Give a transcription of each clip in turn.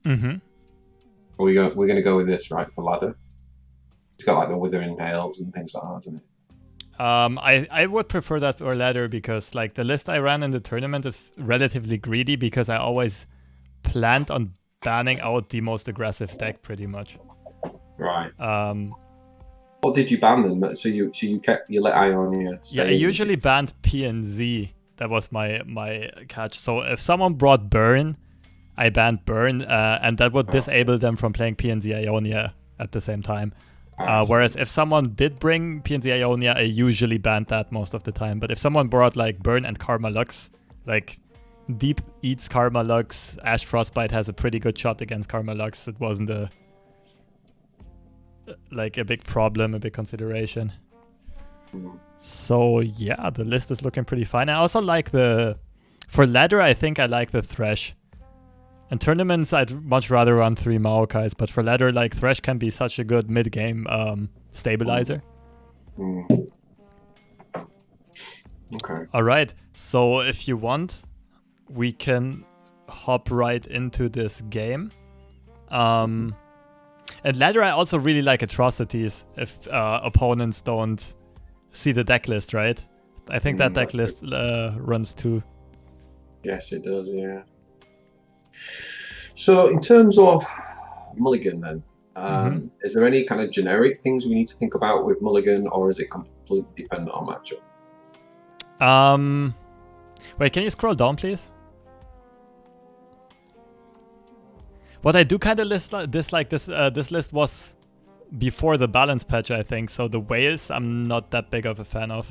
Mm-hmm. We're going to go with this, right, for ladder. It's got like the withering nails and things like that, hasn't it? I would prefer that or ladder because like the list I ran in the tournament is relatively greedy because I always planned on banning out the most aggressive deck pretty much. Right. Um, What did you ban then? You let Ionia yeah, I stay in. usually banned P and Z. That was my catch. So if someone brought Burn, I banned Burn, and that would Oh, disable them from playing PNZ Ionia at the same time. I Whereas see. if someone did bring PNZ Ionia, I usually banned that most of the time. But if someone brought like Burn and Karma Lux, like Deep eats Karma Lux, Ash Frostbite has a pretty good shot against Karma Lux. It wasn't a big problem, a big consideration. Mm. So yeah, the list is looking pretty fine. I also like for ladder, I think I like the Thresh. In tournaments, I'd much rather run 3 Maokais, but for ladder, like Thresh can be such a good mid-game stabilizer. Mm. Okay. All right, so if you want, we can hop right into this game. And ladder, I also really like atrocities if opponents don't see the deck list, right? I think that deck list runs too. Yes, it does. Yeah. So in terms of Mulligan, then, is there any kind of generic things we need to think about with Mulligan, or is it completely dependent on matchup? Wait, can you scroll down, please? What I do kind of dislike this list was before the balance patch, I think. So the whales, I'm not that big of a fan of.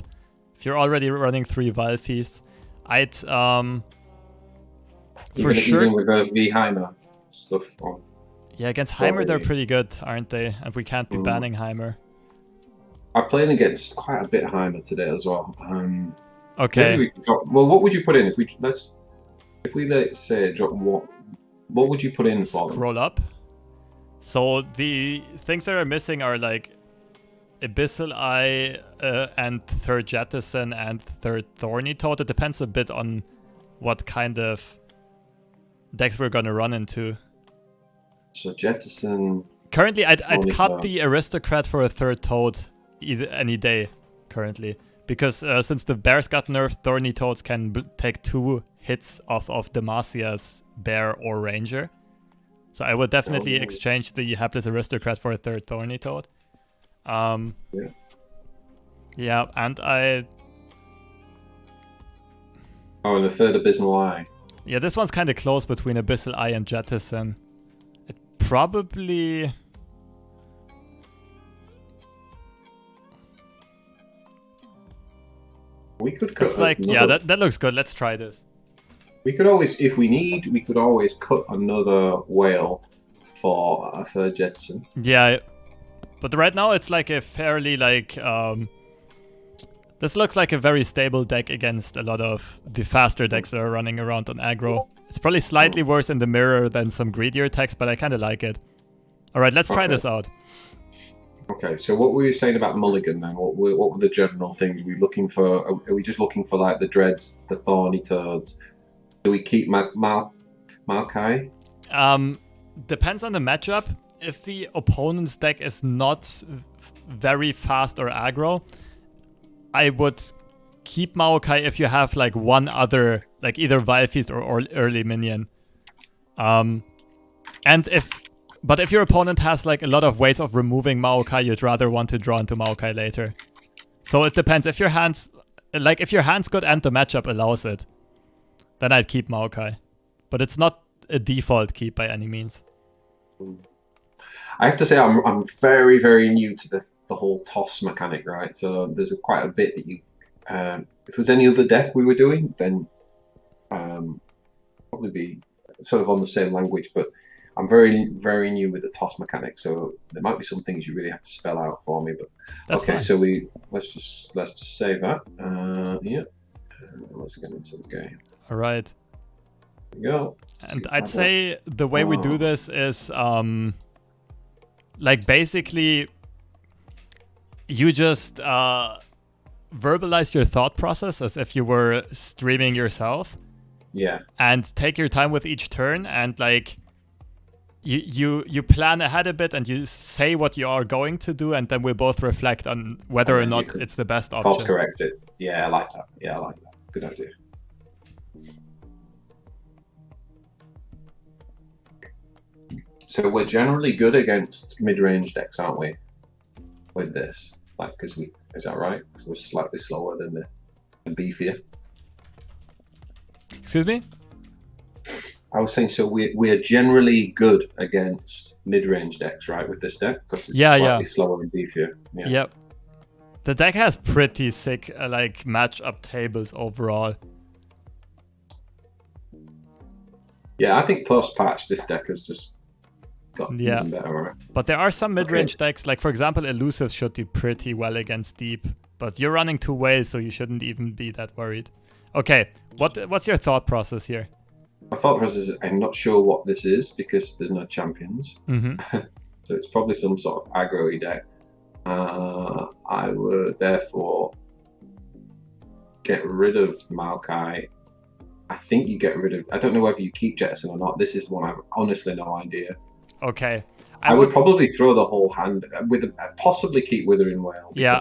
If you're already running 3 Vile Feasts, I'd for sure. Even with the Veimer stuff on. Yeah, against Heimer they're pretty good, aren't they? And we can't be banning Heimer. I played against quite a bit of Heimer today as well. Okay. Maybe well, what would you put in if we let's say drop what would you put in for them? Scroll up. So the things that are missing are like Abyssal Eye and third Jettison and third Thorny Toad. It depends a bit on what kind of decks we're gonna run into. So Jettison. Currently, I'd cut the Aristocrat for a third Toad any day. Currently, because since the bears got nerfed, Thorny Toads can take 2 hits off of Demasia's bear or ranger. So I would definitely exchange the Hapless Aristocrat for a third Thorny Toad. Yeah, and I. Oh, and a third Abysmal Eye. Yeah, this one's kind of close between Abyssal Eye and Jettison. It probably. We could cut. It's like, yeah, that looks good. Let's try this. We could always, if we need, we could always cut another whale for a third Jettison. Yeah, but right now it's like a fairly like this looks like a very stable deck against a lot of the faster decks that are running around on aggro. It's probably slightly worse in the mirror than some greedier decks, but I kind of like it. All right, let's try this out. Okay, so what were you saying about Mulligan then? What were the general things? Are we looking for? Are we just looking for like the dreads, the thorny toads? Do we keep Maokai? Depends on the matchup. If the opponent's deck is not very fast or aggro, I would keep Maokai if you have like one other, like either Vile Feast or early minion. But if your opponent has like a lot of ways of removing Maokai, you'd rather want to draw into Maokai later. So it depends. If your hand's good and the matchup allows it, then I'd keep Maokai. But it's not a default keep by any means. I have to say I'm very, very new to the whole toss mechanic, right? So there's quite a bit that you if it was any other deck we were doing, then probably be sort of on the same language, but I'm very, very new with the toss mechanic, so there might be some things you really have to spell out for me. But that's okay, fine. so let's just save that. Yeah, let's get into the game. All right. There we go. And I'd say the way we do this is like basically you just verbalize your thought process as if you were streaming yourself. Yeah. And take your time with each turn and like you plan ahead a bit and you say what you are going to do, and then we both reflect on whether or not it's the best option. Course correct it. Yeah, I like that. Good idea. So we're generally good against mid-range decks, aren't we? With this, like, because is that right? Because we're slightly slower than the beefier. Excuse me? I was saying, so we're generally good against mid-range decks, right, with this deck? Because it's slightly slower and beefier. Yeah. Yep. The deck has pretty sick like matchup tables overall. Yeah, I think post-patch this deck has just got even better, right? But there are some mid-range decks, like for example, Elusives should do pretty well against deep. But you're running 2 whales, so you shouldn't even be that worried. Okay, what's your thought process here? My thought process is I'm not sure what this is because there's no champions. So it's probably some sort of aggro-y deck. I would therefore get rid of Maokai. I think you get rid of... I don't know whether you keep Jettison or not. This is one I have honestly no idea. Okay. I would probably throw the whole hand with possibly keep Withering Whale. Yeah,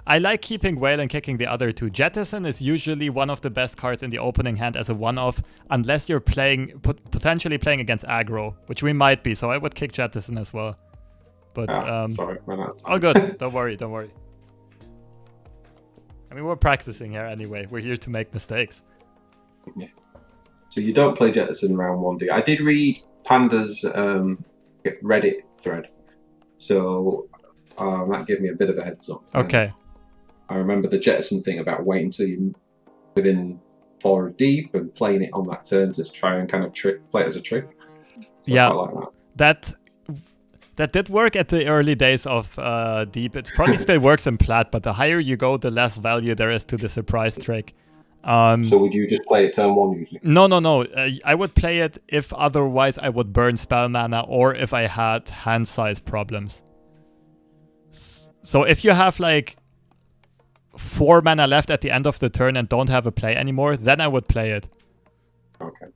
I like keeping Whale and kicking the other 2. Jettison is usually one of the best cards in the opening hand as a one-off, unless you're potentially playing against aggro, which we might be, so I would kick Jettison as well. But sorry, oh good, don't worry. I mean, we're practicing here anyway. We're here to make mistakes. Yeah. So you don't play Jettison round 1, do you? I did read Panda's Reddit thread, so that gave me a bit of a heads up. Okay. I remember the Jettison thing about waiting until you're within 4 of deep and playing it on that turn to try and kind of play it as a trick. So yeah, I quite like that. That did work at the early days of deep. It probably still works in Plat, but the higher you go, the less value there is to the surprise trick. So would you just play it turn 1 usually? No. I would play it if otherwise I would burn spell mana or if I had hand size problems. So if you have like 4 mana left at the end of the turn and don't have a play anymore, then I would play it. Okay.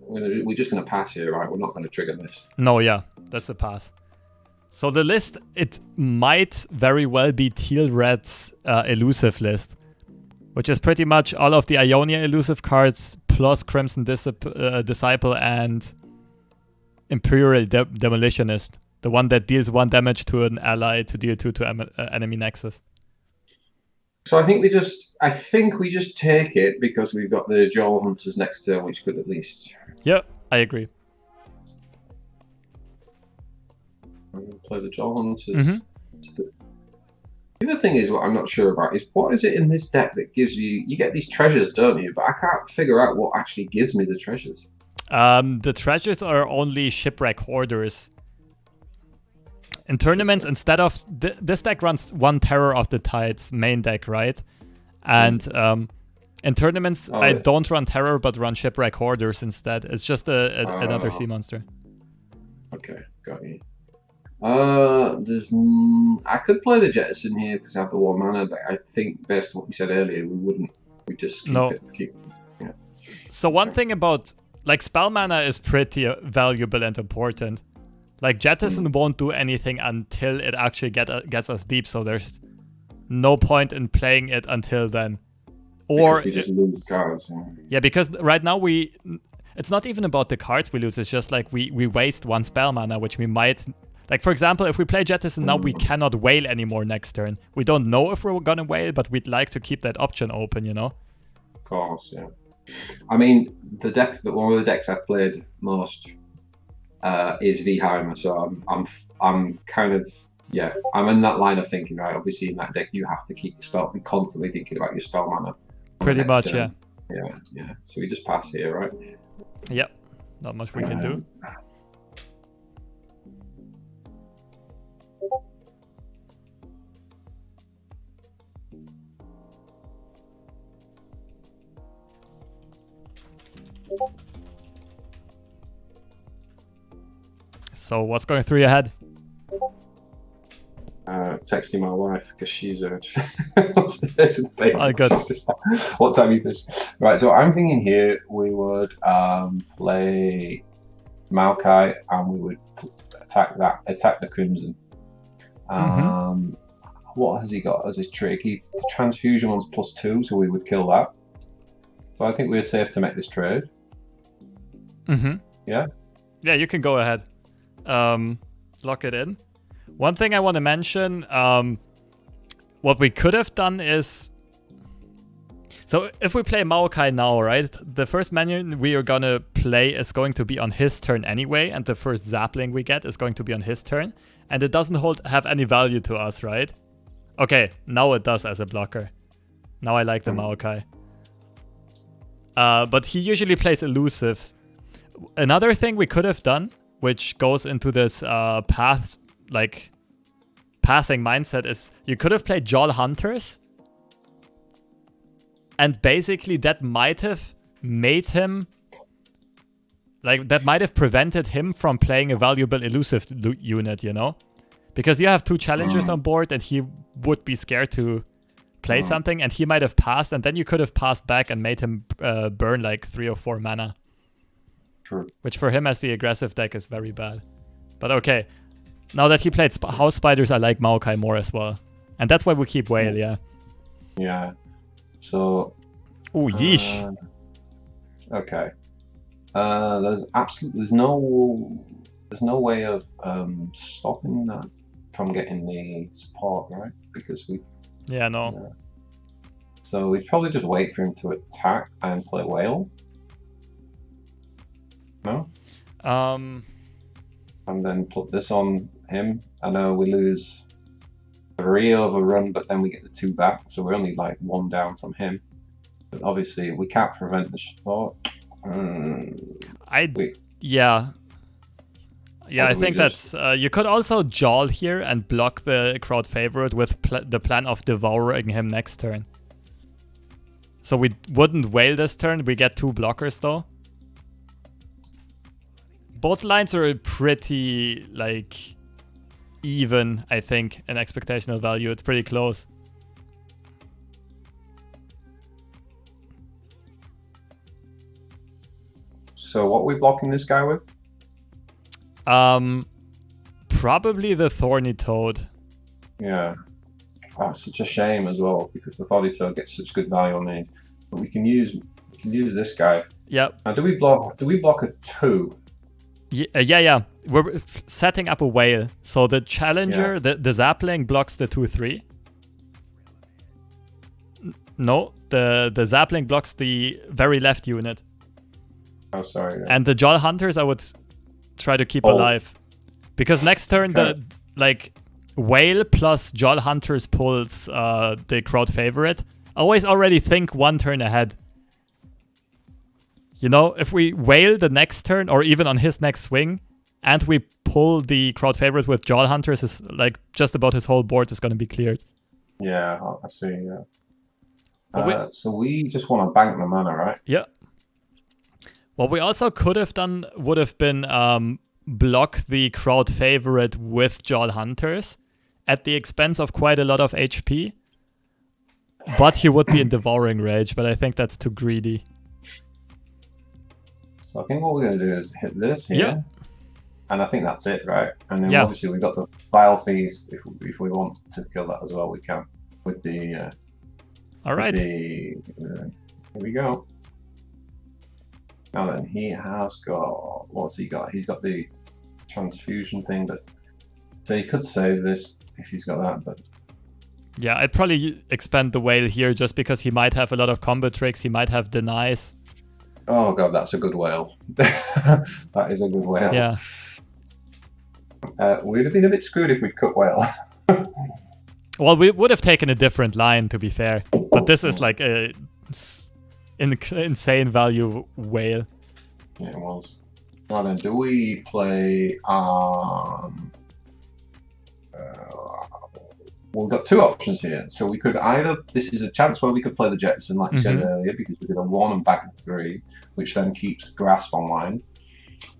We're just going to pass here, right? We're not going to trigger this. No, yeah, that's a pass. So the list, it might very well be Teal Red's elusive list, which is pretty much all of the Ionia elusive cards plus Crimson Disciple and Imperial Demolitionist. The one that deals 1 damage to an ally to deal 2 to enemy nexus. So I think we just take it because we've got the Joel Hunters next turn, which could at least... Yeah, I agree. Play the Joel Hunters. The other thing is what I'm not sure about is what is it in this deck that gives you get these treasures, don't you? But I can't figure out what actually gives me the treasures. The treasures are only shipwreck hoarders. In tournaments, instead of this deck runs 1 Terror of the Tides main deck, right? And in tournaments, I don't run Terror but run Shipwreck Hoarders instead. It's just another sea monster. Okay, got you. I could play the Jettison here because I have the 1 mana, but I think based on what you said earlier, we wouldn't. We just keep yeah. So one thing about like spell mana is pretty valuable and important. Like Jettison won't do anything until it actually gets us deep, so there's no point in playing it until then. Or because we just lose cards. Yeah, because right now it's not even about the cards we lose. It's just like we waste 1 spell mana, which we might. Like, for example, if we play Jettison now, we cannot whale anymore next turn. We don't know if we're gonna whale, but we'd like to keep that option open, you know? Of course, yeah. I mean, one of the decks I've played most is Veimer, so I'm kind of, yeah, I'm in that line of thinking, right? Obviously, in that deck, you have to keep the spell, be constantly thinking about your spell mana. Pretty much, yeah. Yeah. So we just pass here, right? Yep. Not much we can do. So what's going through your head? texting my wife because she's upstairs in the basement. Oh, good. What time you finish? Right, so I'm thinking here we would play Maokai and we would attack the Crimson. What has he got as his trick? The transfusion one's +2, so we would kill that. So I think we're safe to make this trade. Yeah? Yeah, you can go ahead. Lock it in. One thing I want to mention, what we could have done is... So if we play Maokai now, right? The first minion we are going to play is going to be on his turn anyway, and the first Zapling we get is going to be on his turn. And it doesn't have any value to us, right? Okay, now it does as a blocker. Now I like the Maokai. But he usually plays Elusives. Another thing we could have done, which goes into this passing mindset, is you could have played Jol Hunters. And basically that might have made him... that might have prevented him from playing a valuable elusive unit, you know? Because you have 2 challengers on board and he would be scared to play something and he might have passed and then you could have passed back and made him burn like 3 or 4 mana. True. Which for him as the aggressive deck is very bad. But okay. Now that he played House Spiders, I like Maokai more as well. And that's why we keep Whale, yeah. Yeah. So... Ooh, yeesh. Okay. There's no way of stopping that from getting the support, right? Because we... Yeah, no. So we'd probably just wait for him to attack and play Whale. No? And then put this on him. I know we lose 3 overrun, but then we get the 2 back, so we're only like 1 down from him. But obviously, we can't prevent the support. Yeah, I think that's... you could also Jol here and block the crowd favorite with the plan of devouring him next turn. So we wouldn't Whale this turn, we get 2 blockers though. Both lines are pretty, even, I think, in expectational value. It's pretty close. So what are we blocking this guy with? Probably the Thorny Toad. Yeah. That's such a shame as well, because the Thorny Toad gets such good value on these. But we can use this guy. Yep. Now do we block a 2? Yeah. We're setting up a Whale. So the Challenger, the Zapling blocks the 2/3. No, the Zapling blocks the very left unit. Oh, sorry. And the Jol Hunters I would try to keep alive. Because next turn, Whale plus Jol Hunters pulls the crowd favorite. Always already think 1 turn ahead. You know, if we Whale the next turn, or even on his next swing, and we pull the crowd favorite with Jol Hunters, is just about his whole board is going to be cleared. Yeah, I see, yeah. So we just want to bank the mana, right? Yeah. What we also could have done would have been block the crowd favorite with Jol Hunters at the expense of quite a lot of HP. But he would be in Devouring Rage, but I think that's too greedy. So I think what we're going to do is hit this here. Yeah. And I think that's it, right? And then obviously we've got the Vile Feast. If we want to kill that as well, we can. With the... All right. Here we go. Now then, he has got... What's he got? He's got the transfusion thing, but... So he could save this if he's got that, but... Yeah, I'd probably expand the Whale here just because he might have a lot of combo tricks. He might have denies. Oh god, that's a good Whale. That is a good Whale. Yeah. We'd have been a bit screwed if we'd cut Whale. Well, we would have taken a different line, to be fair. But this is like a insane value Whale. Yeah, it was. Now then, do we play... Well, we've got 2 options here. So we could either... This is a chance where we could play the Jetson, like you said earlier, because we could have 1 and back 3, which then keeps Grasp online.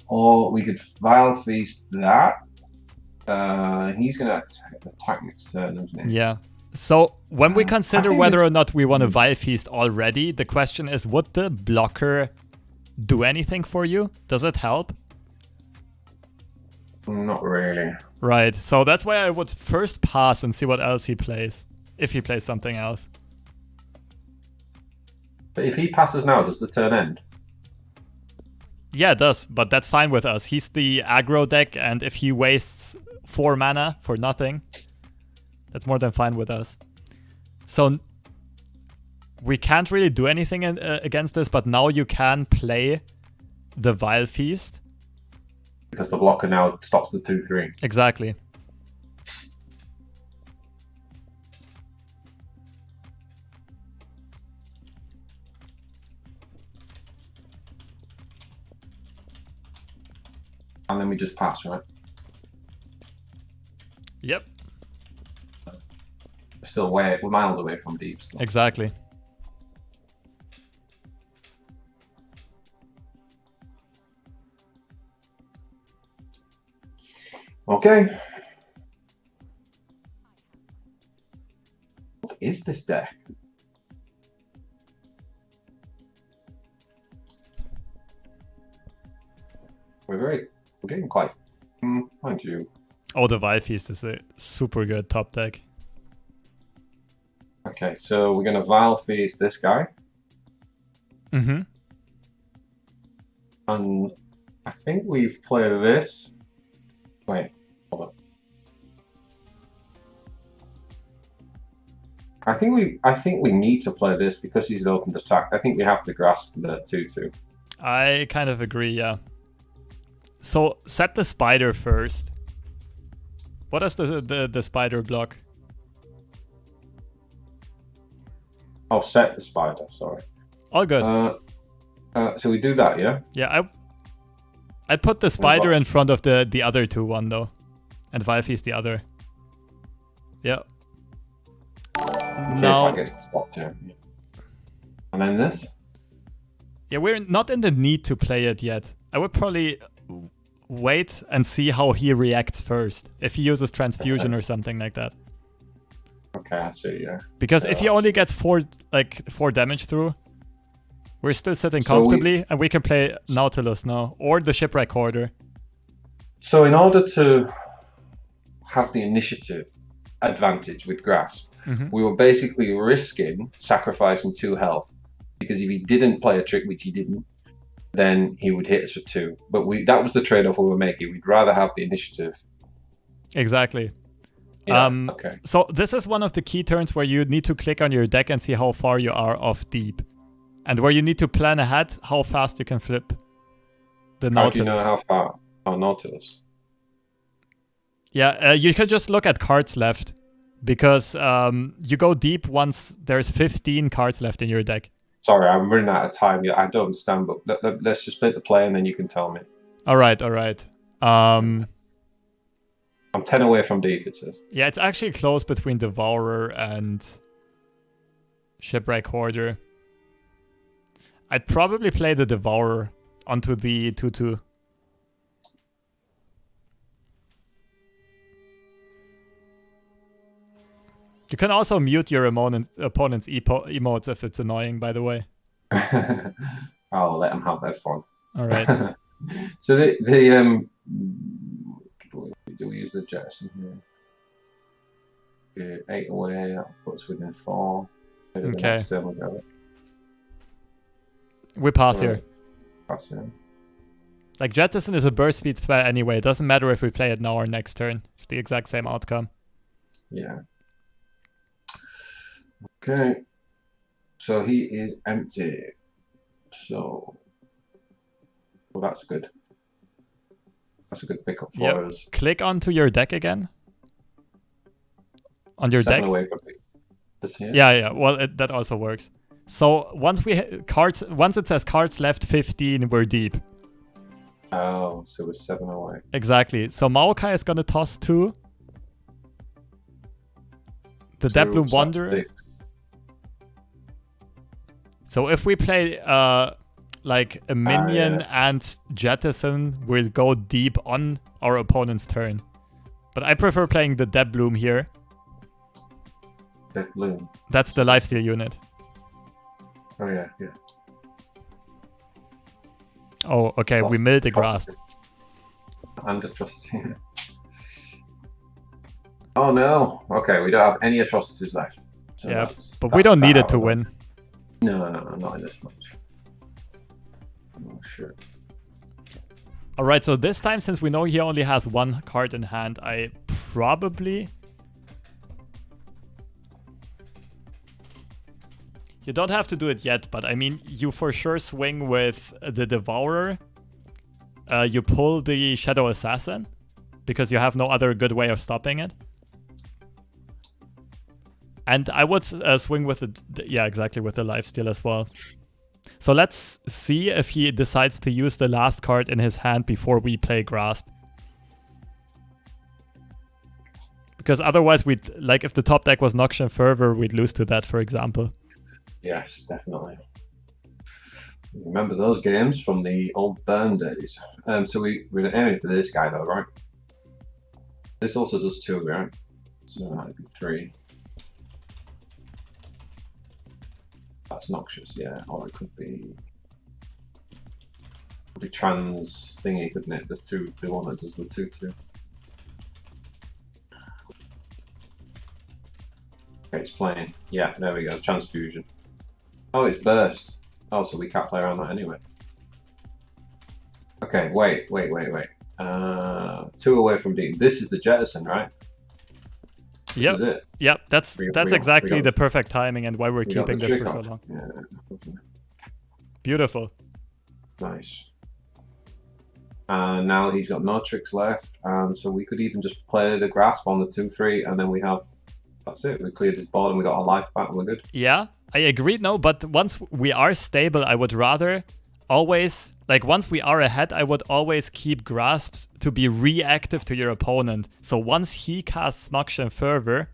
Or we could Vile Feast that, He's going to attack next turn, isn't he? Yeah. So when we consider whether or not we want to Vile Feast already, the question is, would the blocker do anything for you? Does it help? Not really. Right. So that's why I would first pass and see what else he plays. If he plays something else. But if he passes now, does the turn end? Yeah, it does. But that's fine with us. He's the aggro deck, and if he wastes 4 mana for nothing, that's more than fine with us. So we can't really do anything against this, but now you can play the Vile Feast. Because the blocker now stops the 2/3. Exactly. And then we just pass, right? Yep. We're miles away from deep. Still. Exactly. Okay. What is this deck? We're getting quite, mind you. Oh, the Vile Feast is a super good top deck. Okay, so we're gonna Vile Feast this guy. Mm-hmm. And I think we've played this. Wait, hold on. I think we need to play this because he's opened attack. I think we have to grasp the 2/2. I kind of agree, yeah. So set the spider first. What does the spider block? Oh, set the spider, sorry. All good. So we do that, yeah? Yeah, I'd put the spider in front of the other 2/1 though. And Vile Feast the other. Yeah. Now, and then this? Yeah, we're not in the need to play it yet. I would probably wait and see how he reacts first. If he uses transfusion or something like that. Okay, I see, yeah. Because if he only gets 4 damage through, we're still sitting comfortably and we can play Nautilus now. Or the Shipwreck Hoarder. So in order to have the initiative advantage with Grasp, we were basically risking sacrificing 2 health. Because if he didn't play a trick, which he didn't, then he would hit us for 2. But that was the trade-off we were making. We'd rather have the initiative. Exactly. Yeah, okay. So this is one of the key turns where you need to click on your deck and see how far you are off deep. And where you need to plan ahead how fast you can flip the Nautilus. How do you know how far? Oh, Nautilus. Yeah, you can just look at cards left. Because you go deep once there's 15 cards left in your deck. Sorry, I'm running out of time. I don't understand, but let's just split the play and then you can tell me. All right. I'm 10 away from deep, it says. Yeah, it's actually close between Devourer and Shipwreck Hoarder. I'd probably play the Devourer onto the 2/2. You can also mute your opponent's emotes if it's annoying, by the way. I'll let them have their fun. All right. So do we use the jettison here? 8 away, that puts within 4. Okay. We pass here. Pass here. Like, jettison is a burst speed spell anyway. It doesn't matter if we play it now or next turn. It's the exact same outcome. Yeah. Okay, so he is empty. So, well, that's good. That's a good pickup for us. Click onto your deck again. On your 7 deck. Away from this here. Yeah. Well, that also works. So once it says cards left 15, we're deep. Oh, so we're 7 away. Exactly. So Maokai is gonna toss 2. The Deadbloom Wanderer. 6. So if we play like a minion and jettison, we'll go deep on our opponent's turn. But I prefer playing the Dead Bloom here. Dead Bloom. That's the lifesteal unit. Oh yeah. Oh, okay, we milled the grasp. And atrocity. Oh no. Okay, we don't have any atrocities left. So yeah, but we don't need it to win. No, not in this match. Oh shit. Alright, so this time, since we know he only has one card in hand, I probably... You don't have to do it yet, but I mean, you for sure swing with the Devourer. You pull the Shadow Assassin, because you have no other good way of stopping it. And I would swing with the... Yeah, exactly, with the lifesteal as well. So let's see if he decides to use the last card in his hand before we play Grasp. Because otherwise, we'd... Like, if the top deck was Noxian Fervor, we'd lose to that, for example. Yes, definitely. Remember those games from the old burn days. So we're aiming for this guy though, right? This also does 2, right? So that'd be 3. That's noxious, yeah. Or it could be trans thingy, couldn't it? The one that does the 2/2. Okay, it's playing. Yeah, there we go. Transfusion. Oh, it's burst. Oh, so we can't play around that anyway. Okay, wait. 2 away from D. This is the jettison, right? Yep. This is it. Yep, that's exactly the perfect timing and why we're keeping this for so long. Yeah. Beautiful. Nice. And now he's got no tricks left, so we could even just play the grasp on the 2/3, and then we have... That's it. We cleared this board and we got our life back and we're good. Yeah, I agree. No, but once we are stable, I would rather always... Like, once we are ahead, I would always keep grasps to be reactive to your opponent. So once he casts Noxian Fervor,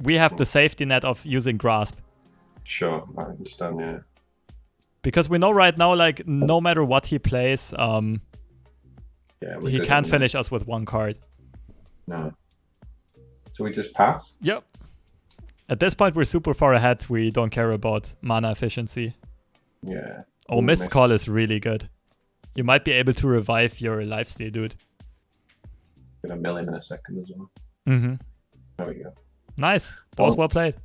we have the safety net of using grasp. Sure, I understand, yeah. Because we know right now, like, no matter what he plays, he can't finish us with 1 card. No. So we just pass? Yep. At this point, we're super far ahead. We don't care about mana efficiency. Yeah. Oh, Mist Call is really good. You might be able to revive your lifesteal, dude. Gonna mill him in a second as well. Mm-hmm. There we go. Nice. That was well played.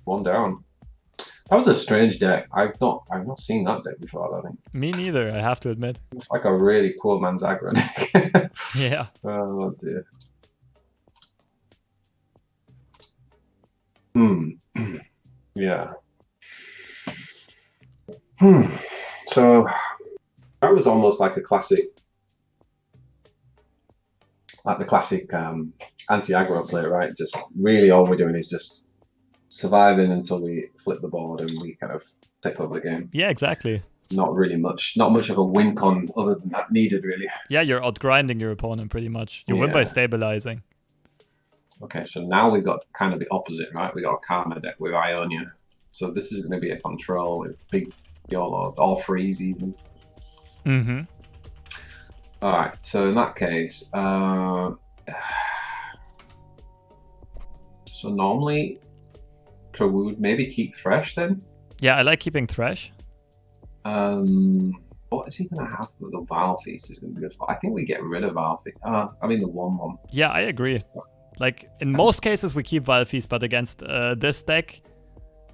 1 down. That was a strange deck. I've not seen that deck before, I don't think. Me neither, I have to admit. It's like a really poor man's aggro deck. Yeah. Oh dear. Yeah. So that was almost like a classic, like the classic anti-aggro play, right? Just really all we're doing is just surviving until we flip the board and we kind of take over the game. Yeah, exactly. Not much of a win con other than that needed, really. Yeah, you're outgrinding your opponent pretty much. You win by stabilizing. Okay, so now we've got kind of the opposite, right? We got a Karma deck with Ionia. So this is going to be a control with big YOLO, all freeze even. Mm-hmm. Alright, so in that case, so normally, so we would maybe keep Thresh then? Yeah, I like keeping Thresh. What is he going to have with the Vile Feast? Is going to be good. I think we get rid of Vile Feast. I mean the 1/1. Yeah, I agree. Like, in most cases we keep Vile Feast, but against this deck,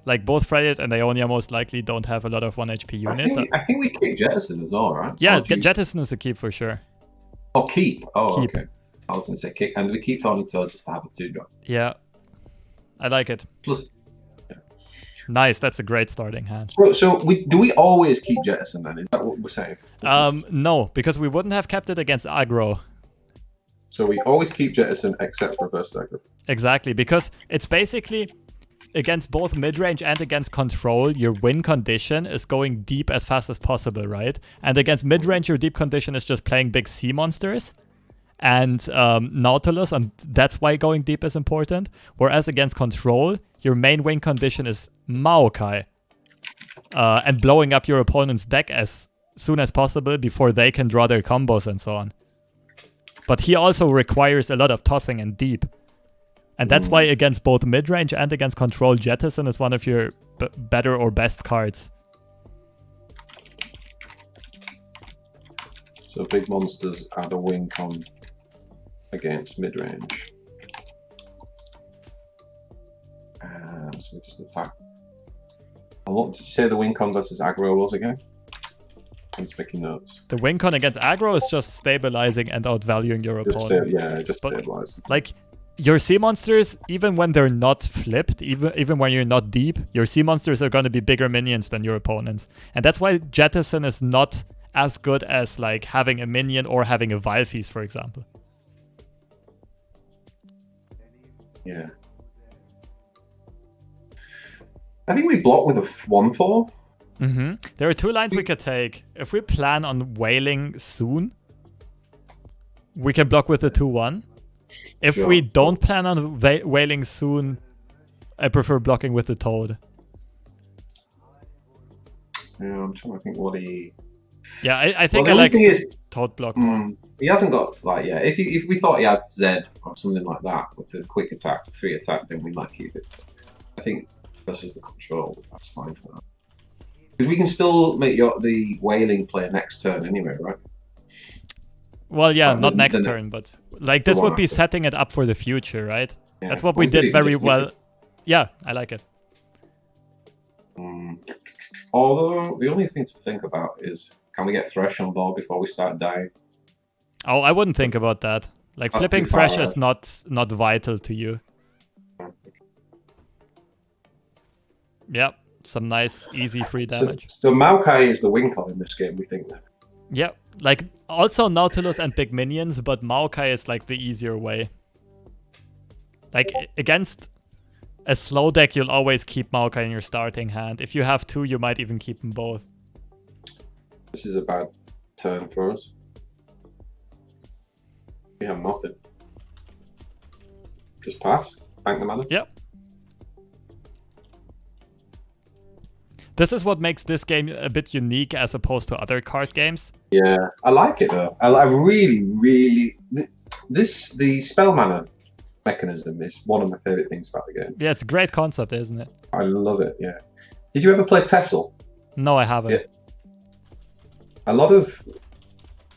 like both Freljord and Ionia most likely don't have a lot of 1 HP units. I think we keep Jettison as well, right? Yeah, Jettison is a keep for sure. Oh, keep. Oh, keep. Okay. I was going to say kick. And we keep Thorny Toad just to have a 2-drop. Yeah. I like it. Plus, nice, that's a great starting hand. So do we always keep Jettison then? Is that what we're saying? No, because we wouldn't have kept it against aggro. So we always keep Jettison except for burst aggro. Exactly, because it's basically against both midrange and against control, your win condition is going deep as fast as possible, right? And against midrange, your deep condition is just playing big sea monsters and Nautilus, and that's why going deep is important. Whereas against control, your main win condition is Maokai and blowing up your opponent's deck as soon as possible before they can draw their combos and so on. But he also requires a lot of tossing and deep. And that's why against both midrange and against control, Jettison is one of your better or best cards. So big monsters add a wink on against midrange. So we just attack. And what did you say the wink on versus aggro was again? I'm just making notes. The win con against aggro is just stabilizing and outvaluing your opponent. Just stabilizing. Like, your sea monsters, even when they're not flipped, even when you're not deep, your sea monsters are going to be bigger minions than your opponents. And that's why Jettison is not as good as like having a minion or having a Vilefeast, for example. Yeah. I think we block with a 1/4. There are two lines we could take. If we plan on wailing soon, we can block with the 2/1. If we don't plan on wailing soon, I prefer blocking with the Toad. Yeah, I'm trying to think what he... Yeah, I think I like the Toad block more. He hasn't got, like, yeah, if we thought he had Zed or something like that with a quick attack, 3 attack, then we might keep it. I think versus the control, that's fine for that. Because we can still make the wailing play next turn anyway, right? Well, yeah, not next turn, but like this would be setting it up for the future, right? Yeah. That's what we did very well. Yeah, I like it. Although, the only thing to think about is, can we get Thresh on board before we start dying? Oh, I wouldn't think about that. Like, that's flipping Thresh is not vital to you. Yep, some nice, easy free damage. So Maokai is the win con in this game, we think. Yeah, like, also Nautilus and big minions, but Maokai is like the easier way. Like, against a slow deck, you'll always keep Maokai in your starting hand. If you have 2, you might even keep them both. This is a bad turn for us. We have nothing. Just pass, bank the mana. Yep. This is what makes this game a bit unique as opposed to other card games. Yeah, I like it though. I really... The spell mana mechanism is one of my favourite things about the game. Yeah, it's a great concept, isn't it? I love it, yeah. Did you ever play Tessel? No, I haven't. Yeah. A lot of...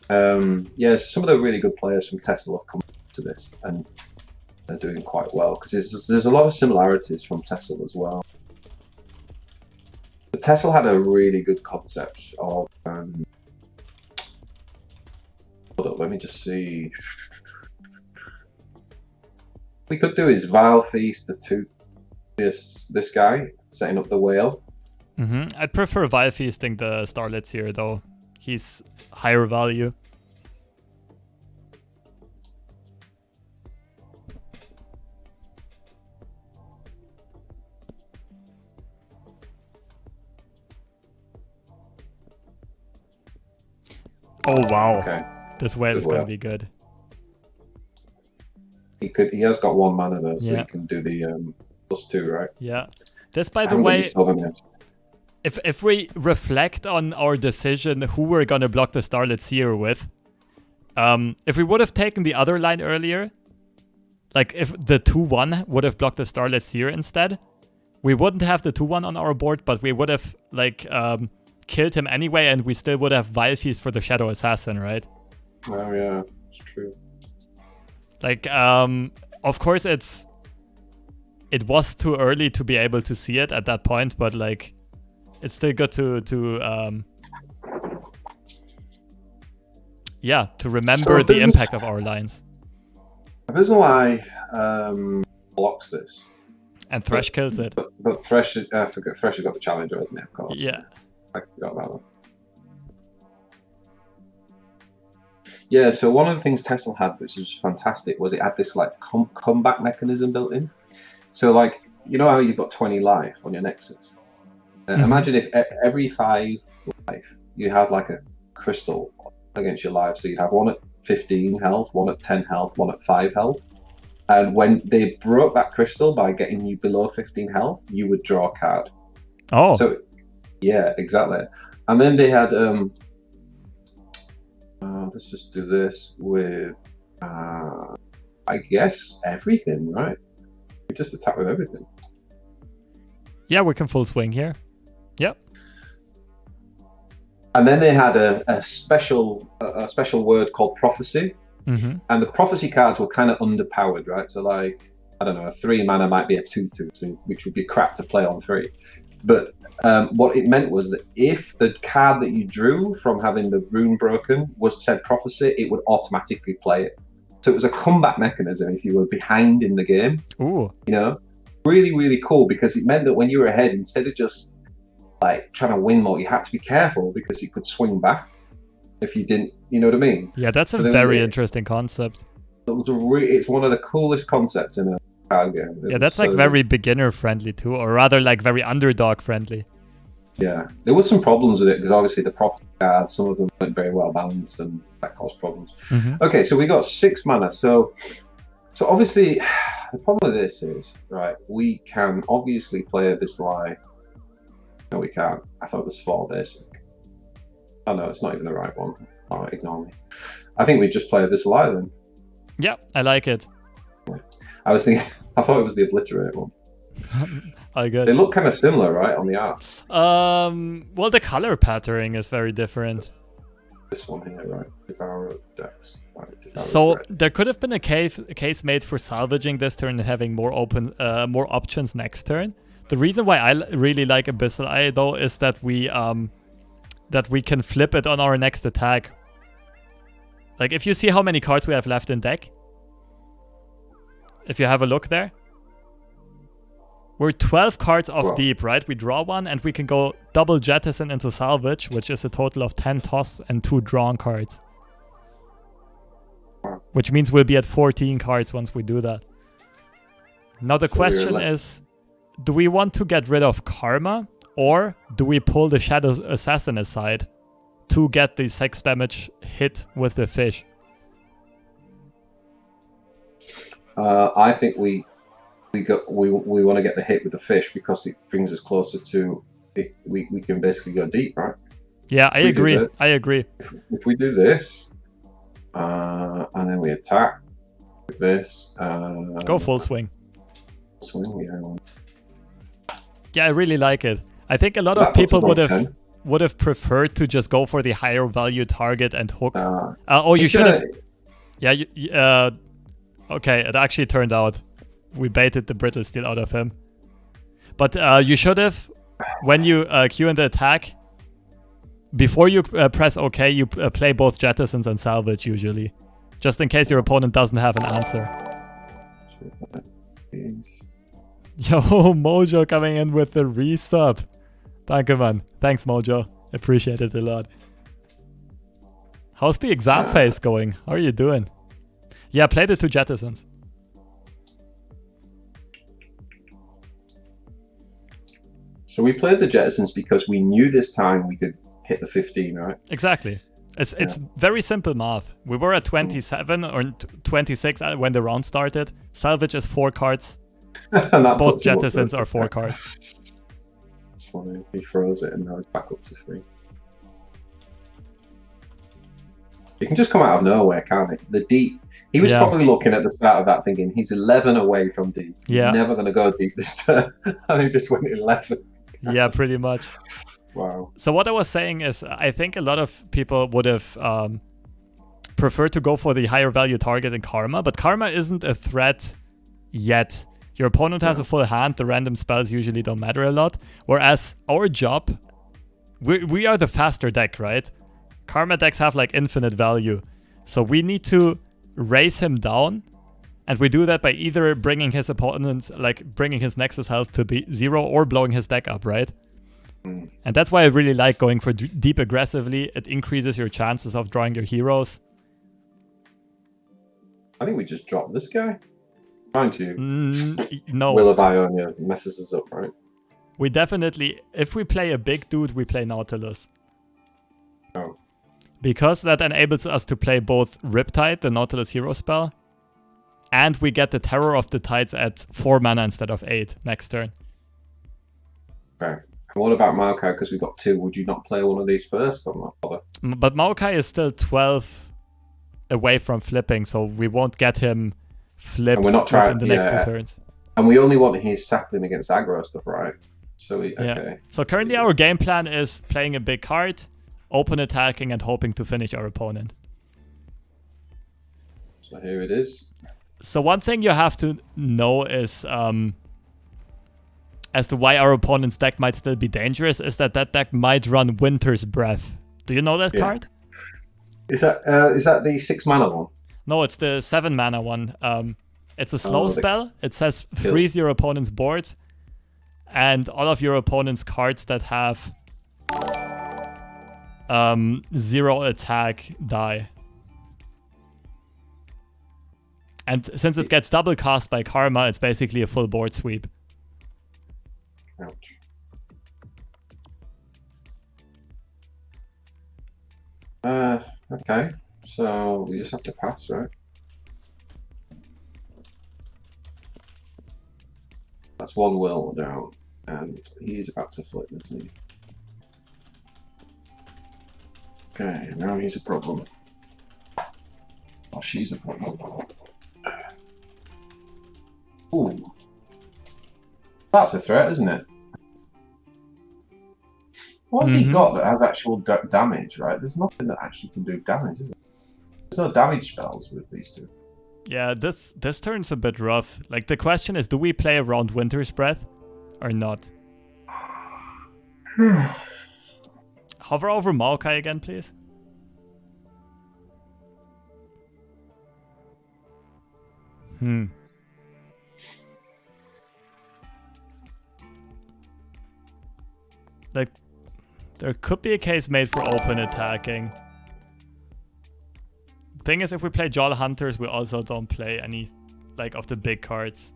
some of the really good players from Tessel have come to this and they're doing quite well because there's a lot of similarities from Tessel as well. But Tessel had a really good concept of... hold up, let me just see. We could do is Vilefeast the 2. This guy, setting up the whale. I'd prefer Vilefeasting the Starlet here though. He's higher value. Oh wow! Okay. This whale is going to be good. He has got 1 mana though, so he can do the +2, right? Yeah. This, by the way, if we reflect on our decision who we're going to block the Starlet Seer with, if we would have taken the other line earlier, like if the 2/1 would have blocked the Starlet Seer instead, we wouldn't have the 2/1 on our board, but we would have like killed him anyway, and we still would have Vilefeast for the Shadow Assassin, right? Oh yeah, it's true. Like, of course it was too early to be able to see it at that point, but like, it's still good to remember the impact of our lines. Abysmal blocks this. And Thresh kills it. But Thresh, Thresh has got the Challenger, hasn't he? Of course. Yeah. I forgot that one. Yeah, so one of the things Tessel had, which was fantastic, was it had this like comeback mechanism built in. So like, you know how you've got 20 life on your Nexus? Imagine if every 5 life you had like a crystal against your life. So you'd have one at 15 health, one at 10 health, one at 5 health. And when they broke that crystal by getting you below 15 health, you would draw a card. Oh. So, yeah, exactly. And then they had... let's just do this with I guess everything, right? We just attack with everything. Yeah, we can full swing here. Yep. And then they had a special word called prophecy, and the prophecy cards were kind of underpowered, right? So like, I don't know, a 3 mana might be a 2/2, which would be crap to play on 3. But what it meant was that if the card that you drew from having the rune broken was said prophecy, it would automatically play it. So it was a comeback mechanism if you were behind in the game. Ooh. You know, really, really cool, because it meant that when you were ahead, instead of just like trying to win more, you had to be careful because you could swing back if you didn't. You know what I mean? Yeah, that's a very interesting concept. It's one of the coolest concepts in a card game. Yeah, that's like very beginner friendly too, or rather like very underdog friendly. Yeah, there was some problems with it because obviously the prophecy cards, some of them weren't very well balanced, and that caused problems. Okay, so we got 6 mana. So obviously the problem with this is, right, we can obviously play this lie. No, we can't. I thought it was 4 basic. Oh no, it's not even the right one. All right, ignore me. I think we just play this lie then. Yeah, I like it. I thought it was the obliterate one. I get. They look kind of similar, right, on the art? Well, the color patterning is very different. This one here, right? Devourer decks. Right, so there could have been a case made for salvaging this turn and having more options next turn. The reason why I really like Abyssal Eye though is that we can flip it on our next attack. Like if you see how many cards we have left in deck, if you have a look there, we're 12 cards off deep, right? We draw one and we can go double jettison into salvage, which is a total of 10 toss and 2 drawn cards. Which means we'll be at 14 cards once we do that. Now the question is, do we want to get rid of Karma, or do we pull the Shadow Assassin aside to get the 6 damage hit with the fish? I think we want to get the hit with the fish because it brings us closer to it. We can basically go deep, right? Yeah, I agree. If we do this, and then we attack with this, go full swing. Yeah, I really like it. I think a lot of people would have preferred to just go for the higher value target and hook. You should have. Yeah, okay, it actually turned out we baited the brittle steel out of him. But you should have, when you queue in the attack, before you press OK, you play both jettisons and salvage usually, just in case your opponent doesn't have an answer. Yo, Mojo coming in with the resub. Thank you, man. Thanks, Mojo. Appreciate it a lot. How's the exam phase going? How are you doing? Yeah, play the 2 jettisons. So we played the jettisons because we knew this time we could hit the 15, right? Exactly. It's very simple math. We were at 27 or 26 when the round started. Salvage is 4 cards. Both jettisons are 4 cards. It's funny. He throws it and now it's back up to 3. It can just come out of nowhere, can't it? The deep. He was probably looking at the start of that thinking, he's 11 away from deep. He's never going to go deep this turn. And he just went 11. Yeah, pretty much. Wow. So what I was saying is, I think a lot of people would have preferred to go for the higher value target in Karma, but Karma isn't a threat yet. Your opponent has a full hand, the random spells usually don't matter a lot. Whereas our job, we are the faster deck, right? Karma decks have like infinite value. So we need to raise him down, and we do that by either bringing his opponent, like bringing his Nexus health to the 0 or blowing his deck up, right? And that's why I really like going for deep aggressively. It increases your chances of drawing your heroes. I think we just dropped this guy. Mind you, no. Will of Ionia messes us up, right? We definitely, if we play a big dude, we play Nautilus. Oh. Because that enables us to play both Riptide, the Nautilus hero spell, and we get the Terror of the Tides at 4 mana instead of 8 next turn. Okay. And what about Maokai? Because we've got 2. Would you not play one of these first or not bother? But Maokai is still 12 away from flipping, so we won't get him flipped And we're not trying, within the next 2 turns. And we only want his sapling against aggro stuff, right? So okay. So currently our game plan is playing a big card, open attacking, and hoping to finish our opponent. So here it is. So one thing you have to know is, as to why our opponent's deck might still be dangerous, is that deck might run Winter's Breath. Do you know that card? Is that the 6 mana one? No, it's the 7 mana one. It's a slow spell. It says freeze your opponent's board, and all of your opponent's cards that have 0 attack die. And since it gets double cast by Karma, it's basically a full board sweep. Ouch. Okay. So we just have to pass, right? That's one will down, and he's about to flip, isn't he? Okay, now he's a problem. Or she's a problem. Ooh. That's a threat, isn't it? What's he got that has actual damage, right? There's nothing that actually can do damage, is there? There's no damage spells with these two. Yeah, this turn's a bit rough. Like, the question is, do we play around Winter's Breath or not? Hover over Maokai again, please. Like, there could be a case made for open attacking. Thing is, if we play Jarl Hunters, we also don't play any, like, of the big cards.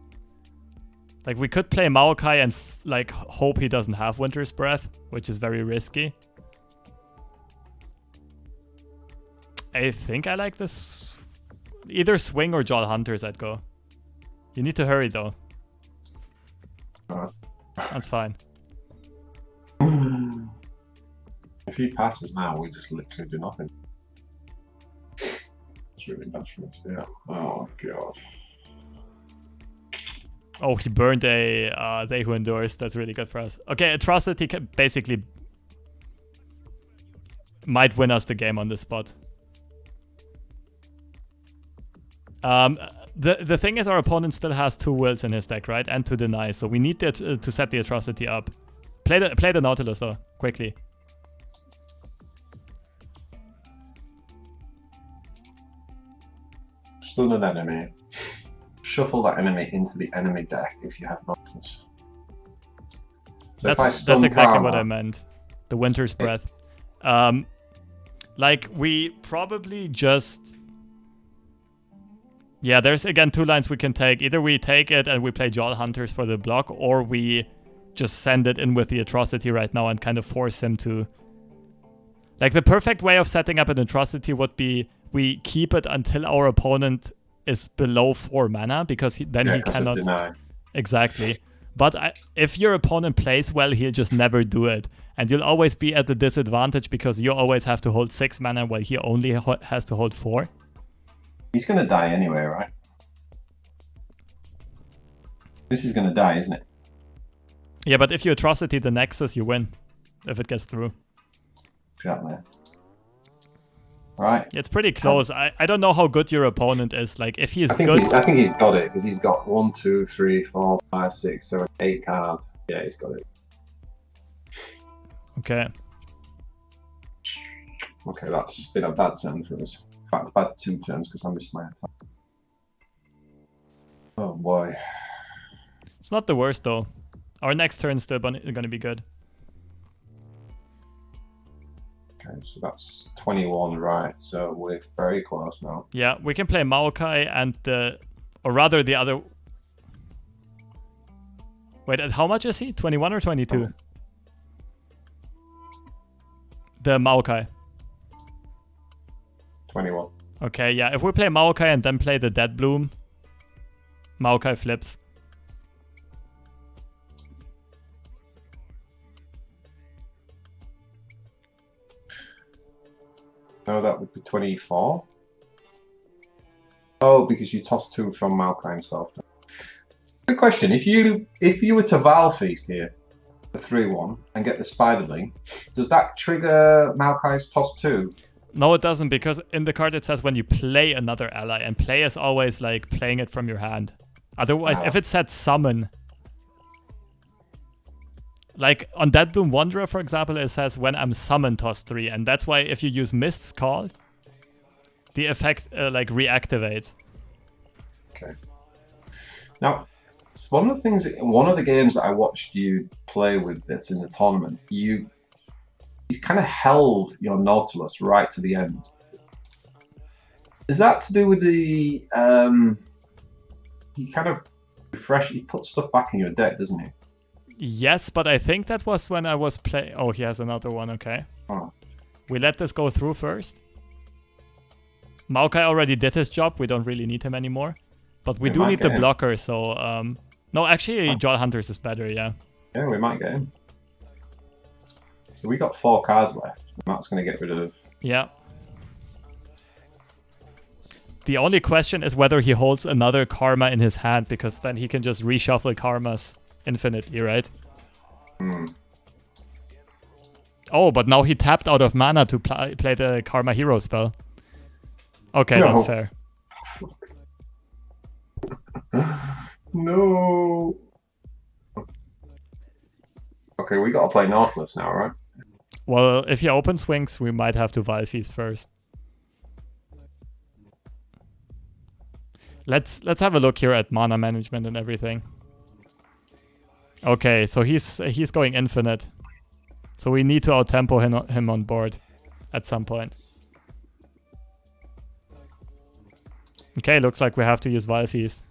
Like, we could play Maokai and, like, hope he doesn't have Winter's Breath, which is very risky. I think I like this. Either Swing or Jarl Hunters, I'd go. You need to hurry, though. That's fine. If he passes now, we just literally do nothing. It's really bad for us, yeah. Oh, God. Oh, he burned a They Who Endures. That's really good for us. Okay, Atrocity basically might win us the game on this spot. The thing is, our opponent still has 2 wills in his deck, right? And 2 deny, so we need to set the Atrocity up. Play the Nautilus, though, quickly. Stun an enemy. Shuffle that enemy into the enemy deck if you have Nautilus. So that's exactly what I meant. The Winter's Breath. Like, we probably just... Yeah, there's again 2 lines we can take. Either we take it and we play Jarl Hunters for the block, or we just send it in with the Atrocity right now and kind of force him to... Like, the perfect way of setting up an Atrocity would be we keep it until our opponent is below 4 mana, because then he cannot... Deny. Exactly. But if your opponent plays well, he'll just never do it. And you'll always be at the disadvantage because you always have to hold 6 mana while he only has to hold 4. He's going to die anyway, right? This is going to die, isn't it? Yeah, but if you Atrocity the Nexus, you win. If it gets through. Exactly. Right. It's pretty close. I don't know how good your opponent is. Like, if he's good... I think he's got it, because he's got 1, 2, 3, 4, 5, 6, 7, 8 cards. Yeah, he's got it. Okay. Okay, that's been a bad turn for us. In fact, bad 2 turns, because I missed my attack. Oh boy. It's not the worst, though. Our next turn's still going to be good. Okay, so that's 21, right? So we're very close now. Yeah, we can play Maokai and or rather the other... Wait, how much is he? 21 or 22? Oh. The Maokai. 21. Okay, yeah. If we play Maokai and then play the Dead Bloom, Maokai flips. No, that would be 24. Oh, because you toss 2 from Maokai himself. Good question. If you were to Val Feast here, the 3-1, and get the Spiderling, does that trigger Maokai's toss 2? No, it doesn't, because in the card it says when you play another ally, and play is always like playing it from your hand. Otherwise, if it said summon, like on Dead Bloom Wanderer, for example, it says when I'm summoned toss 3, and that's why if you use Mist's Call, the effect like reactivates. Okay. Now, it's one of the games that I watched you play with this in the tournament, you kind of held your Nautilus right to the end. Is that to do with the he kind of he puts stuff back in your deck, doesn't he? Yes, but I think that was when I was playing. Oh, he has another one. Okay. Oh. We let this go through first. Maokai already did his job. We don't really need him anymore. But we do need the blocker, so... no, actually, Jaw Hunters is better, yeah. Yeah, we might get him. So we got 4 cards left. Matt's going to get rid of... Yeah. The only question is whether he holds another Karma in his hand, because then he can just reshuffle Karmas infinitely, right? Hmm. Oh, but now he tapped out of mana to play the Karma Hero spell. Okay, no. That's fair. No. Okay, we gotta play Nautilus now, right? Well, if he open swings, we might have to Vilefeast first. Let's have a look here at mana management and everything. Okay, so he's going infinite. So we need to outtempo him on board at some point. Okay, looks like we have to use Vilefeast.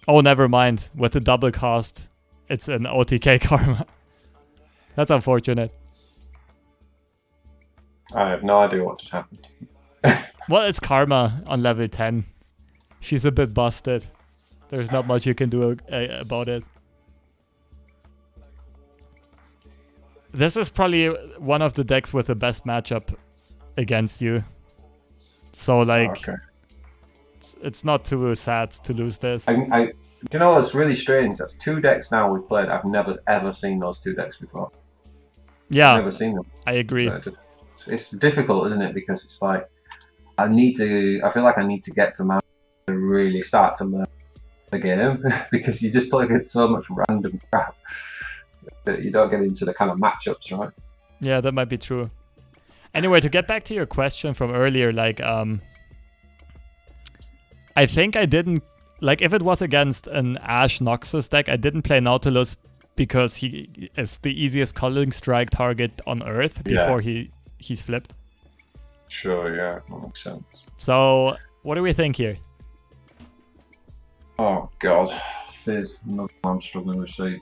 Oh, never mind. With the double cast, it's an OTK Karma. That's unfortunate. I have no idea what just happened. Well, it's Karma on level 10. She's a bit busted. There's not much you can do about it. This is probably one of the decks with the best matchup against you. So, like, it's not too sad to lose this. You know what's really strange? That's 2 decks now we've played. I've never ever seen those 2 decks before. Yeah, I've never seen them. I agree. It's difficult, isn't it? Because it's like I feel like I need to get to man to really start to learn the game because you just play against so much random crap that you don't get into the kind of matchups, right? Yeah, that might be true. Anyway, to get back to your question from earlier, like, I think I didn't, like, if it was against an Ash Noxus deck, I didn't play Nautilus because he is the easiest Culling Strike target on Earth before he's flipped. Sure, yeah, that makes sense. So, what do we think here? Oh, God. Fizz, no, I'm struggling with shape.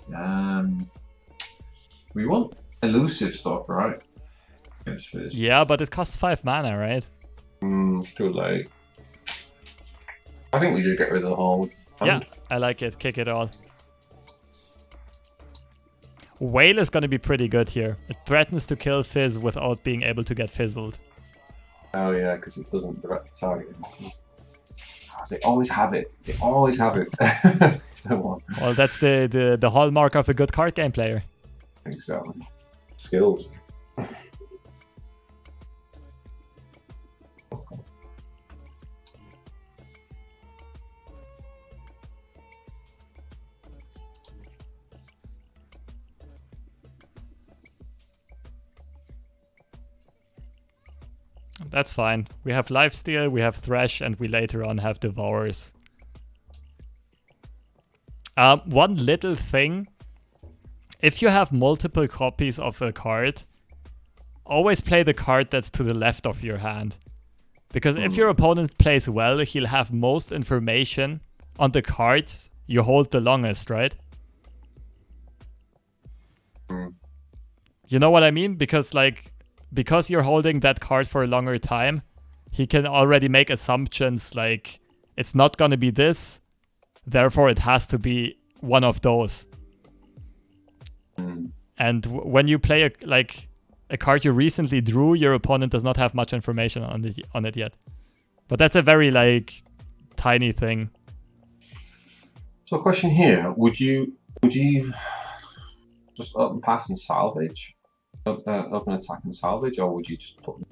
We want elusive stuff, right? Yeah, but it costs 5 mana, right? It's too late. I think we just get rid of the hold. Yeah, I like it. Kick it all. Whale is going to be pretty good here. It threatens to kill Fizz without being able to get fizzled. Oh yeah, because it doesn't direct target. They always have it. They always have it. Well, that's the hallmark of a good card game player. Exactly. Skills. That's fine. We have Lifesteal, we have Thresh, and we later on have Devours. One little thing. If you have multiple copies of a card, always play the card that's to the left of your hand. Because if your opponent plays well, he'll have most information on the cards you hold the longest, right? You know what I mean? Because you're holding that card for a longer time, he can already make assumptions like, it's not gonna be this, therefore it has to be one of those. And when you play a card you recently drew, your opponent does not have much information on it yet. But that's a very like tiny thing. So, a question here: Would you just open pass and salvage, open attack and salvage, or would you just put them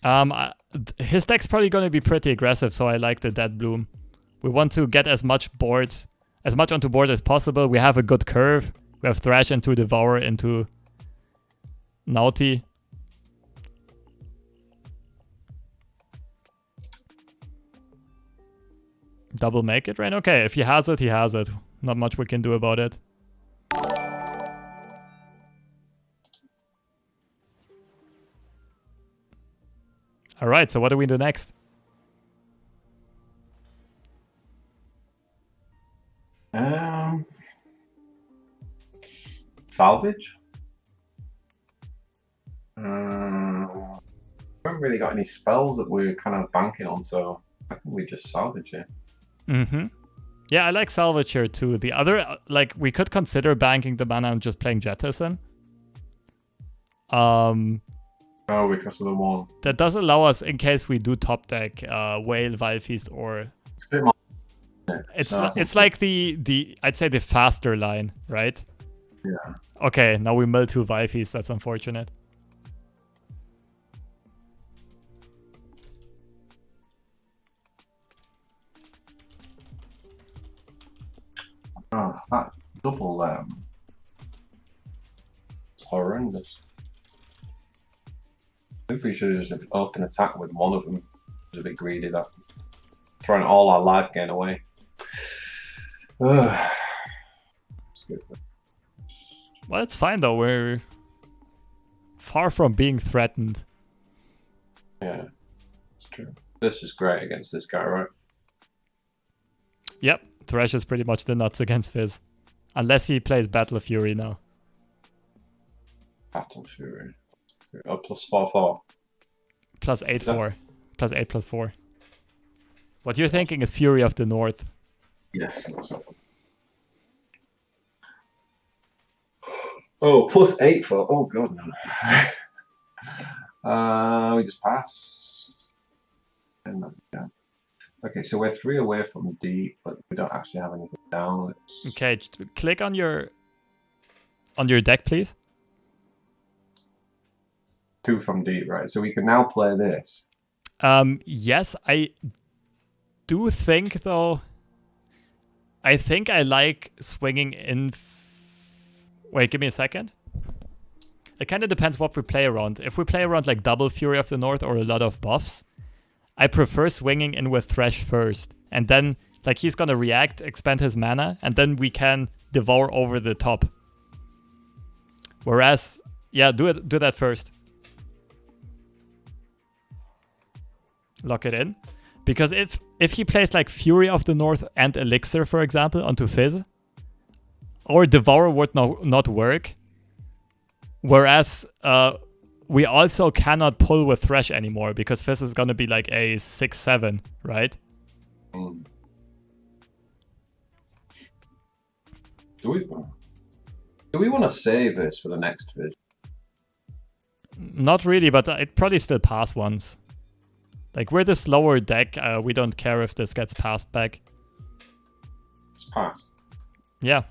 down? His deck's probably going to be pretty aggressive, so I like the Dead Bloom. We want to get as much onto board as possible. We have a good curve. We have Thrash into Devour into Naughty. Double make it, right? Okay, if he has it, he has it. Not much we can do about it. Alright, so what do we do next? Salvage? We haven't really got any spells that we're kind of banking on, so I think we just salvage it. Yeah, I like salvage here too. The other, like, we could consider banking the mana and just playing Jettison. Oh, because of the one. That does allow us, in case we do top deck, Whale, Vilefeast, or... It's like the I'd say the faster line, right? Yeah. Okay, now we mill 2 Vilefeast. That's unfortunate. Oh, that double it's horrendous. I think we should have just open attack with one of them. It was a bit greedy, that. Throwing all our life gain away. Well, it's fine though. We're far from being threatened. Yeah, it's true. This is great against this guy, right? Yep, Thresh is pretty much the nuts against Fizz. Unless he plays Battle Fury now. Battle Fury. Oh, plus 4/4. Plus 8/4. Plus 8/4. What you're thinking is Fury of the North. Yes. Oh, plus 8 for. Oh god, no. We just pass. And yeah. Okay, so we're 3 away from D, but we don't actually have anything down. Okay, click on your deck, please. 2 from D, right? So we can now play this. Yes, I do think though. I think I like swinging in. Wait, give me a second. It kind of depends what we play around. If we play around like double Fury of the North or a lot of buffs, I prefer swinging in with Thresh first. And then, like, he's gonna react, expend his mana, and then we can Devour over the top. Whereas, yeah, do that first. Lock it in. Because if he plays like Fury of the North and Elixir, for example, onto Fizz, or Devour would not work. Whereas we also cannot pull with Thresh anymore because Fizz is going to be like a 6/7, right? Do we want to save this for the next Fizz? Not really, but I'd probably still pass once. Like, we're the slower deck. We don't care if this gets passed back. Just pass. Yeah.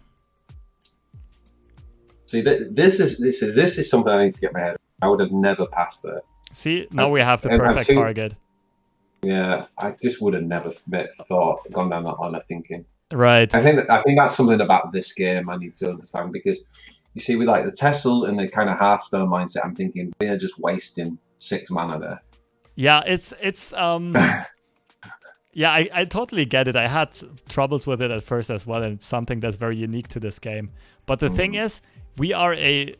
See, this is something I need to get my head around. I would have never passed there. See, now we have the perfect target. Yeah, I just would have never gone down that line of thinking. Right. I think that's something about this game I need to understand, because you see, with like the Tessel and the kind of Hearthstone mindset, I'm thinking we're just wasting 6 mana there. Yeah, it's yeah, I totally get it. I had troubles with it at first as well, and it's something that's very unique to this game. But the thing is, we are and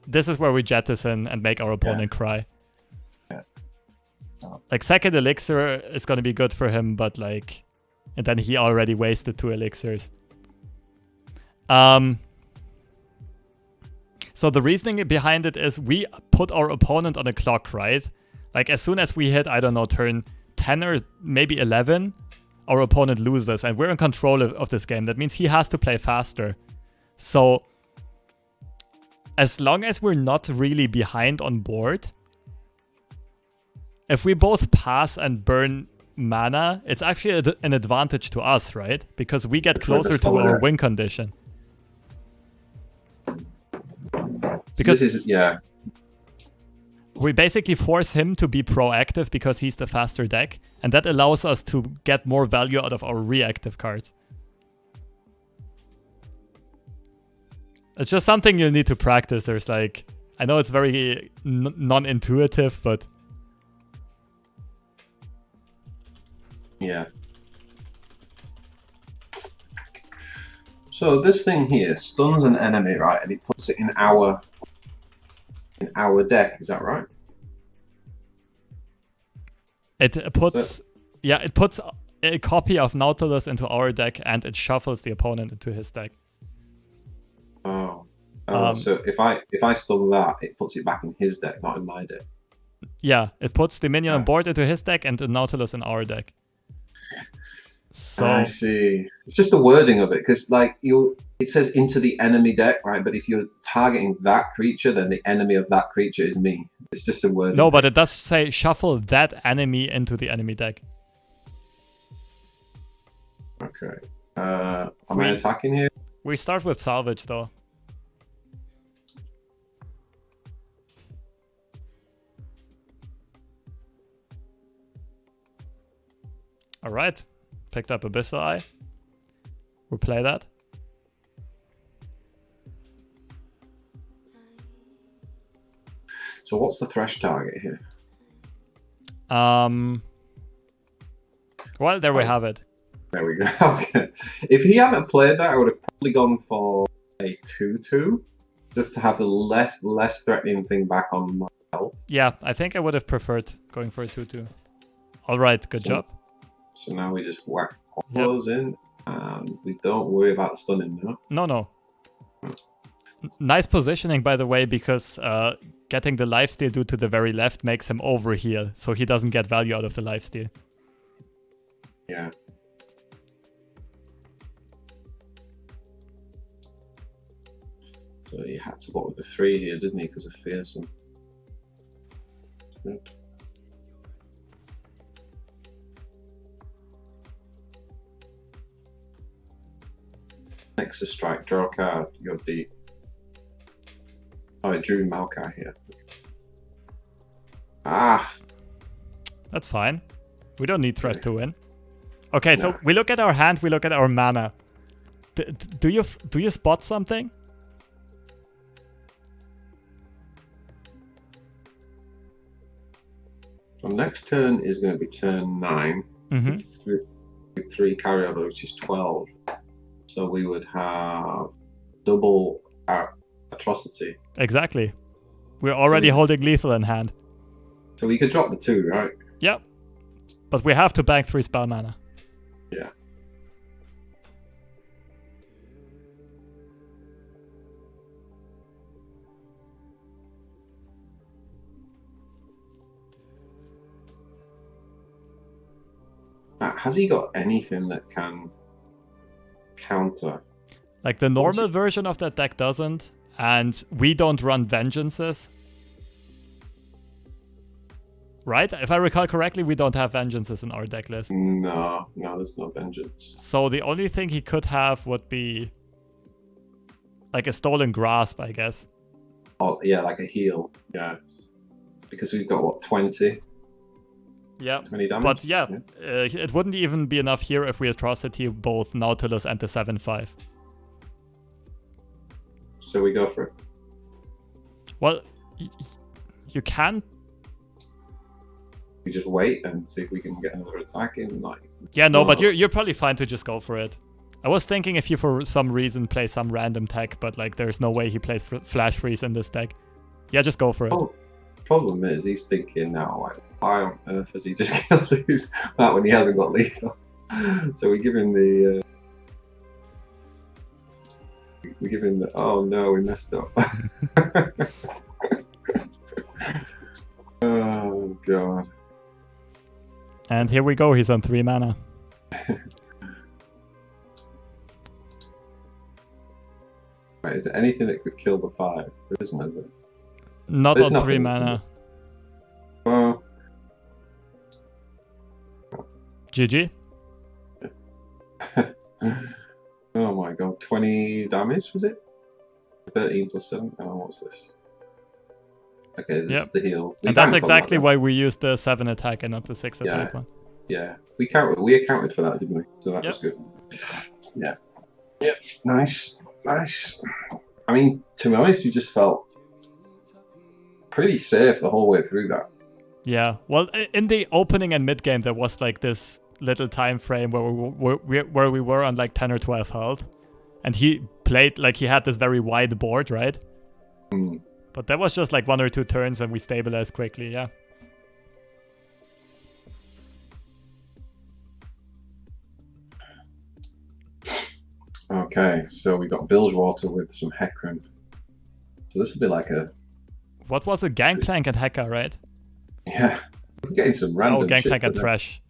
this is where we jettison and make our opponent cry. Yeah. Like, second Elixir is going to be good for him, but like, and then he already wasted 2 Elixirs. So the reasoning behind it is we put our opponent on a clock, right? Like, as soon as we hit, I don't know, turn 10 or maybe 11, our opponent loses, and we're in control of this game. That means he has to play faster. So, as long as we're not really behind on board, if we both pass and burn mana, it's actually an advantage to us, right? Because we get closer to our win condition. Because so this is, yeah. We basically force him to be proactive because he's the faster deck, and that allows us to get more value out of our reactive cards. It's just something you need to practice. There's like, I know it's very non-intuitive, but yeah. So this thing here stuns an enemy, right, and it puts it in our deck. Is that right? It puts a copy of Nautilus into our deck, and it shuffles the opponent into his deck. Oh, so if I stun that, it puts it back in his deck, not in my deck. Yeah, it puts the minion on board into his deck and the Nautilus in our deck. So I see. It's just the wording of it, because like it says into the enemy deck, right? But if you're targeting that creature, then the enemy of that creature is me. It's just a word. No, but it does say shuffle that enemy into the enemy deck. Okay. Am I attacking here? We start with salvage though. Alright. Picked up Abyssal Eye. We'll play that. So what's the thresh target here? Well, there we have it. There we go. If he hadn't played that, I would have probably gone for a 2/2, just to have the less threatening thing back on my health. Yeah, I think I would have preferred going for a 2/2. Alright, good job. So now we just whack all those in, and we don't worry about stunning now. No. Nice positioning, by the way, because getting the lifesteal due to the very left makes him overheal, so he doesn't get value out of the lifesteal. Yeah. So he had to go with the 3 here, didn't he, because of fearsome. Good. Next to strike, draw a card, you're deep. Oh, I drew Maokai here. Ah! That's fine. We don't need threat to win. Okay, so we look at our hand, we look at our mana. Do you spot something? So next turn is going to be turn 9. With 3 carryover, which is 12. So we would have double our atrocity. Exactly. We're already holding lethal in hand. So we could drop the 2, right? Yep. But we have to bank 3 spell mana. Yeah. Has he got anything that can counter? Like the normal version of that deck doesn't, and we don't run vengeances. Right? If I recall correctly, we don't have vengeances in our deck list. No, there's no vengeance. So the only thing he could have would be like a stolen grasp, I guess. Oh, yeah, like a heal. Yeah. Because we've got, what, 20? Yeah. 20 damage? But yeah, it wouldn't even be enough here if we atrocity both Nautilus and the 7/5. So we go for it. Well, you can. We just wait and see if we can get another attack in. Like, yeah, no, but you're probably fine to just go for it. I was thinking if you for some reason play some random tech, but like there's no way he plays Flash Freeze in this deck. Yeah, just go for it. Oh, problem is he's thinking now, like, why on earth has he just killed that when he hasn't got lethal? So we give him the. We give him the. Oh no, we messed up. Oh god. And here we go. He's on 3 mana. Right, is there anything that could kill the 5? There isn't, is it? Not There's on 3 nothing. mana. Well, GG. oh my god, 20 damage, was it? 13 plus 7? Oh, what's this? Okay, this is the heal. And that's exactly why we used the 7 attack and not the 6 attack one. Yeah, we accounted for that, didn't we? So that was good. Yeah. Yep. Nice. I mean, to be honest, you just felt pretty safe the whole way through that. Yeah. Well, in the opening and mid game, there was like this little time frame where we were on like 10 or 12 health, and he played like he had this very wide board, right? But that was just like 1 or 2 turns, and we stabilized quickly. Yeah. Okay, so we got Bilge Water with some Hecarim. So this will be like a... What was it? Gangplank and Heka, right? Yeah. We're getting some random Gangplank and Thresh.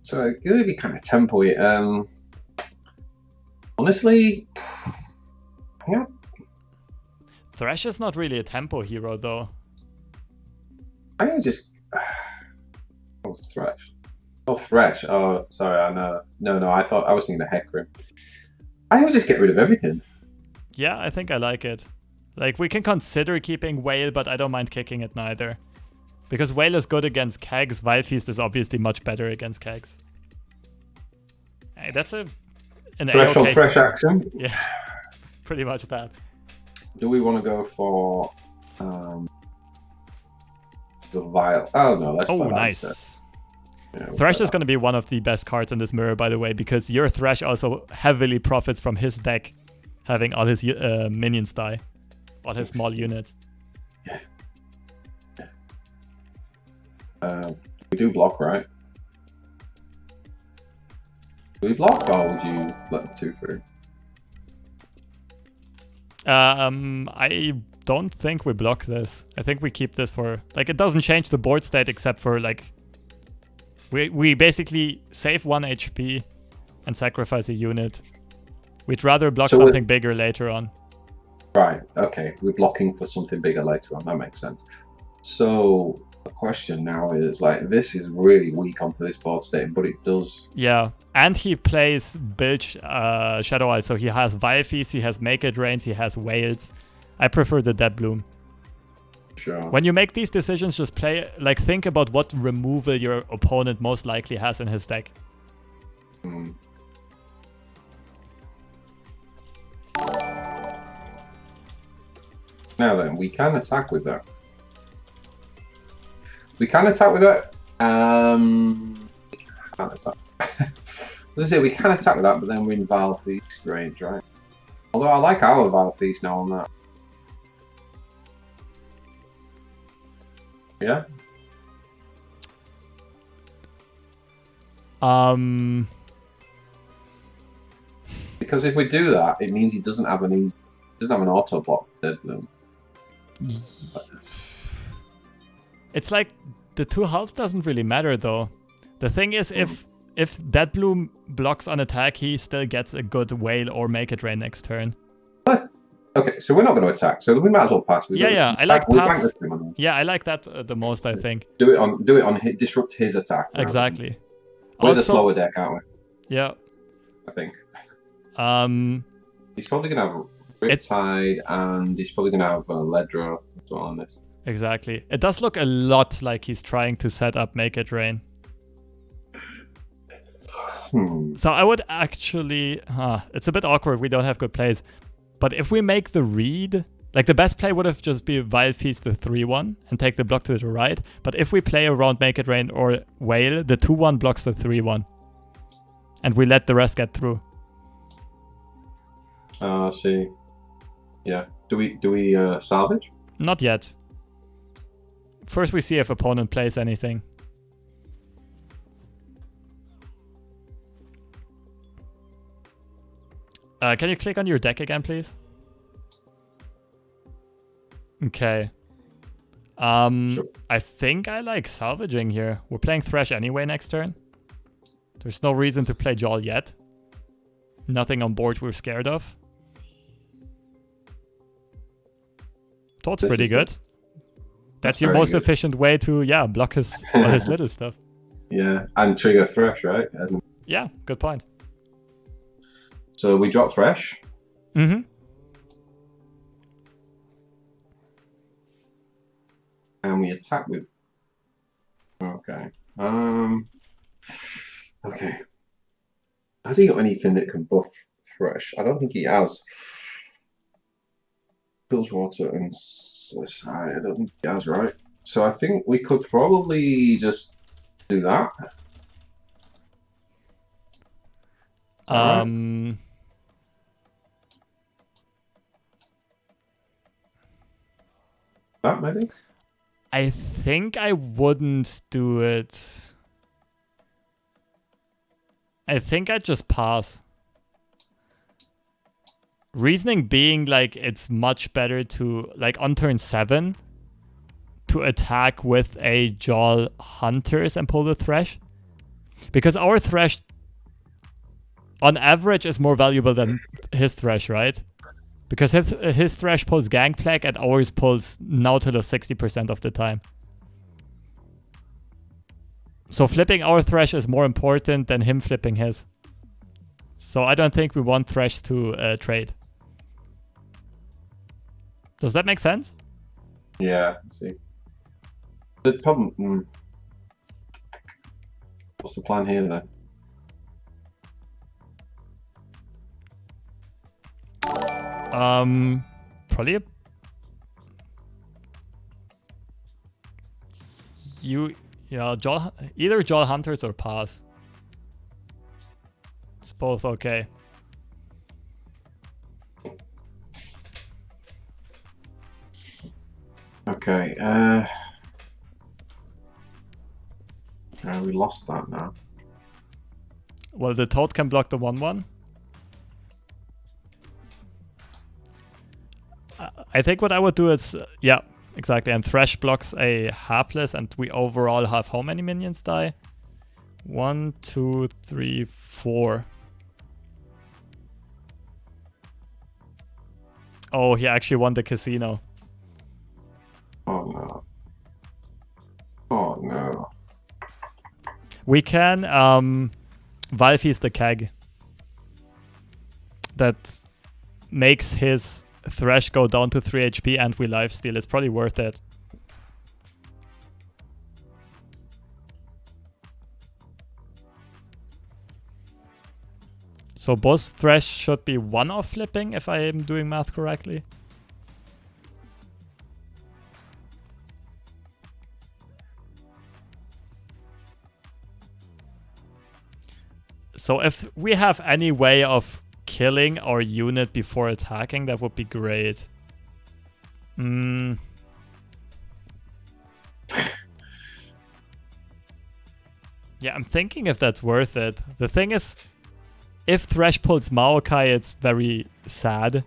So it's going to be kind of tempo-y. Honestly... Yeah. Thresh is not really a tempo hero, though. I think just... What was Thresh? Oh, Thresh. Oh, sorry, I know. No, I was thinking the Hecarim. I would just get rid of everything. Yeah, I think I like it. Like, we can consider keeping Whale, but I don't mind kicking it neither. Because Whale is good against Kegs, Vilefeast is obviously much better against Kegs. Hey, that's an Thresh on Thresh action? Yeah, pretty much that. Do we want to go for the Vile? Oh, no, let's play nice. Yeah, Thresh is going to be one of the best cards in this mirror, by the way, because your Thresh also heavily profits from his deck having all his minions die. All his small units. We do block, right? Do we block, or would you let the 2 through? I don't think we block this. I think we keep this for... Like, it doesn't change the board state except for, like... We basically save 1 HP and sacrifice a unit. We'd rather block something bigger later on. Right, okay. We're blocking for something bigger later on. That makes sense. So the question now is, like, this is really weak onto this board state, but it does... Yeah, and he plays Bilge Shadow Isle, so he has Vilefeast, he has Make It Rains, he has Whales. I prefer the Dead Bloom. Sure. When you make these decisions, just play, like, think about what removal your opponent most likely has in his deck. Now then, we can attack with that. We can attack with that. We can't attack. As I say, we can attack with that, but then we're in Vilefeast range, right? Although I like our Vilefeast now on that. Yeah. Because if we do that, it means he doesn't have an auto block Dead Bloom. It's like the 2 health doesn't really matter though. The thing is, if Dead Bloom blocks on attack, he still gets a good Whale or Make It Rain next turn. What? Okay, so we're not going to attack, so we might as well pass. I like pass. Yeah, I like that the most. I think. Do it on disrupt his attack. Exactly. We're the slower deck, aren't we? Yeah. I think. He's probably going to have Riptide, and he's probably going to have Ledra as well on this. Exactly. It does look a lot like he's trying to set up Make It Rain. So I would actually... it's a bit awkward. We don't have good plays. But if we make the read... Like, the best play would have just been Vilefeast the 3-1 and take the block to the right. But if we play around Make It Rain or Whale, the 2-1 blocks the 3-1. And we let the rest get through. See. Yeah. Do we salvage? Not yet. First we see if opponent plays anything. Can you click on your deck again, please? Okay. Sure. I think I like salvaging here. We're playing Thresh anyway next turn. There's no reason to play Jarl yet. Nothing on board we're scared of. Toad's pretty good. That's your most efficient way to, yeah, block his all his little stuff. Yeah, and trigger Thresh, right? Yeah, good point. So we drop Thresh. Mm-hmm. And we attack with... Okay. Okay. Has he got anything that can buff Thresh? I don't think he has. Bilgewater and I don't think he has, right? So I think we could probably just do that. That maybe? I think I wouldn't do it. I think I'd just pass. Reasoning being, like, it's much better to, like, on turn 7, to attack with a Jarl Hunters and pull the Thresh. Because our Thresh, on average, is more valuable than his Thresh, right? Because his Thresh pulls Gangplank and ours pulls Nautilus 60% of the time. So flipping our Thresh is more important than him flipping his. So I don't think we want Thresh to trade. Does that make sense? Yeah, I see. The problem... What's the plan here then? Probably either Jarl Hunters or pass. It's both okay. Okay, we lost that now. Well, the Toad can block the 1/1. I think what I would do is, yeah, exactly. And Thresh blocks a Hapless, and we overall have how many minions die? 1, 2, 3, 4. Oh, he actually won the casino. Oh no. Oh no. We can Valfe's the keg. That makes his Thresh go down to 3 HP and we lifesteal. It's probably worth it. So both Thresh should be 1-off flipping if I am doing math correctly. So if we have any way of killing our unit before attacking, that would be great. Yeah, I'm thinking if that's worth it. The thing is, if Thresh pulls Maokai, it's very sad.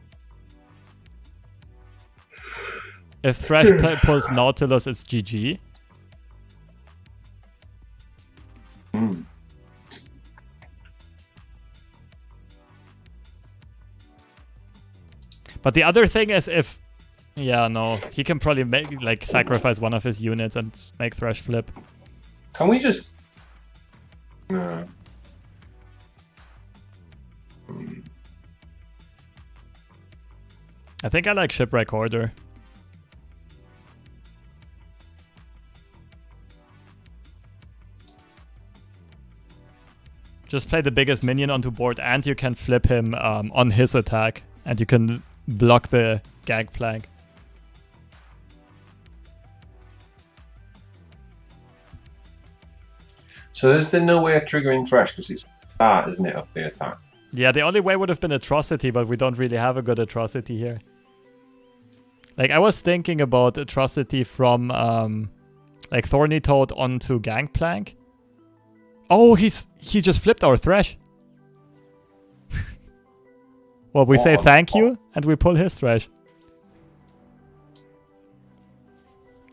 If Thresh pulls Nautilus, it's GG. But the other thing is if... Yeah, no. He can probably make, like, sacrifice one of his units and make Thresh flip. Can we just... No. I think I like Shipwreck Order. Just play the biggest minion onto board and you can flip him on his attack. And you can block the Gangplank. So there's no way of triggering Thresh because it's start, isn't it, of the attack? Yeah, the only way would have been Atrocity, but we don't really have a good Atrocity here. Like, I was thinking about Atrocity from, like, Thorny Toad onto Gangplank. Oh, he just flipped our Thresh. Well, we say thank you, and we pull his Thresh.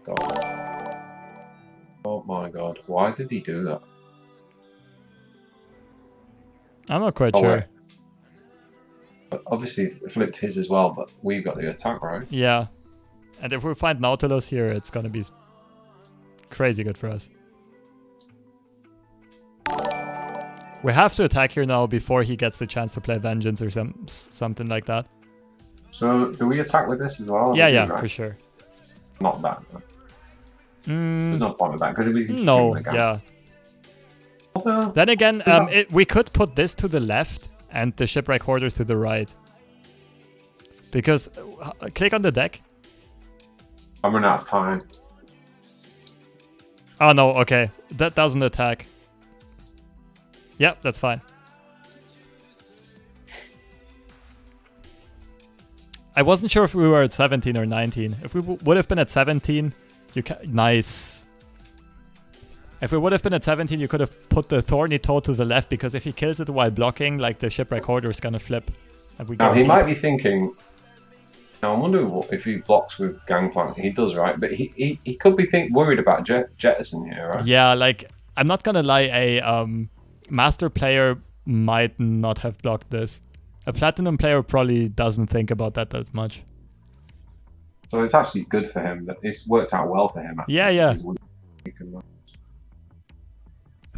God. Oh my god, why did he do that? I'm not quite sure. Wait. But obviously it flipped his as well, but we've got the attack, right? Yeah. And if we find Nautilus here, it's gonna be crazy good for us. We have to attack here now before he gets the chance to play Vengeance or something like that. So, do we attack with this as well? Yeah, for sure. Not that. There's no point with that, because we can just no, shoot yeah. Then again, we could put this to the left and the Shipwreck Hoarders to the right. Because, click on the deck. I'm running out of time. Oh no, okay. That doesn't attack. Yep, that's fine. I wasn't sure if we were at 17 or 19. If we would have been at 17, you can... Nice. If we would have been at 17, you could have put the Thorny Toad to the left, because if he kills it while blocking, like the Shipwreck Hoarder is gonna flip. And we now, he might be thinking... Now, I wonder if he blocks with Gangplank. He does, right? But he could be worried about Jettison here, right? Yeah, like, I'm not gonna lie, a Master player might not have blocked this. A Platinum player probably doesn't think about that as much. So it's actually good for him. That it's worked out well for him, actually. Yeah.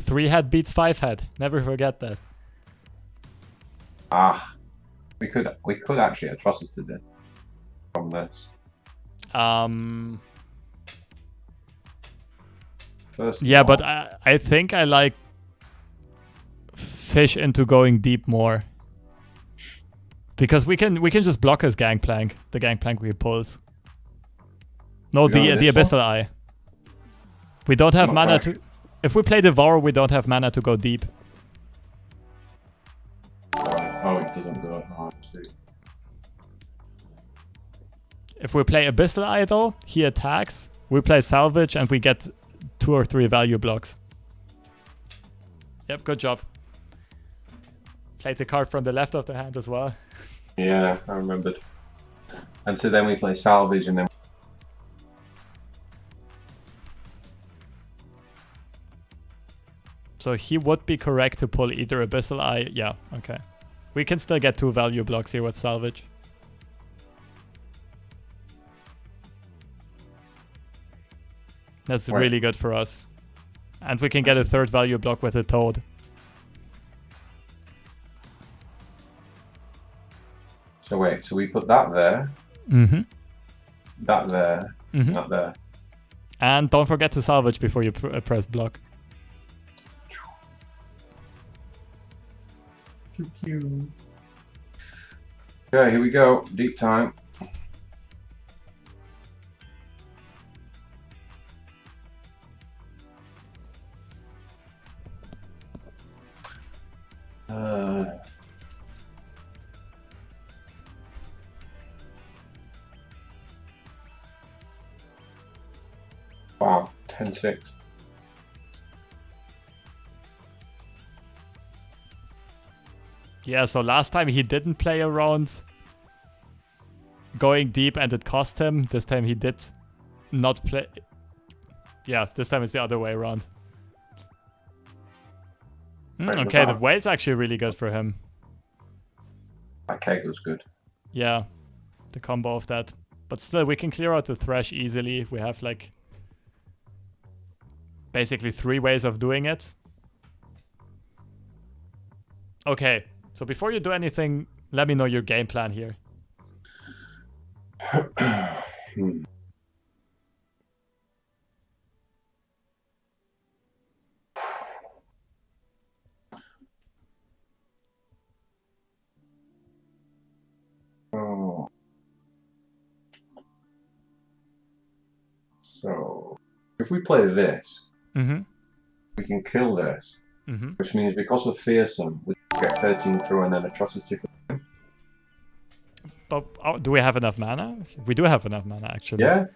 3-head beats 5-head. Never forget that. Ah, we could actually atrocity this from this. First yeah, but I think I like fish into going deep more, because we can just block his Gangplank, the Gangplank we pulls. No, the Abyssal Eye. We don't have mana to... If we play Devour, we don't have mana to go deep. Oh, it doesn't go. Oh, I see. If we play Abyssal Eye, though, he attacks. We play Salvage, and we get 2 or 3 value blocks. Yep, good job. Played the card from the left of the hand as well. Yeah, I remembered. And so then we play Salvage, and then... So he would be correct to pull either Abyssal Eye. Yeah, okay. We can still get 2 value blocks here with Salvage. That's really good for us. And we can get a 3rd value block with a Toad. So wait, so we put that there. That there. That there. And don't forget to salvage before you press block. Okay, here we go. Deep time. Wow, 10-6. Yeah, so last time he didn't play around going deep and it cost him. This time he did not play. Yeah, this time it's the other way around. Okay, the whale's actually really good for him. That keg was good. Yeah, the combo of that. But still, we can clear out the Thresh easily. We have like basically 3 ways of doing it. Okay, so before you do anything, let me know your game plan here. So, if we play this, we can kill this, which means because of Fearsome, we get 13 through and then Atrocity for him. But do we have enough mana? We do have enough mana, actually. Yeah.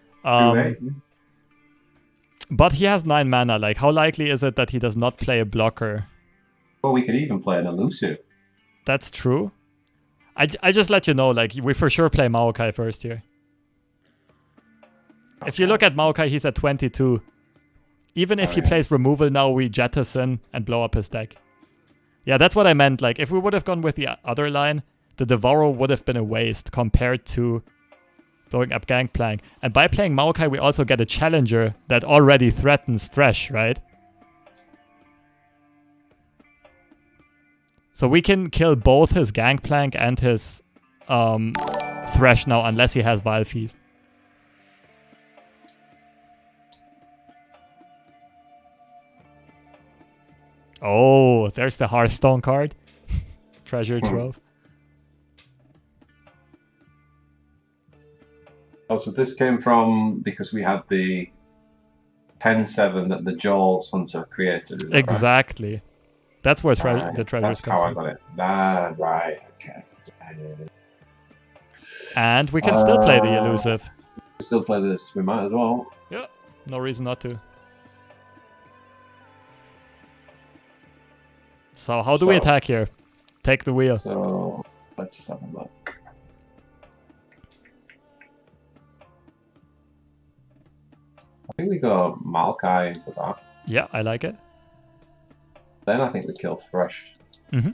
But he has 9 mana. Like, how likely is it that he does not play a blocker? Well, we could even play an Elusive. That's true. I just let you know, like, we for sure play Maokai first here. Okay. If you look at Maokai, he's at 22. Even if he plays removal now, we jettison and blow up his deck. Yeah, that's what I meant. Like, if we would have gone with the other line, the Devourer would have been a waste compared to blowing up Gangplank. And by playing Maokai, we also get a challenger that already threatens Thresh, right? So we can kill both his Gangplank and his Thresh now, unless he has Vile Feast. Oh, there's the Hearthstone card. Treasure Trove. Oh, so this came from because we had the 10-7 that the Jaws Hunter created. Is that exactly. Right? That's where the treasures come from. That's how I got it. Ah, right. Okay. And we can still play the Elusive. Still play this. We might as well. Yeah, no reason not to. So how do we attack here? Take the wheel. So let's have a look. I think we go Maokai into that. Yeah, I like it. Then I think we kill Thresh. Mm-hmm.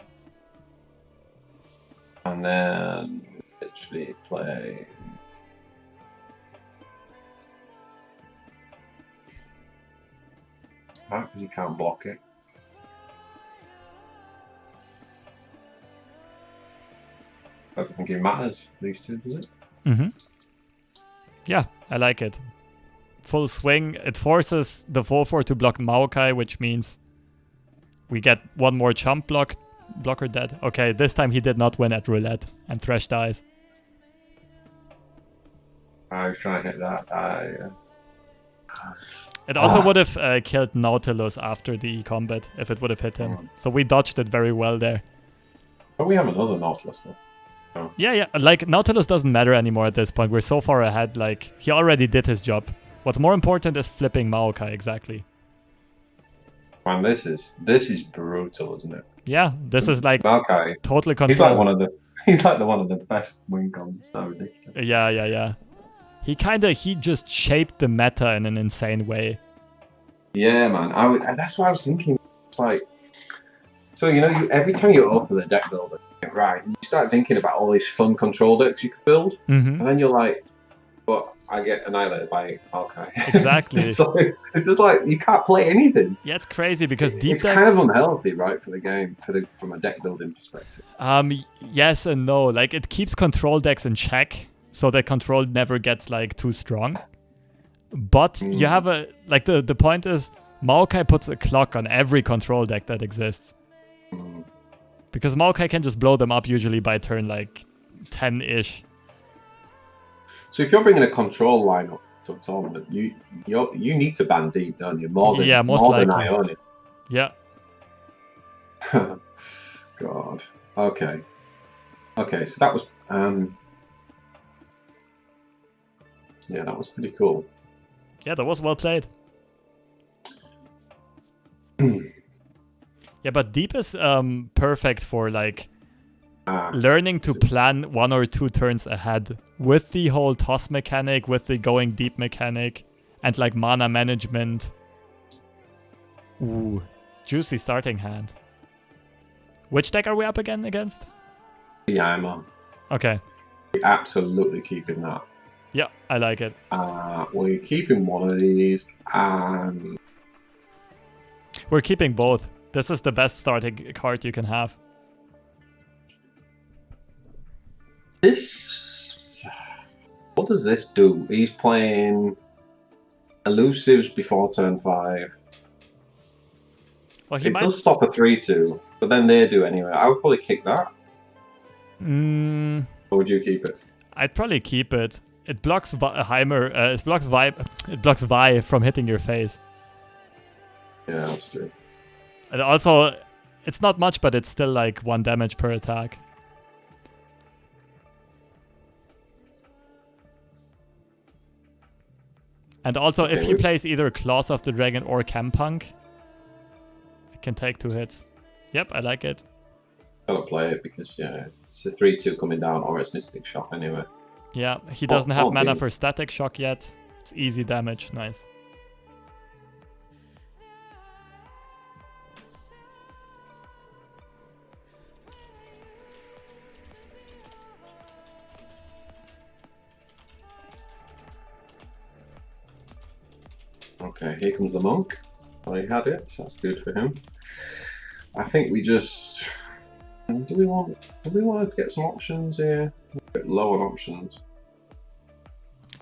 And then literally play... Right, because you can't block it. I don't think it matters, these two, does it? Mm-hmm. Yeah, I like it. Full swing. It forces the 4/4 to block Maokai, which means we get one more chump blocker dead. Okay, this time he did not win at roulette, and Thresh dies. I was trying to hit that. It also would have killed Nautilus after the combat if it would have hit him. So we dodged it very well there. But we have another Nautilus though. Oh. Yeah. Like, Nautilus doesn't matter anymore at this point. We're so far ahead. Like, he already did his job. What's more important is flipping Maokai, exactly. Man, this is brutal, isn't it? Yeah, this is like Maokai, totally control. He's like one of the best win cons. So ridiculous. Yeah. He just shaped the meta in an insane way. Yeah, man. That's what I was thinking. It's like, so every time you open the deck builder, right, you start thinking about all these fun control decks you could build, and then you're like, but I get annihilated by Maokai. Exactly. It's just like you can't play anything. Yeah, it's crazy because deep it's decks... kind of unhealthy, right, for the game, from a deck building perspective. Yes and no. Like, it keeps control decks in check, so that control never gets like too strong. But you have the point is Maokai puts a clock on every control deck that exists. Because Maokai can just blow them up usually by turn like 10-ish. So if you're bringing a control lineup to a tournament, you need to ban deep, don't you? More than Ionia. Yeah. God. Okay. So that was yeah, that was pretty cool. Yeah, that was well played. Yeah, but deep is perfect for like learning to plan 1 or 2 turns ahead with the whole toss mechanic, with the going deep mechanic, and like mana management. Ooh, juicy starting hand. Which deck are we up against? Yeah, I'm on. Okay. We're absolutely keeping that. Yeah, I like it. We're keeping one of these, and we're keeping both. This is the best starting card you can have. What does this do? He's playing Elusives before turn 5. Well, it does stop a 3/2, but then they do anyway. I would probably kick that. Or would you keep it? I'd probably keep it. It blocks Veimer. It blocks Vi from hitting your face. Yeah, that's true. And also, it's not much, but it's still like 1 damage per attack. And also, if he plays either Claws of the Dragon or Campunk, it can take 2 hits. Yep, I like it. Gotta play it because, yeah, it's a 3/2 coming down, or it's Mystic Shock anyway. Yeah, he doesn't have mana for Static Shock yet. It's easy damage. Nice. Okay, here comes the monk. Well, he had it, so that's good for him. I think we just... Do we want to get some options here? A bit low on options.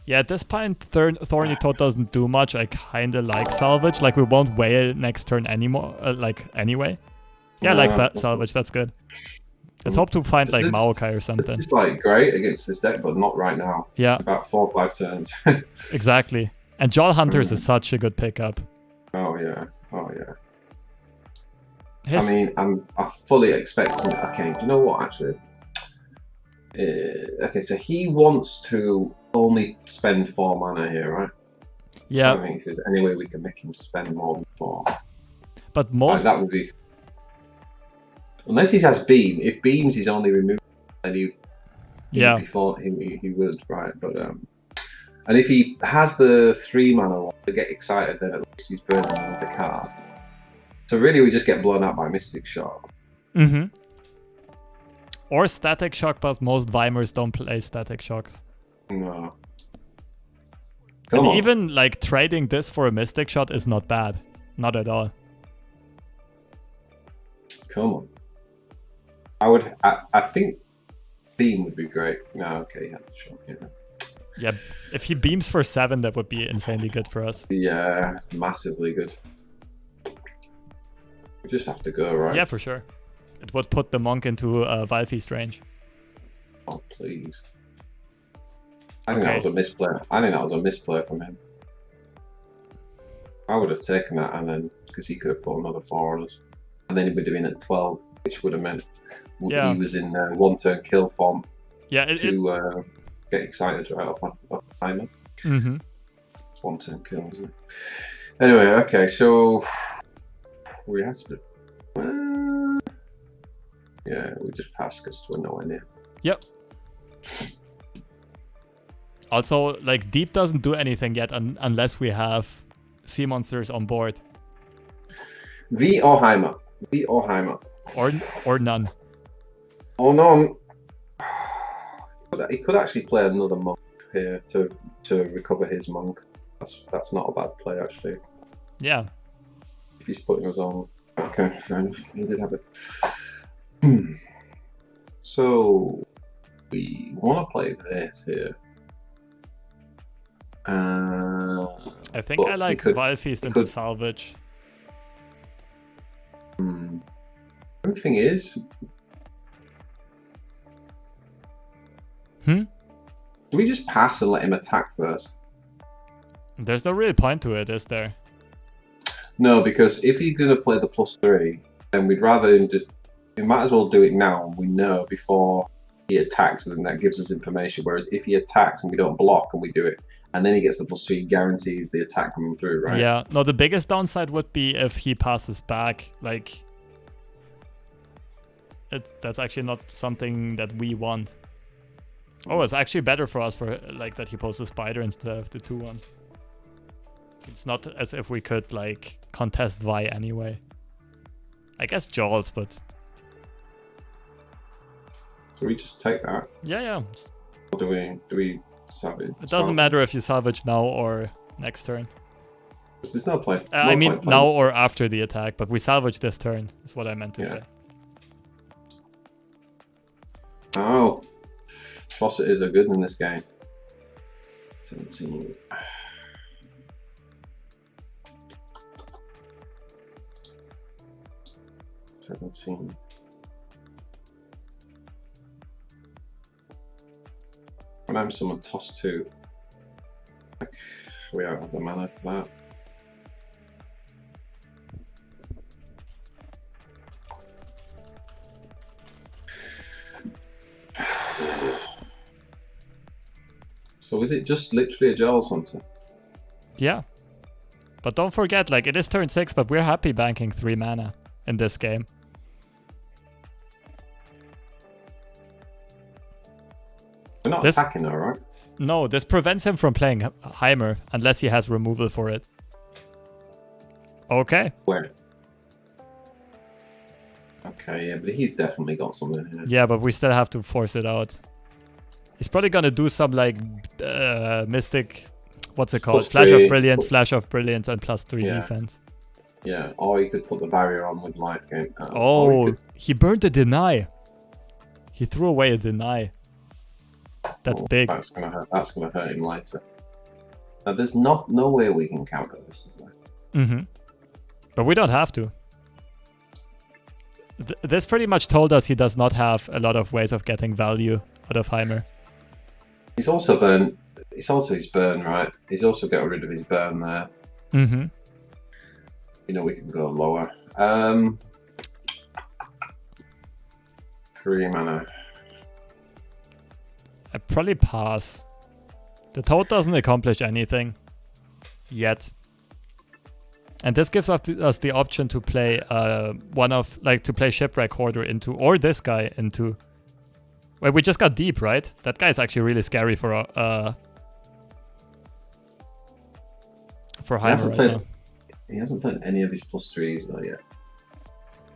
Yeah, at this point, Thorny Toad doesn't do much. I kind of like Salvage. Like, we won't whale next turn anymore, anyway. Yeah, like that Salvage, that's good. Let's hope to find, like, Maokai or something. It's, like, great against this deck, but not right now. Yeah. About 4 or 5 turns. Exactly. And Jaw Hunters is such a good pickup. Oh, yeah. Oh, yeah. I mean, I'm fully expecting... Okay, do you know what, actually? Okay, so he wants to only spend 4 mana here, right? Yeah. I don't think if there's any way we can make him spend more than 4. But most... That would be... Unless he has Beam. If Beams is only removed, then he before he would, right? But and if he has the 3 mana one to get excited, then at least he's burning another card. So really, we just get blown out by Mystic Shot. Mm-hmm. Or Static Shock, but most Veimers don't play Static Shocks. No. And even like trading this for a Mystic Shot is not bad. Not at all. Come on. I think Beam would be great. No, okay, yeah. Yeah, if he beams for 7, that would be insanely good for us. Yeah, massively good. We just have to go, right? Yeah, for sure. It would put the monk into Valfeast range. Oh, please. I think that was a misplay. I think that was a misplay from him. I would have taken that, and then because he could have put another 4 on us, and then he'd be doing it at 12, which would have meant he was in 1-turn kill form. Yeah, to get excited right off timer. Mm-hmm. It's 1-turn kill, isn't it? Anyway, okay, so we have to. Yeah, we just passed because we're nowhere near. Yep. Also, like, Deep doesn't do anything yet unless we have sea monsters on board. V or Heimer. V or Heimer. Or none. Oh no. He could actually play another monk here to recover his monk. That's not a bad play actually. Yeah. If he's putting us on. Okay, fair enough. He did have it. So we want to play this here. I think I like Valfeast into Salvage. The thing is, do we just pass and let him attack first? There's no real point to it, is there? No, because if he's going to play the +3, then we'd rather him we might as well do it now. We know before he attacks, and then that gives us information. Whereas if he attacks and we don't block and we do it, and then he gets the +3, guarantees the attack coming through, right? Yeah. No, the biggest downside would be if he passes back. Like, that's actually not something that we want. Oh, it's actually better for us for like that he poses a spider instead of the 2-1. It's not as if we could like contest Vi anyway. I guess Jaws, but so we just take that. Yeah. Or do we salvage? It doesn't matter if you salvage now or next turn. There's no play. I mean now or after the attack, but we salvage this turn. Is what I meant to say. Oh, atrocities are good in this game. 17. When I'm someone toss 2, we don't have the mana for that. So is it just literally a Jaws Hunter? Yeah. But don't forget, like, it is turn 6, but we're happy banking 3 mana in this game. We're not attacking though, right? No, this prevents him from playing Heimer unless he has removal for it. Okay. Where? Okay, yeah, but he's definitely got something here. Yeah, but we still have to force it out. He's probably gonna do some like Mystic what's it called? Flash of Brilliance, Flash of Brilliance, and +3 defense. Yeah, or you could put the barrier on with life gain. He burned a deny. He threw away a deny. That's big. That's gonna hurt. That's gonna hurt him later. Now, there's no way we can counter this. Is there? But we don't have to. This pretty much told us he does not have a lot of ways of getting value out of Veimer. He's also burn. It's also his burn, right? He's also getting rid of his burn there. You know, we can go lower. 3 mana. I'd probably pass. The Toad doesn't accomplish anything yet. And this gives us the option to play to play Shipwreck Hoarder into, or this guy into. Well, we just got deep, right? That guy's actually really scary for Veimer right now. He hasn't played any of his +3s though yet.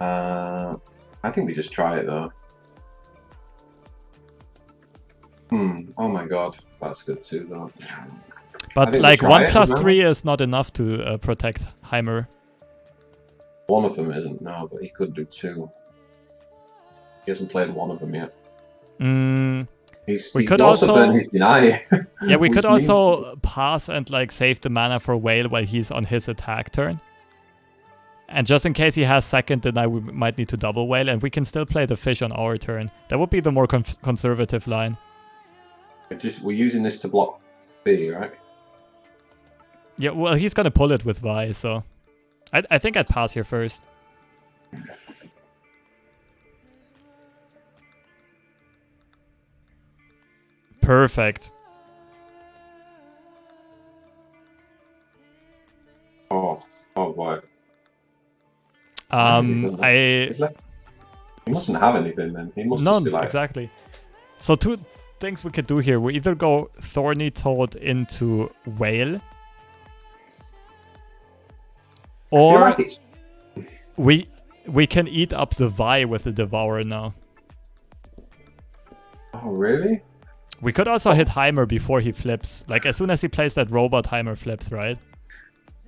I think we just try it though. Oh my god, that's good too though. But like 1+3 is not enough to protect Veimer. One of them isn't, no, but he could do 2. He hasn't played one of them yet. We could also burn his deny. Yeah, we could also pass and like save the mana for Whale while he's on his attack turn. And just in case he has second deny, we might need to double Whale, and we can still play the fish on our turn. That would be the more conservative line. We're using this to block B, right? Yeah, well, he's gonna pull it with Vi, so I think I'd pass here first. Perfect. Oh boy. He mustn't have anything then. He must just be like... exactly. So 2 things we could do here. We either go Thorny Toad into Whale, or we can eat up the Vi with the Devourer now. Oh really? We could also hit Veimer before he flips. Like as soon as he plays that robot, Veimer flips, right?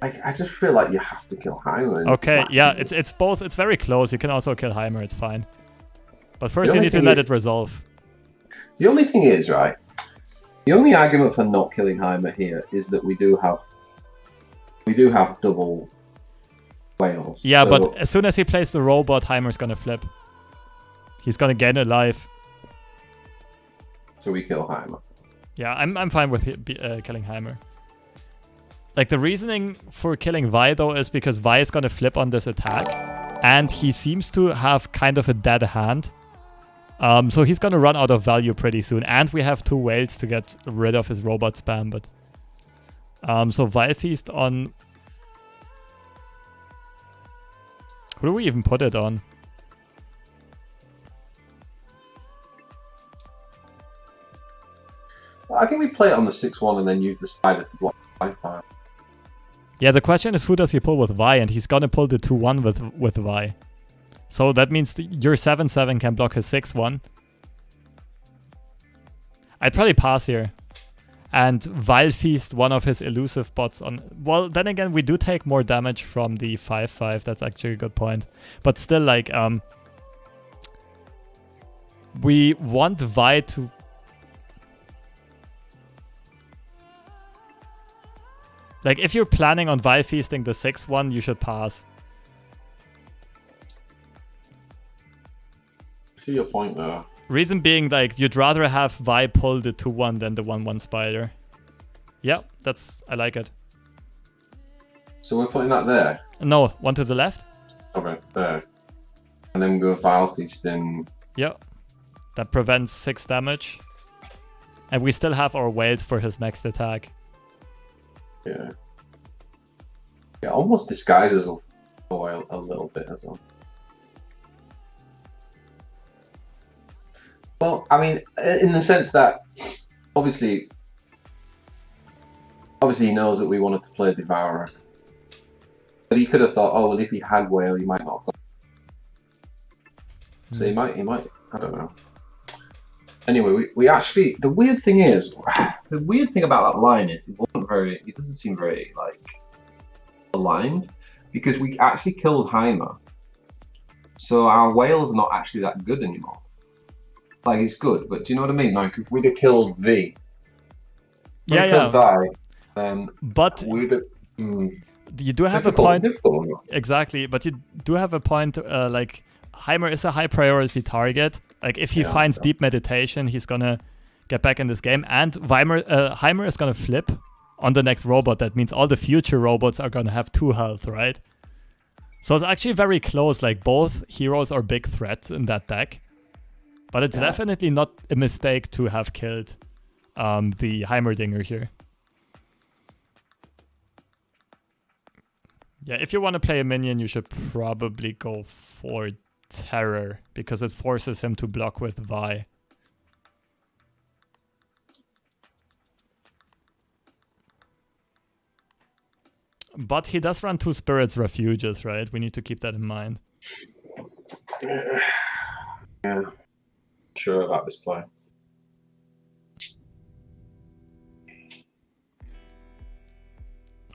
I just feel like you have to kill Veimer. Okay, yeah, it's both. It's very close. You can also kill Veimer. It's fine. But first you need to let it resolve. The only thing is, right, the only argument for not killing Veimer here is that we do have double whales. Yeah, so... but as soon as he plays the robot, Heimer's gonna flip. He's gonna gain a life. So we kill Veimer. Yeah, I'm fine with killing Veimer. Like the reasoning for killing Vi though is because Vi is gonna flip on this attack, and he seems to have kind of a dead hand. So he's gonna run out of value pretty soon, and we have 2 whales to get rid of his robot spam. But so Vile Feast on. Who do we even put it on? I think we play it on the 6/1 and then use the spider to block Wi-Fi. Yeah, the question is who does he pull with Vi, and he's gonna pull the 2/1 with Vi. So that means your 7/7 can block his 6/1. I'd probably pass here. And Vile Feast one of his elusive bots on... Well, then again, we do take more damage from the 5/5. That's actually a good point. But still, like, we want Vi to... Like, if you're planning on Vi Feasting the 6/1, you should pass. See your point there. Reason being, like, you'd rather have Vi pull the 2/1 than the 1/1 spider. Yeah, I like it. So we're putting that there? No, one to the left. Okay, there. And then we go Vile Feasting. Yeah. That prevents 6 damage. And we still have our whales for his next attack. Yeah. Yeah, almost disguises a little bit as well. Well, I mean, in the sense that obviously he knows that we wanted to play Devourer, but he could have thought, oh well, if he had Whale, he might not have. So he might. I don't know. Anyway, we actually the weird thing about that line is it wasn't very He doesn't seem very like aligned, because we actually killed Veimer, so our whale's not actually that good anymore. Like, it's good, but do you know what I mean? Like, if we'd have killed Vi, but we'd have, you do have a point. Exactly, but you do have a point. Like, Veimer is a high priority target. Like, if he finds deep meditation, he's gonna get back in this game. And Veimer is gonna flip on the next robot. That means all the future robots are gonna have 2 health, right? So it's actually very close. Like, both heroes are big threats in that deck. But it's definitely not a mistake to have killed the Heimerdinger here. Yeah, if you want to play a minion, you should probably go for Terror, because it forces him to block with Vi. But he does run 2 Spirits Refuges, right? We need to keep that in mind. Yeah. Sure about this play.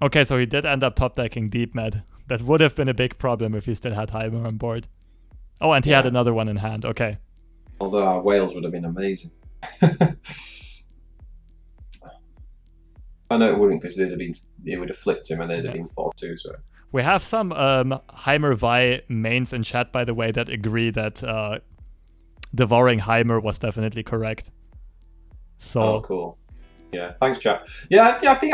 Okay, so he did end up top decking Deep Med. That would have been a big problem if he still had Veimer on board. Oh, and he had another one in hand. Okay. Although our whales would have been amazing. I know it wouldn't, because they would have flipped him and they'd have been 4-2. So we have some Veimer Vi mains in chat, by the way, that agree that devouring Veimer was definitely correct. So cool. Yeah, thanks, chat. Yeah, I think.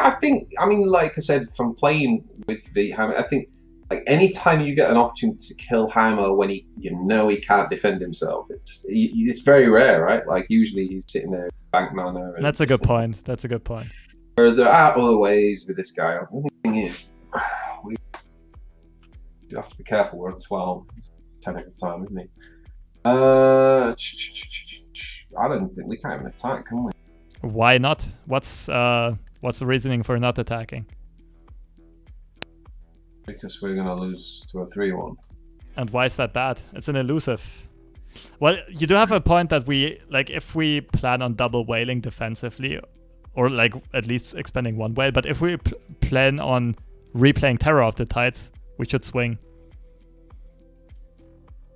I mean, like I said, from playing with Veimer, I think like any-time you get an opportunity to kill Veimer when he can't defend himself, it's very rare, right? Like, usually he's sitting there bank mana. And that's a good point. That's a good point. Whereas there are other ways with this guy. The only thing is, you have to be careful. We're at 12, 10 at a time, isn't he? I don't think we can't even attack, can we? Why not? What's the reasoning for not attacking? Because we're gonna lose to a 3-1. And why is that bad? It's an elusive. Well, you do have a point that if we plan on double whaling defensively, or like at least expending 1 whale, but if we plan on replaying Terror of the Tides, we should swing.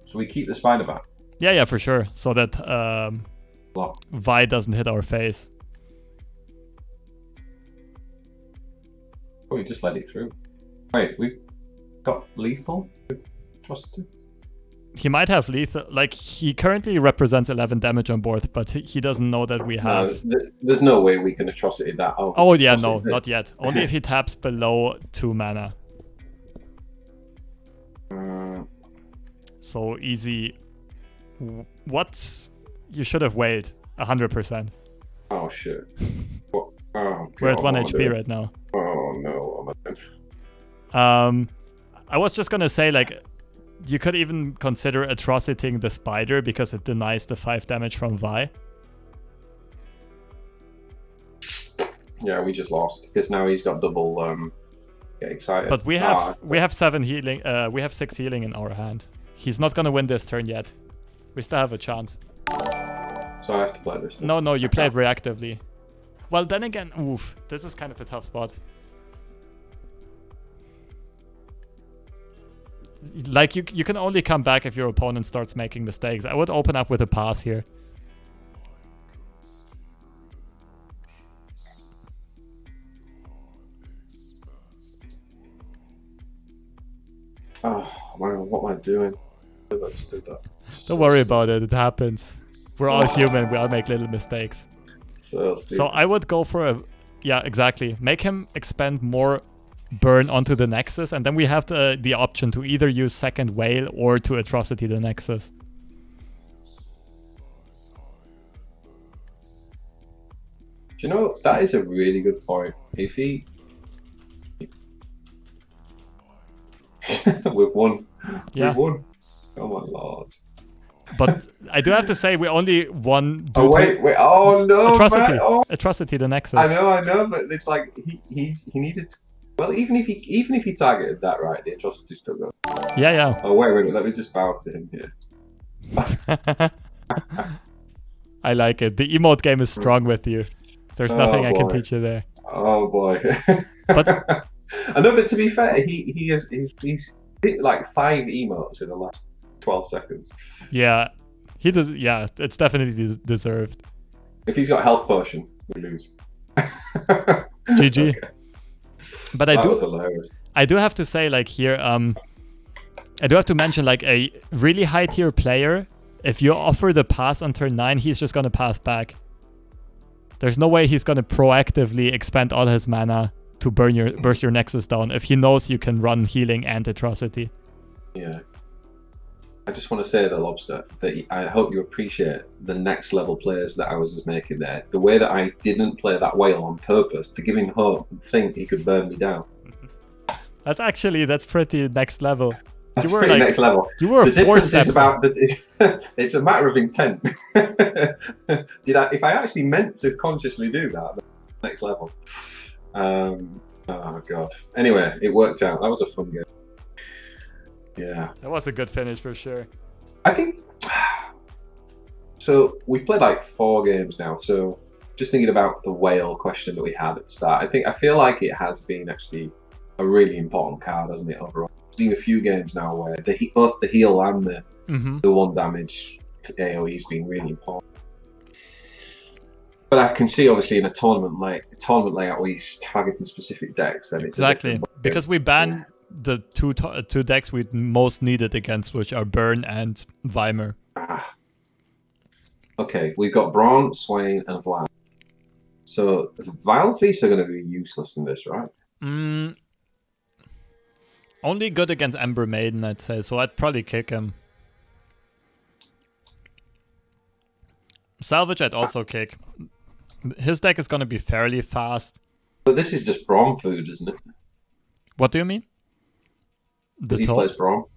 So we keep the spider back. Yeah, for sure. So that Vi doesn't hit our face. Oh, you just let it through. Wait, we've got lethal with Atrocity? He might have lethal. Like, he currently represents 11 damage on board, but he doesn't know that we have. No, there's no way we can Atrocity that. Oh yeah, no, not yet. Only if he taps below 2 mana. So easy. What? You should have whaled 100%. Oh shit. We're at 1 HP right now. Oh no, what am I doing? I was just gonna say, like, you could even consider atrocitying the spider because it denies the 5 damage from Vi. Yeah, we just lost because now he's got double. Get excited. But we have 7 healing. We have 6 healing in our hand. He's not gonna win this turn yet. We still have a chance. So I have to play this. No, you played reactively. Well, then again, oof, this is kind of a tough spot. Like, you can only come back if your opponent starts making mistakes. I would open up with a pass here. Oh man, what am I doing? I just did that. Don't worry about it. It happens. We're all human. We all make little mistakes. So I would go for a... Yeah, exactly. Make him expend more burn onto the Nexus, and then we have the option to either use second whale or to atrocity the Nexus. Do you know, that is a really good point. If he... We've won. Yeah. We've won. Oh my lord. But I do have to say, we only won due wait. Oh no, atrocity. man. Oh. Atrocity the Nexus. I know, but it's like he needed to... Well, even if he targeted that right, the atrocity still goes. Yeah. Oh wait, let me just bow to him here. I like it. The emote game is strong with you. There's nothing I can teach you there. Oh boy. But I know, but to be fair, he's hit like 5 emotes in the last 12 seconds. yeah, he does. Yeah, it's definitely deserved. If he's got health potion, we lose. GG. Okay. But That was hilarious. I do have to say, like here, I do have to mention like a really high tier player. If you offer the pass on turn 9, he's just gonna pass back. There's no way he's gonna proactively expend all his mana to burst your Nexus down if he knows you can run healing and atrocity. Yeah. I just want to say though, Lobster, that I hope you appreciate the next level players that I was just making there. The way that I didn't play that whale on purpose to give him hope and think he could burn me down. That's pretty next level. That's pretty next level. You were the 4 difference steps. Is about it's a matter of intent. If I actually meant to consciously do that, next level. Oh god. Anyway, it worked out. That was a fun game. Yeah. That was a good finish for sure. I think so. We've played like 4 games now. So just thinking about the whale question that we had at the start, I feel like it has been actually a really important card, hasn't it? Overall, there's been a few games now where both the heal and the 1 damage AOE's been really important. But I can see obviously in a tournament layout where he's targeting specific decks, then it's exactly because we ban the two decks we most needed against, which are Burn and Veimer. Okay, we've got Braum, Swain, and Vlad. So Vile Feast are going to be useless in this, right? Only good against Ember Maiden, I'd say. So I'd probably kick him. Salvage, I'd also kick. His deck is going to be fairly fast. But this is just Braum food, isn't it? What do you mean? He plays Braum.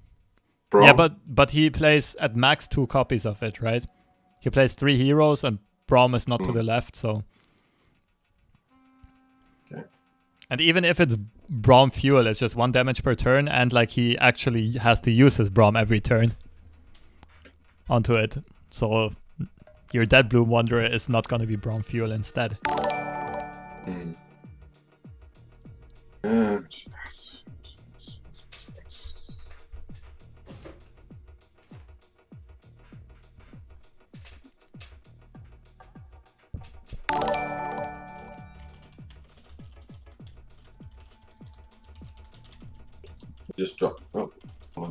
Yeah, but he plays at max 2 copies of it, right? He plays 3 heroes and Braum is not to the left, so... Okay. And even if it's Braum fuel, it's just 1 damage per turn, and like he actually has to use his Braum every turn onto it. So your Dead Bloom Wanderer is not going to be Braum fuel instead. Just drop. Oh,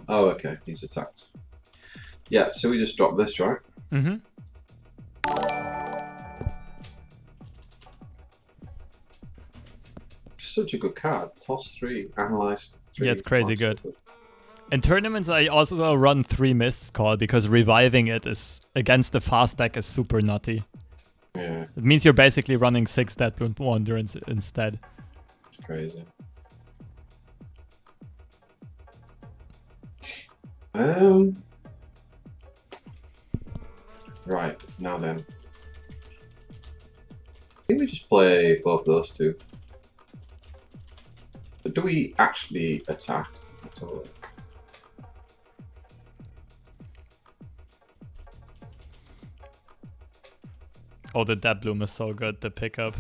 okay. He's attacked. Yeah, so we just drop this, right? Mm-hmm. Such a good card. Toss 3, analyzed 3. Yeah, it's crazy good. In tournaments, I also run 3 Mist's Call because reviving it is against the fast deck is super nutty. Yeah. It means you're basically running 6 Dead Bloom Wanderers instead. It's crazy. Right, now then. I think we just play both those 2. But do we actually attack? Let's have a look. Oh, the Dead Bloom is so good, the pickup.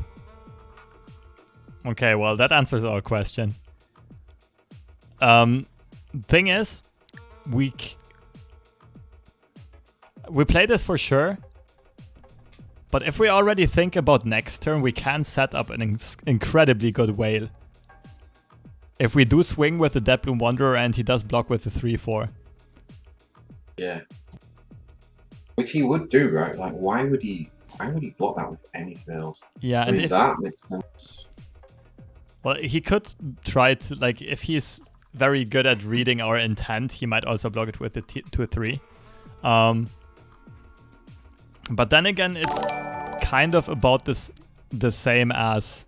Okay, well, that answers our question. Thing is, we play this for sure, but if we already think about next turn, we can set up an incredibly good whale. If we do swing with the Dead Bloom Wanderer and he does block with the 3/4. Yeah. Which he would do, right? Like, why would he block that with anything else? Yeah, I mean, that makes sense. Well, he could try to, like, if he's very good at reading our intent, he might also block it with the 2/3. But then again, it's kind of about the same as...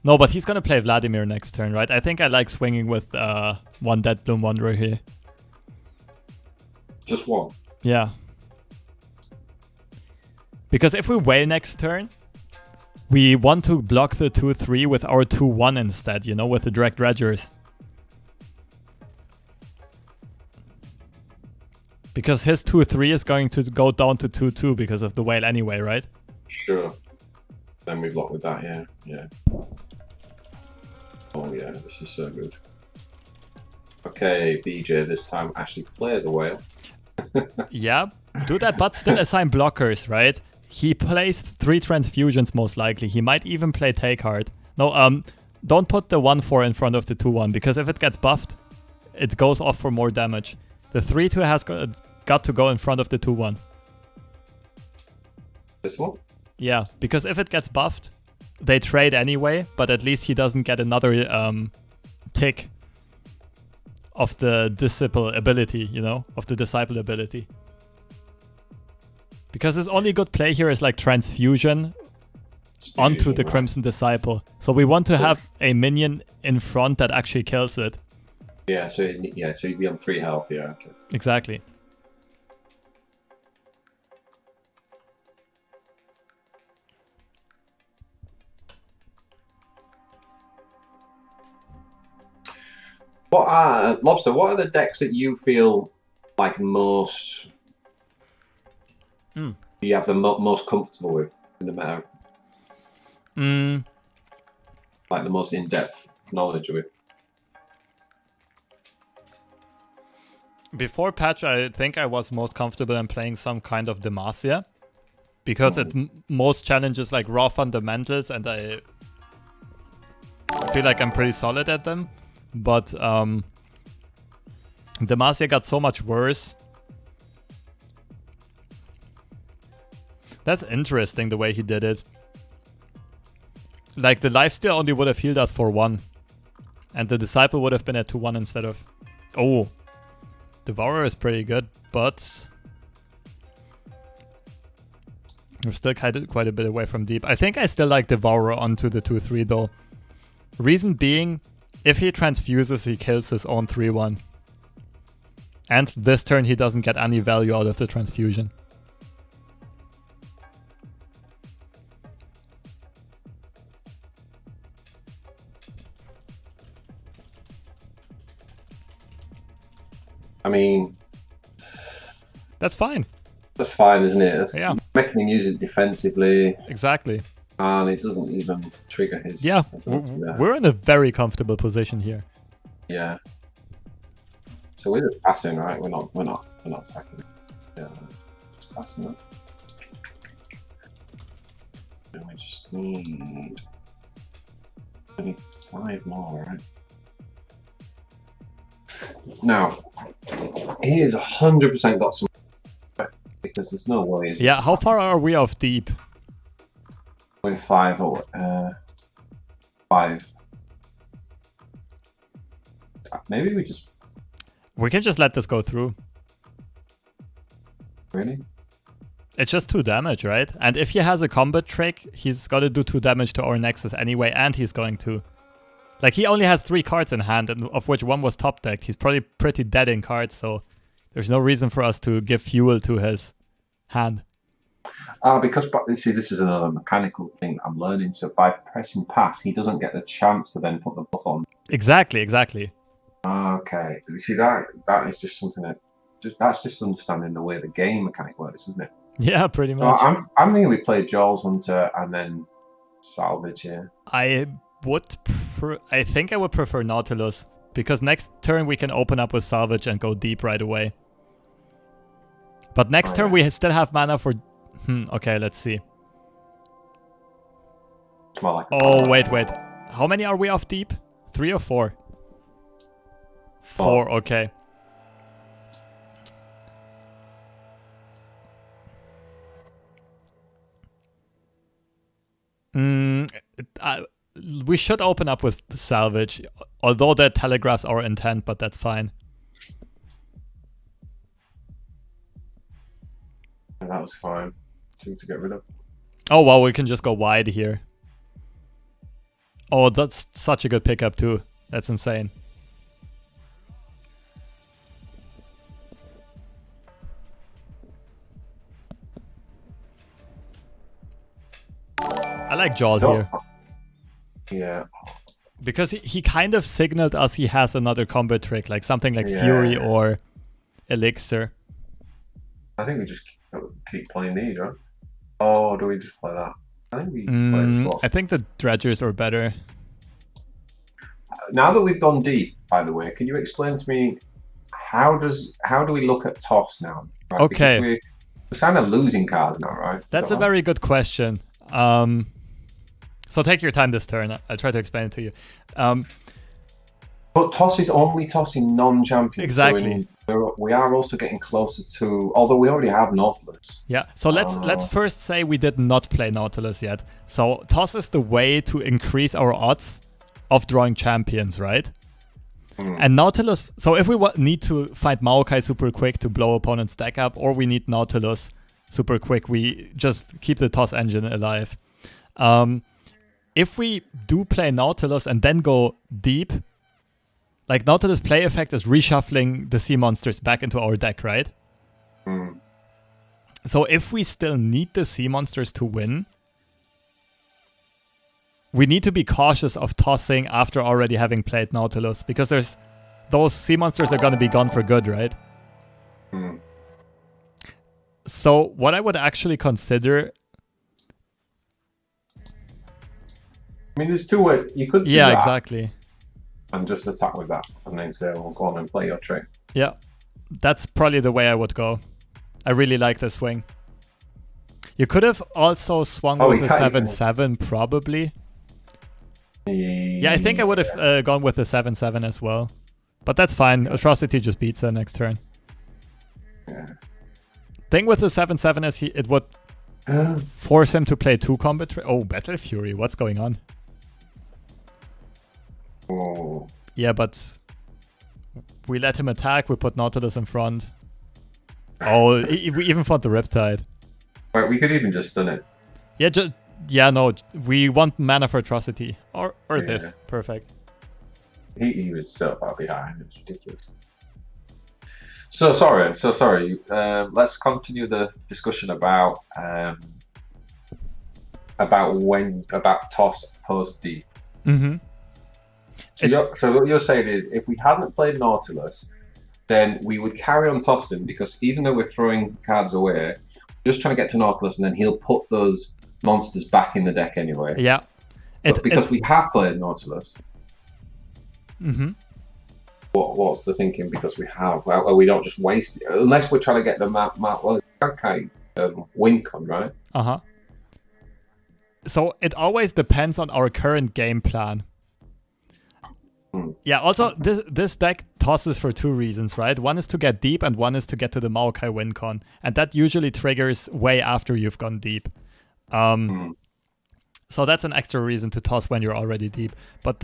No, but he's going to play Vladimir next turn, right? I think I like swinging with 1 Dead Bloom Wanderer here. Just 1? Yeah. Because if we whale next turn, we want to block the 2/3 with our 2/1 instead, you know, with the direct dredgers. Because his 2/3 is going to go down to 2/2 because of the whale anyway, right? Sure. Then we block with that, yeah. Oh yeah, this is so good. Okay, BJ, this time actually play the whale. Yeah, do that, but still assign blockers, right? He plays 3 transfusions most likely. He might even play take hard. No, don't put the 1/4 in front of the 2/1 because if it gets buffed, it goes off for more damage. The 3/2 has got to go in front of the 2/1. This one? Yeah, because if it gets buffed, they trade anyway, but at least he doesn't get another tick of the disciple ability, you know, of the disciple ability. Because his only good play here is like transfusion onto the Crimson Disciple. So we want to have a minion in front that actually kills it. Yeah, so you'd be on 3 health, yeah, okay. Exactly. Lobster, what are the decks that you feel like most you have the most comfortable with in the meta? Like the most in-depth knowledge with? Before patch, I think I was most comfortable in playing some kind of Demacia. Because it most challenges like raw fundamentals and I feel like I'm pretty solid at them. But Demacia got so much worse. That's interesting the way he did it. Like the lifesteal only would have healed us for 1. And the Disciple would have been at 2/1 instead of... Oh. Devourer is pretty good, but... We're still quite a bit away from deep. I think I still like Devourer onto the 2/3 though. Reason being, if he transfuses, he kills his own 3/1. And this turn he doesn't get any value out of the transfusion. I mean... That's fine. That's fine, isn't it? Yeah. Making him use it defensively. Exactly. And it doesn't even trigger his... Yeah, we're in a very comfortable position here. Yeah. So we're just passing, right? We're not attacking. Yeah, just passing it. And we just need 5 more, right? Now, he has 100% got some, because there's no way. Yeah, how far are we off deep? With 5 or 5. Maybe we can just let this go through. Really? It's just 2 damage, right? And if he has a combat trick, he's got to do 2 damage to our Nexus anyway, and he's going to. Like, he only has 3 cards in hand, and of which 1 was top decked. He's probably pretty dead in cards, so there's no reason for us to give fuel to his hand. Because, see, this is another mechanical thing I'm learning. So by pressing pass, he doesn't get the chance to then put the buff on. Exactly. Okay. See, that is just something that's just understanding the way the game mechanic works, isn't it? Yeah, pretty much. So I'm thinking we play Jaws Hunter and then Salvage here. I think I would prefer Nautilus, because next turn we can open up with Salvage and go deep right away. But next turn we still have mana for... okay, let's see. Oh, wait. How many are we off deep? 3 or 4? 4, okay. We should open up with Salvage, although that telegraphs our intent, but that's fine. That was fine. To get rid of. Oh wow, we can just go wide here. Oh, that's such a good pickup too. That's insane. I like Jaw here. Yeah. Because he kind of signaled us he has another combat trick, like something like Fury or Elixir. I think we just keep playing these, right? Oh, do we just play that? I think we play this block. I think the Dredgers are better. now that we've gone deep, by the way, can you explain to me how do we look at toss now? Right? Okay. Because we're kind of losing cards now, right? That's a very good question. So take your time this turn. I'll try to explain it to you. But toss is only tossing non-champions. Exactly. So we are also getting closer to, although we already have Nautilus. Yeah. So let's first say we did not play Nautilus yet. So toss is the way to increase our odds of drawing champions, right? And Nautilus. So if we need to find Maokai super quick to blow opponent's deck up, or we need Nautilus super quick, we just keep the toss engine alive. If we do play Nautilus and then go deep, like Nautilus play effect is reshuffling the sea monsters back into our deck, right? So if we still need the sea monsters to win, we need to be cautious of tossing after already having played Nautilus, because those sea monsters are going to be gone for good, right? So what I would actually consider... I mean, there's two ways. You could do that, that exactly. And just attack with that, and then say, well, go on and play your trick. Yeah, that's probably the way I would go. I really like the swing. You could have also swung with a 7/7, probably. Yeah, I think I would have gone with the 7/7 as well. But that's fine. Atrocity just beats her next turn. Yeah. Thing with the 7/7 is it would force him to play 2 combat. Oh, Battle Fury. What's going on? Oh. Yeah, but we let him attack. We put Nautilus in front. Oh, we even fought the Riptide. Right, we could even just stun it. Yeah, no. We want mana for Atrocity. Or this. Perfect. He was so far behind. It's ridiculous. So sorry. Let's continue the discussion about toss post deep. So what you're saying is, if we hadn't played Nautilus, then we would carry on tossing, because even though we're throwing cards away, just trying to get to Nautilus, and then he'll put those monsters back in the deck anyway. Yeah. Because we have played Nautilus. What's the thinking? Because we have, well, we don't just waste it, unless we're trying to get the Yoink on, right? So it always depends on our current game plan. Yeah, also this deck tosses for 2 reasons, right? One is to get deep, and one is to get to the Maokai win con, and that usually triggers way after you've gone deep. So that's an extra reason to toss when you're already deep. But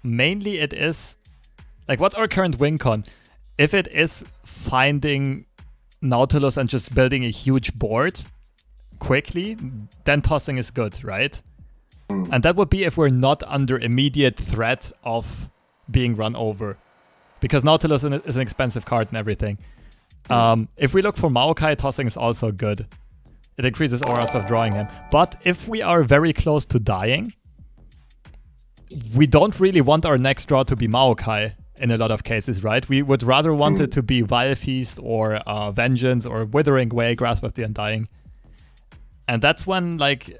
mainly it is, like, what's our current win con? If it is finding Nautilus and just building a huge board quickly, then tossing is good, right? And that would be if we're not under immediate threat of being run over, because Nautilus is an expensive card and everything. If we look for Maokai, tossing is also good. It increases our odds of drawing him. But if we are very close to dying, we don't really want our next draw to be Maokai in a lot of cases, right? We would rather want it to be Vile Feast or Vengeance or Withering Way, Grasp of the Undying. And that's when, like,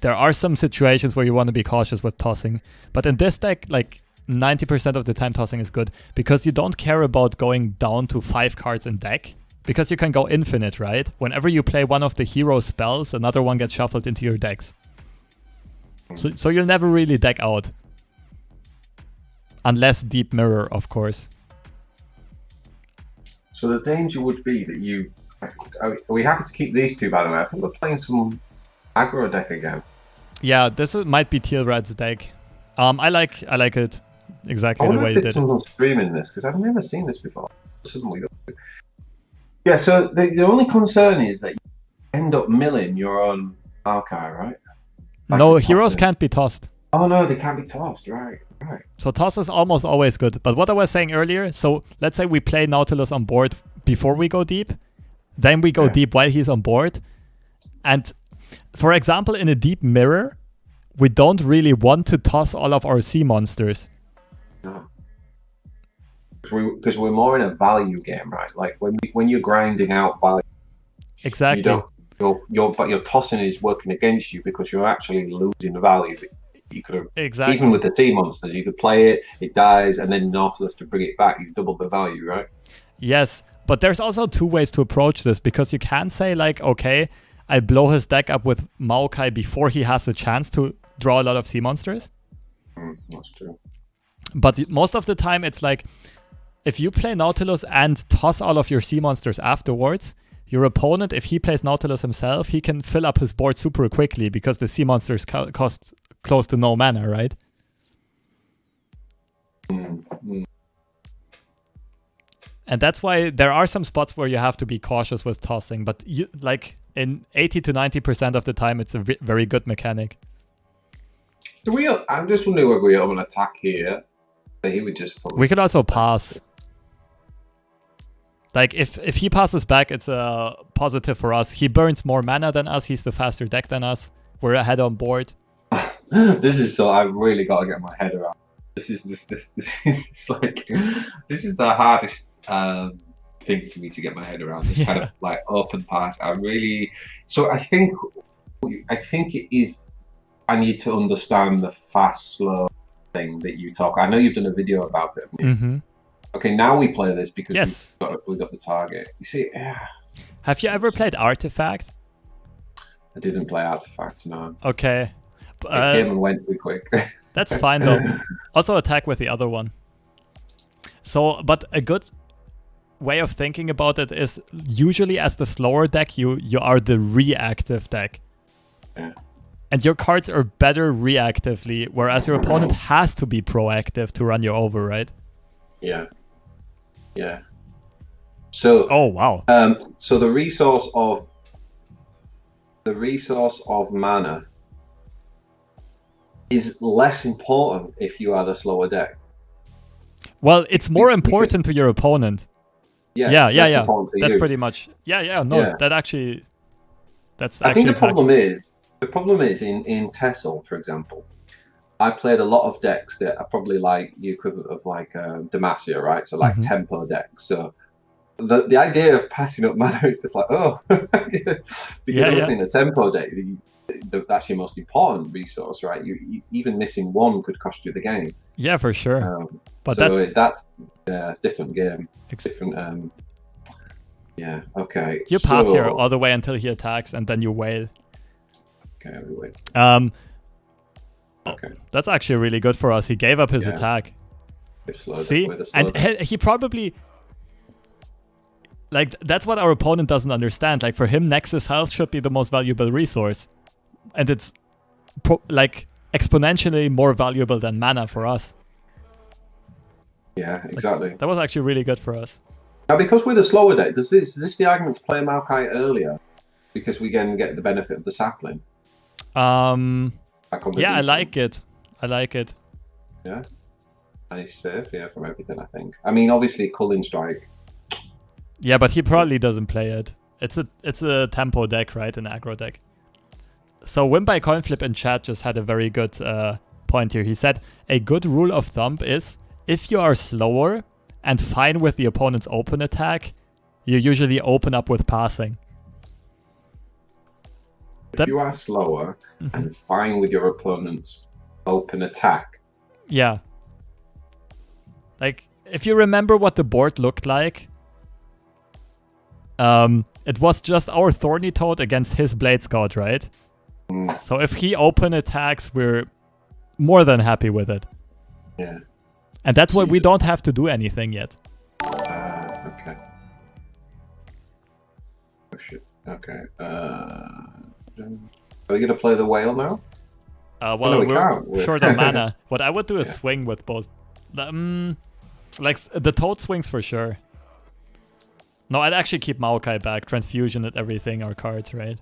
there are some situations where you want to be cautious with tossing. But in this deck, like, 90% of the time tossing is good, because you don't care about going down to 5 cards in deck, because you can go infinite, right? Whenever you play one of the hero spells, another one gets shuffled into your decks. So you'll never really deck out. Unless Deep Mirror, of course. So the danger would be that are we happy to keep these two, by the way? I think we're playing some aggro deck again. Yeah, this might be Teal Red's deck. I like it exactly the way you did it. Someone's streaming this, because I've never seen this before. Yeah, so the only concern is that you end up milling your own Maokai, right? No, heroes can't be tossed. Oh no, they can't be tossed, right. So toss is almost always good. But what I was saying earlier, so let's say we play Nautilus on board before we go deep, then we go deep while he's on board. And for example, in a Deep Mirror, we don't really want to toss all of our sea monsters. No. Because we're more in a value game, right? Like when you're grinding out value, exactly. But your tossing is working against you, because you're actually losing value. You could have, Exactly. even with the sea monsters, you could play it, it dies, and then Nautilus to bring it back. You doubled the value, right? Yes, but there's also two ways to approach this, because you can say like, okay, I blow his deck up with Maokai before he has a chance to draw a lot of sea monsters. That's true. But most of the time, it's like, if you play Nautilus and toss all of your sea monsters afterwards, your opponent, if he plays Nautilus himself, he can fill up his board super quickly because the sea monsters cost close to no mana, right? And that's why there are some spots where you have to be cautious with tossing, but like in 80 to 90% of the time, it's a very good mechanic. I'm just wondering whether we have an attack here. But he would just probably... We could also pass. Like, if he passes back, it's a positive for us. He burns more mana than us. He's the faster deck than us. We're ahead on board. This is so... I've really got to get my head around. This is just... This is like... This is the hardest thing for me to get my head around. This kind of, like, open path. I really... So I think it is... I need to understand the fast, slow thing that you talk. I know you've done a video about it. Okay, now we play this because we got the target. You see, Have you ever played Artifact? I didn't play Artifact, no. Okay. It came and went too quick. That's fine though. Also attack with the other one. So, but a good way of thinking about it is usually as the slower deck, you are the reactive deck. Yeah. And your cards are better reactively, whereas your opponent has to be proactive to run you over, right? Yeah. Yeah. So. Oh wow. So the resource of mana is less important if you are the slower deck. Well, it's more important to your opponent. Yeah. That's pretty much. That actually. That's. I think the problem is. The problem is in Tessel, for example, I played a lot of decks that are probably like the equivalent of like Demacia, right? So like tempo decks. So the idea of passing up mana is just like, because obviously in a tempo deck, that's your most important resource, right? You even missing one could cost you the game. Yeah, for sure. But so that's a different game. Different. Yeah. Okay. You pass here all the way until he attacks, and then you wail. Okay, we wait. Okay. That's actually really good for us. He gave up his attack. See? And he probably... Like, that's what our opponent doesn't understand. Like, for him, Nexus health should be the most valuable resource. And it's, like, exponentially more valuable than mana for us. Yeah, exactly. That was actually really good for us. Now, because we're the slower deck, is this the argument to play Maokai earlier? Because we can get the benefit of the sapling? Yeah, I like it. Yeah, nice save, from everything, I think. I mean, obviously, Culling Strike. Yeah, but he probably doesn't play it. It's a tempo deck, right? An aggro deck. So Win by Coin Flip in chat just had a very good point here. He said, a good rule of thumb is, if you are slower and fine with the opponent's open attack, you usually open up with passing. If you are slower and fine with your opponent's open attack. Yeah. Like, if you remember what the board looked like, it was just our Thorny Toad against his Blade Scout, right? So if he open attacks, we're more than happy with it. Yeah. And that's why we don't have to do anything yet. Okay. Oh shit. Okay. Are we going to play the whale now? Well, we're short on mana. What I would do is swing with both. Like, the Toad swings for sure. No, I'd actually keep Maokai back. Transfusion and everything are cards, right?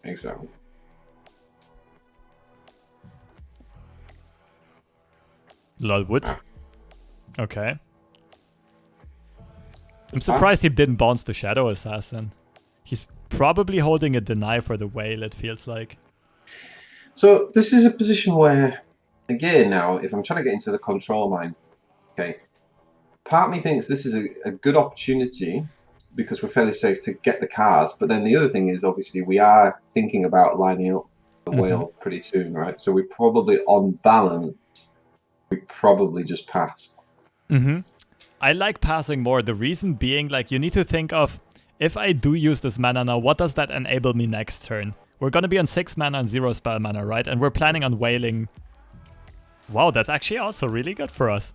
Exactly. Lolwood. Okay. I'm surprised he didn't bounce the Shadow Assassin. He's probably holding a deny for the whale, it feels like. So this is a position where, again now, if I'm trying to get into the control mind, okay, part of me thinks this is a good opportunity because we're fairly safe to get the cards, but then the other thing is obviously we are thinking about lining up the whale pretty soon, right? So we probably, on balance, we probably just pass. I like passing more. The reason being, like, you need to think of, if I do use this mana now, what does that enable me next turn? We're going to be on 6 mana and 0 spell mana, right? And we're planning on whaling. Wow, that's actually also really good for us.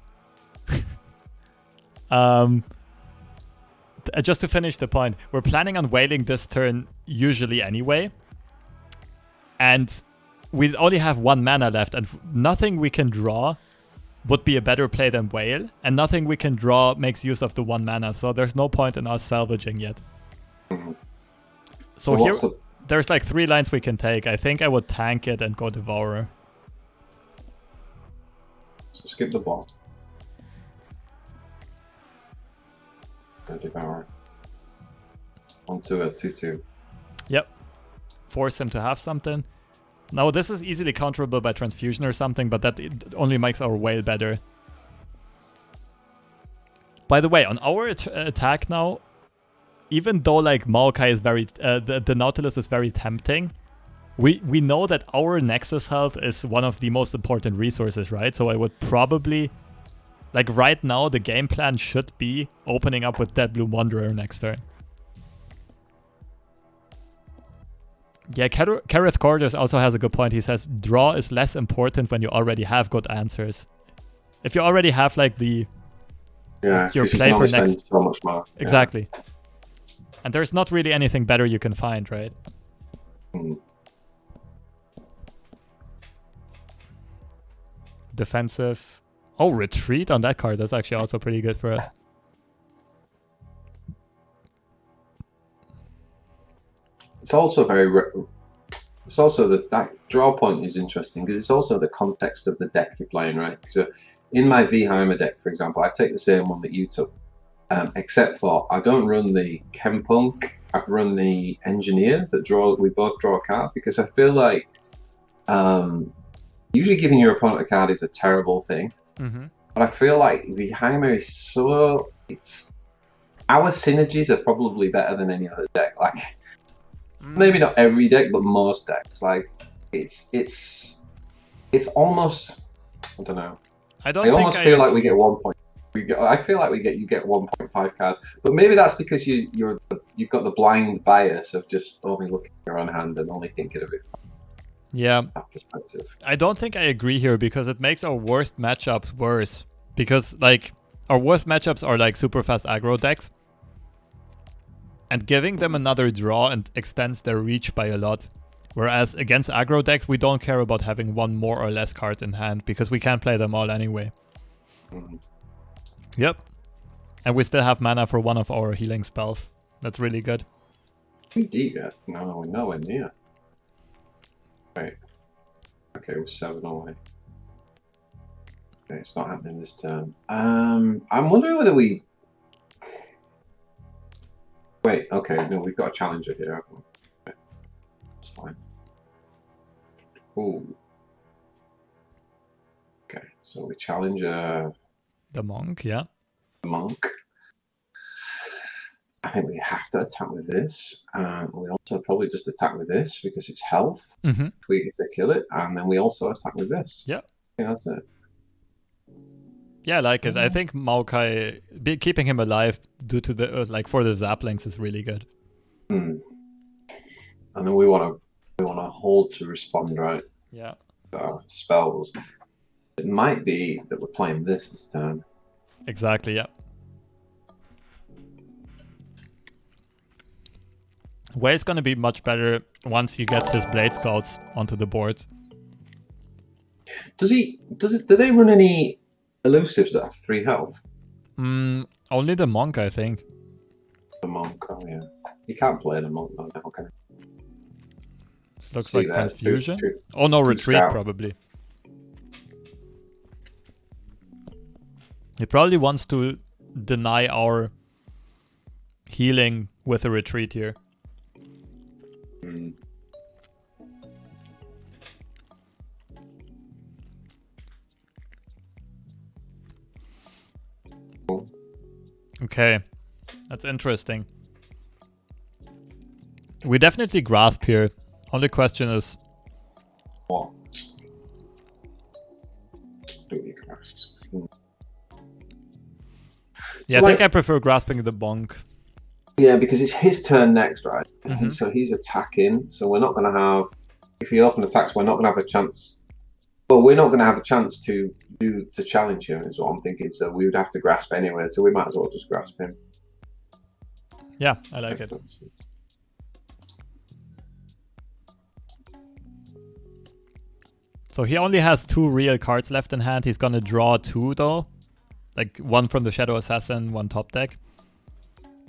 Just to finish the point, we're planning on whaling this turn usually anyway. And we only have 1 mana left, and nothing we can draw would be a better play than whale, and nothing we can draw makes use of the 1 mana, so there's no point in us salvaging yet. So here, there's like 3 lines we can take. I think I would tank it and go Devourer. So skip the ball. Go Devourer. Onto a 2/2. Yep. Force him to have something. Now, this is easily counterable by Transfusion or something, but that only makes our whale better. By the way, on our attack now, even though like Maokai is very, the Nautilus is very tempting, we know that our Nexus health is one of the most important resources, right? So I would probably, like right now, the game plan should be opening up with Dead Bloom Wanderer next turn. Yeah, Kareth Cordes also has a good point. He says, draw is less important when you already have good answers. If you already have like the... Yeah, your play for next... so much more. Exactly. Yeah. And there's not really anything better you can find, right? Defensive. Oh, retreat on that card. That's actually also pretty good for us. It's also it's also that draw point is interesting because it's also the context of the deck you're playing, right? So in my Veimer deck, for example, I take the same one that you took, except for I don't run the Chempunk, I run the Engineer that we both draw a card, because I feel like usually giving your opponent a card is a terrible thing, but I feel like Veimer is so, our synergies are probably better than any other deck. Like, maybe not every deck, but most decks. Like, it's almost, I don't know. I almost feel like we get 1 point. I feel like you get 1.5 card, but maybe that's because you've got the blind bias of just only looking at your own hand and only thinking of it. Yeah, From that perspective. I don't think I agree here, because it makes our worst matchups worse. Because like our worst matchups are like super fast aggro decks. And giving them another draw and extends their reach by a lot. Whereas against aggro decks, we don't care about having 1 more or less card in hand, because we can't play them all anyway. Yep. And we still have mana for 1 of our healing spells. That's really good. We deep yet? No, we're nowhere near. Right. Okay, we're 7 away. Okay, it's not happening this turn. I'm wondering whether we... Wait, okay, no, we've got a challenger here, haven't we? Okay. That's fine. Ooh. Okay, so we challenge the monk, yeah. The monk. I think we have to attack with this. We also probably just attack with this because it's health. If they kill it, and then we also attack with this. Yeah. Yeah, that's it. Yeah, I like it. I think Maokai, keeping him alive due to the for the Zaplinks is really good. And then we want to hold to respond, right? Yeah. Spells. It might be that we're playing this turn. Exactly. Yeah. Way's gonna be much better once he gets his Blade Scouts onto the board. Do they run any Elusives that have 3 health? Only the monk, I think. The monk, oh yeah. You can't play the monk though, okay. Looks like Transfusion. Oh no, Retreat probably. He probably wants to deny our healing with a Retreat here. Okay, that's interesting. We definitely grasp here. Only question is What? Do we grasp? Yeah, So I think I prefer grasping the bonk. Yeah, because it's his turn next, right? Mm-hmm. So he's attacking. So we're not going to have. If he open attacks, we're not going to have a chance. Well, we're not going to have a chance to challenge him. Is what I'm thinking. So we would have to grasp anyway. So we might as well just grasp him. Yeah, I like it. So he only has 2 real cards left in hand. He's gonna draw 2 though. Like 1 from the Shadow Assassin, 1 top deck.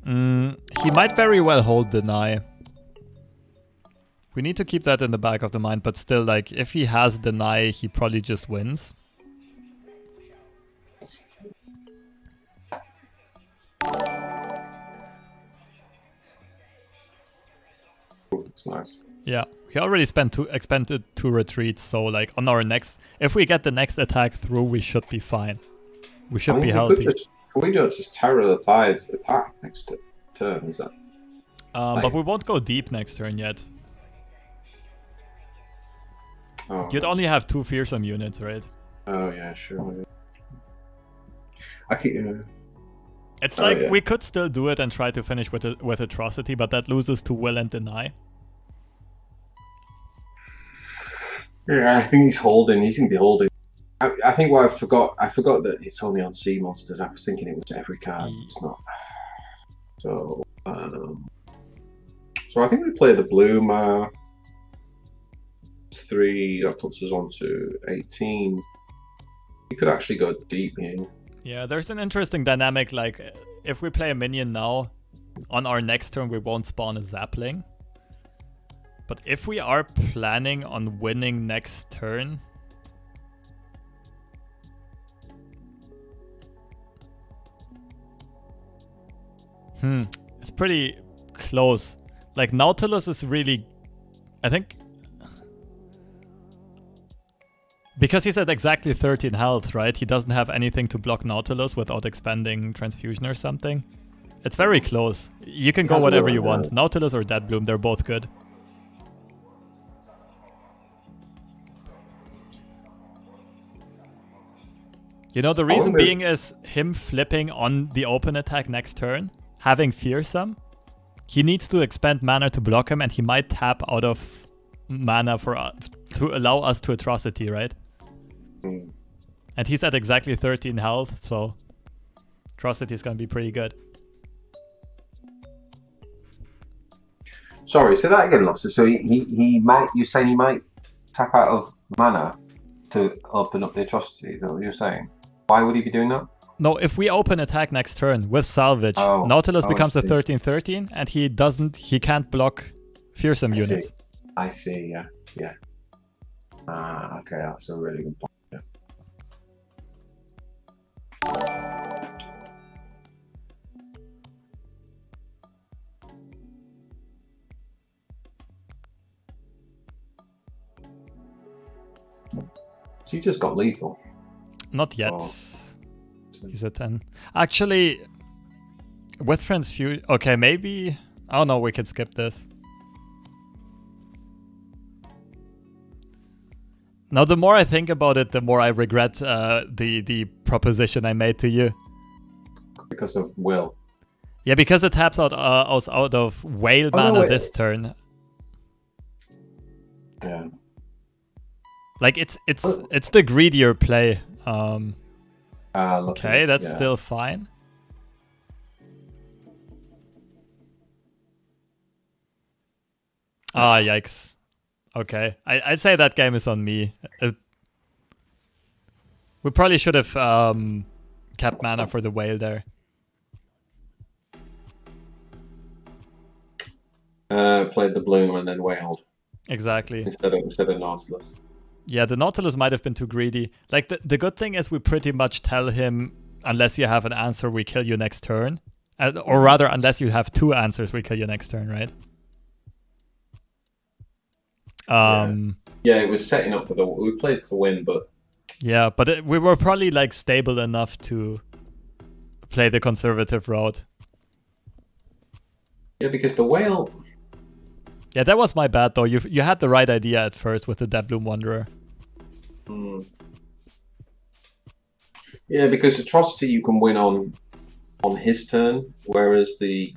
He might very well hold Deny. We need to keep that in the back of the mind, but still, like, if he has Deny, he probably just wins. That's nice. Yeah, he already expended 2 retreats, so like on our next, if we get the next attack through, we should be fine. We should be healthy. Can we just Terror the Tides attack next turn? Is that? But we won't go deep next turn yet. Oh, You'd only have 2 fearsome units, right? Oh yeah, sure. It's like we could still do it and try to finish with Atrocity, but that loses to Will and Deny. Yeah, I think he's holding. He's gonna be holding. I think what I forgot that it's only on sea monsters. I was thinking it was every card. It's not. So, so I think we play the Bloom 3. That puts us on to 18. We could actually go deep here. Yeah, there's an interesting dynamic. Like, if we play a minion now, on our next turn we won't spawn a Zapling. But if we are planning on winning next turn, it's pretty close. Like, Nautilus is really, I think, because he's at exactly 13 health, right? He doesn't have anything to block Nautilus without expanding Transfusion or something. It's very close. You can go whatever you want. Nautilus or Dead Bloom, they're both good. You know, the reason being is him flipping on the open attack next turn, having Fearsome. He needs to expend mana to block him, and he might tap out of mana to allow us to Atrocity, right? And he's at exactly 13 health, so Atrocity is going to be pretty good. Sorry, say that again, Lobster. So he might. You're saying he might tap out of mana to open up the Atrocity? Is that what you're saying? Why would he be doing that? No, if we open attack next turn with Salvage, Nautilus becomes a 13/13, and he can't block Fearsome units. I see, yeah. Okay, that's a really good point. Yeah. So you just got lethal. Not yet. He's at 10. Actually, with Transfusion... Okay, maybe... Oh no, we could skip this. Now, the more I think about it, the more I regret the proposition I made to you. Because of Will. Yeah, because it taps out us out of Whale mana this turn. Yeah. Like, it's the greedier play. Okay, that's still fine. Ah, yikes. Okay, I'd say that game is on me. We probably should have kept mana for the whale there. Played the Bloom and then whaled. Exactly. Instead of Nautilus. Yeah, the Nautilus might have been too greedy. Like, the good thing is we pretty much tell him, unless you have an answer, we kill you next turn. Or rather, unless you have 2 answers, we kill you next turn, right? Yeah, it was setting up for we played to win, but... Yeah, but we were probably, like, stable enough to play the conservative route. Yeah, because the whale... Yeah, that was my bad though. You had the right idea at first with the Devloom Wanderer. Yeah, because Atrocity you can win on his turn, whereas the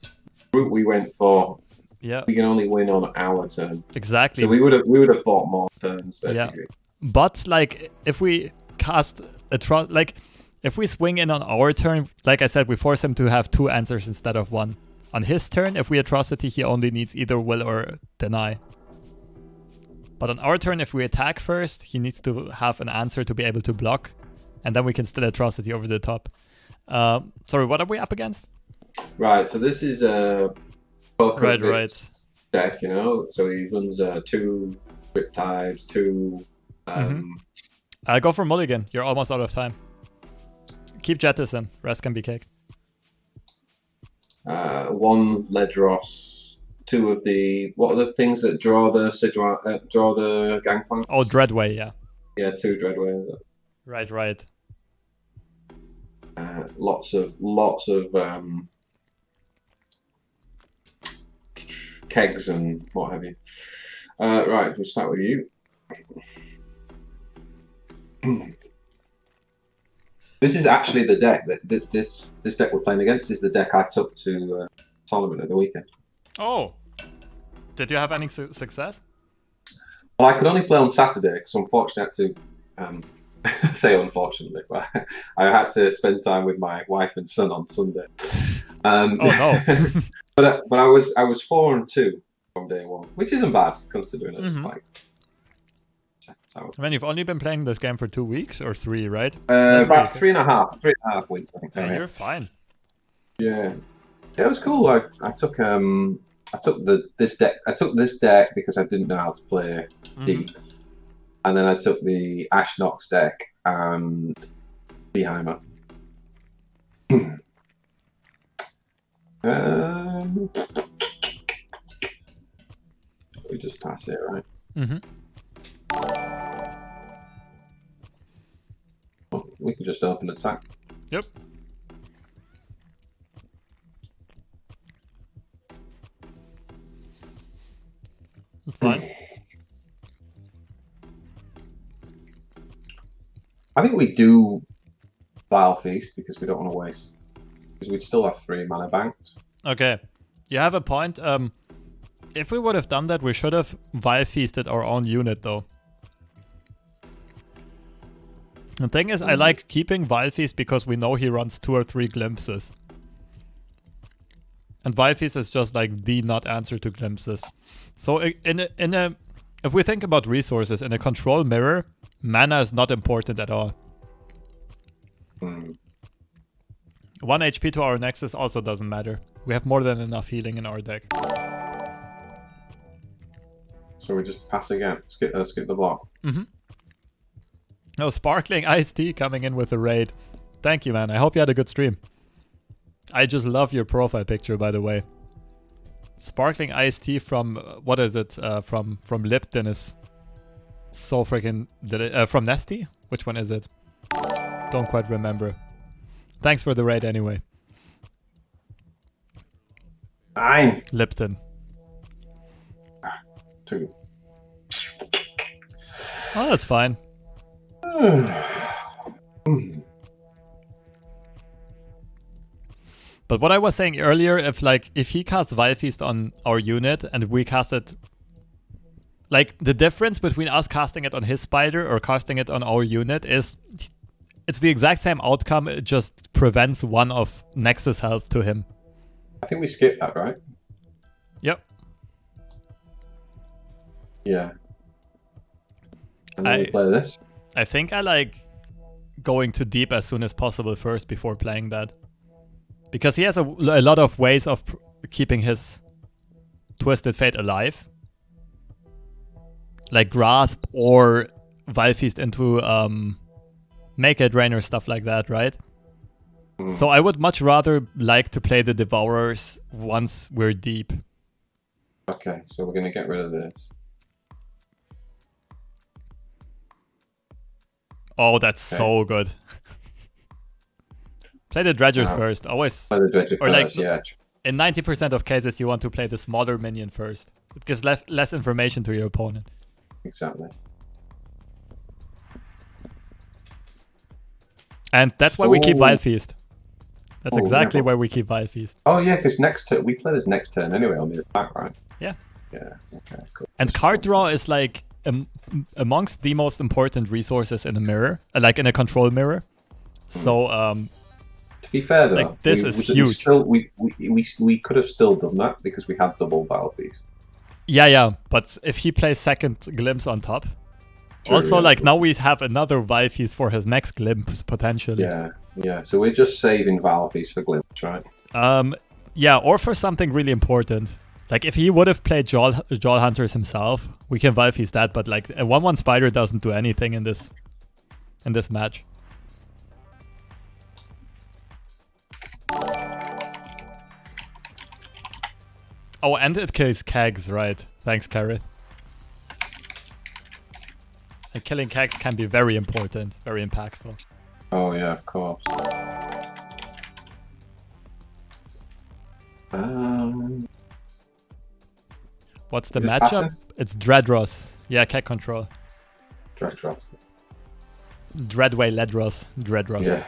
route we went for, we can only win on our turn. Exactly. So we would have bought more turns basically. Yeah. But like if we cast if we swing in on our turn, like I said, we force him to have 2 answers instead of 1. On his turn, if we Atrocity, he only needs either will or deny. But on our turn, if we attack first, he needs to have an answer to be able to block. And then we can still Atrocity over the top. Sorry, what are we up against? Right, so this is a right deck, you know. So he runs 2 Riptides, 2. Go for Mulligan. You're almost out of time. Keep Jettison. Rest can be caked. 1 Ledros, 2 of the what are the things that draw the Gangplank? Oh, Dreadway, yeah. Yeah, 2 Dreadway. Right. Lots of kegs and what have you. Right, we'll start with you. This is actually the deck that this deck we're playing against is the deck I took to Solomon at the weekend. Oh, did you have any success? Well, I could only play on Saturday, so unfortunately I had to say unfortunately, but I had to spend time with my wife and son on Sunday. Oh no! but I was 4-2 from day 1, which isn't bad considering it's like. I mean, you've only been playing this game for 2 weeks or 3, right? About 3.5 weeks. I think. Yeah, you're fine. Yeah, it was cool. I took this deck because I didn't know how to play deep, and then I took the Ashnox deck and Veimer. We just pass it, right? Oh, we can just open attack. Yep. Fine. I think we do Vile Feast because we don't want to waste. Because we'd still have 3 mana banked. Okay. You have a point. If we would have done that, we should have Vile Feasted our own unit, though. The thing is, I like keeping Vile Feast because we know he runs 2 or 3 glimpses. And Vile Feast is just like the not answer to glimpses. So if we think about resources, in a control mirror, mana is not important at all. 1 HP to our Nexus also doesn't matter. We have more than enough healing in our deck. So we just pass again. Skip the block. No, Sparkling Iced Tea coming in with a raid. Thank you, man. I hope you had a good stream. I just love your profile picture, by the way. Sparkling Iced Tea from, what is it? From Lipton is so freaking... from Nesty? Which one is it? Don't quite remember. Thanks for the raid anyway. Fine. Lipton. 2. Oh, that's fine. But what I was saying earlier, if he casts Vile Feast on our unit and we cast it, like the difference between us casting it on his spider or casting it on our unit is it's the exact same outcome. It just prevents 1 of Nexus health to him. I think we skipped that, right? Yep. Yeah. And then we play this. I think I like going to deep as soon as possible first before playing that. Because he has a lot of ways of keeping his Twisted Fate alive. Like Grasp or Vile Feast into Make It Rain or stuff like that, right? So I would much rather like to play the Devourers once we're deep. Okay, so we're going to get rid of this. Oh, that's so good. Play the Dredgers first. Always. Play the Dredger or first, like, yeah. In 90% of cases, you want to play the smaller minion first. It gives less information to your opponent. Exactly. And that's why we keep Wild Feast. That's exactly why we keep Wild Feast. Oh yeah, because next turn we play this next turn anyway on the attack, right? Yeah. Yeah. Okay. Cool. And card draw is like amongst the most important resources in a mirror, like in a control mirror. So to be fair though, like this is huge. We could have still done that because we had double Wild Feast. Yeah. But if he plays second glimpse on top. True, also, like, now we have another Wild Feast for his next glimpse, potentially. Yeah. So we're just saving Wild Feast for glimpse, right? Yeah, or for something really important. Like, if he would have played Jaw Hunters himself, we can Wild Feast that, but, like, a 1-1 Spider doesn't do anything in this match. Oh, and it kills Kegs, right? Thanks, Kareth. And killing Kegs can be very important, very impactful. Oh yeah, of course. What's the matchup? Passive? It's Dreadros. Yeah, Keg control. Dreadros. Dreadway Dreadros. Yeah.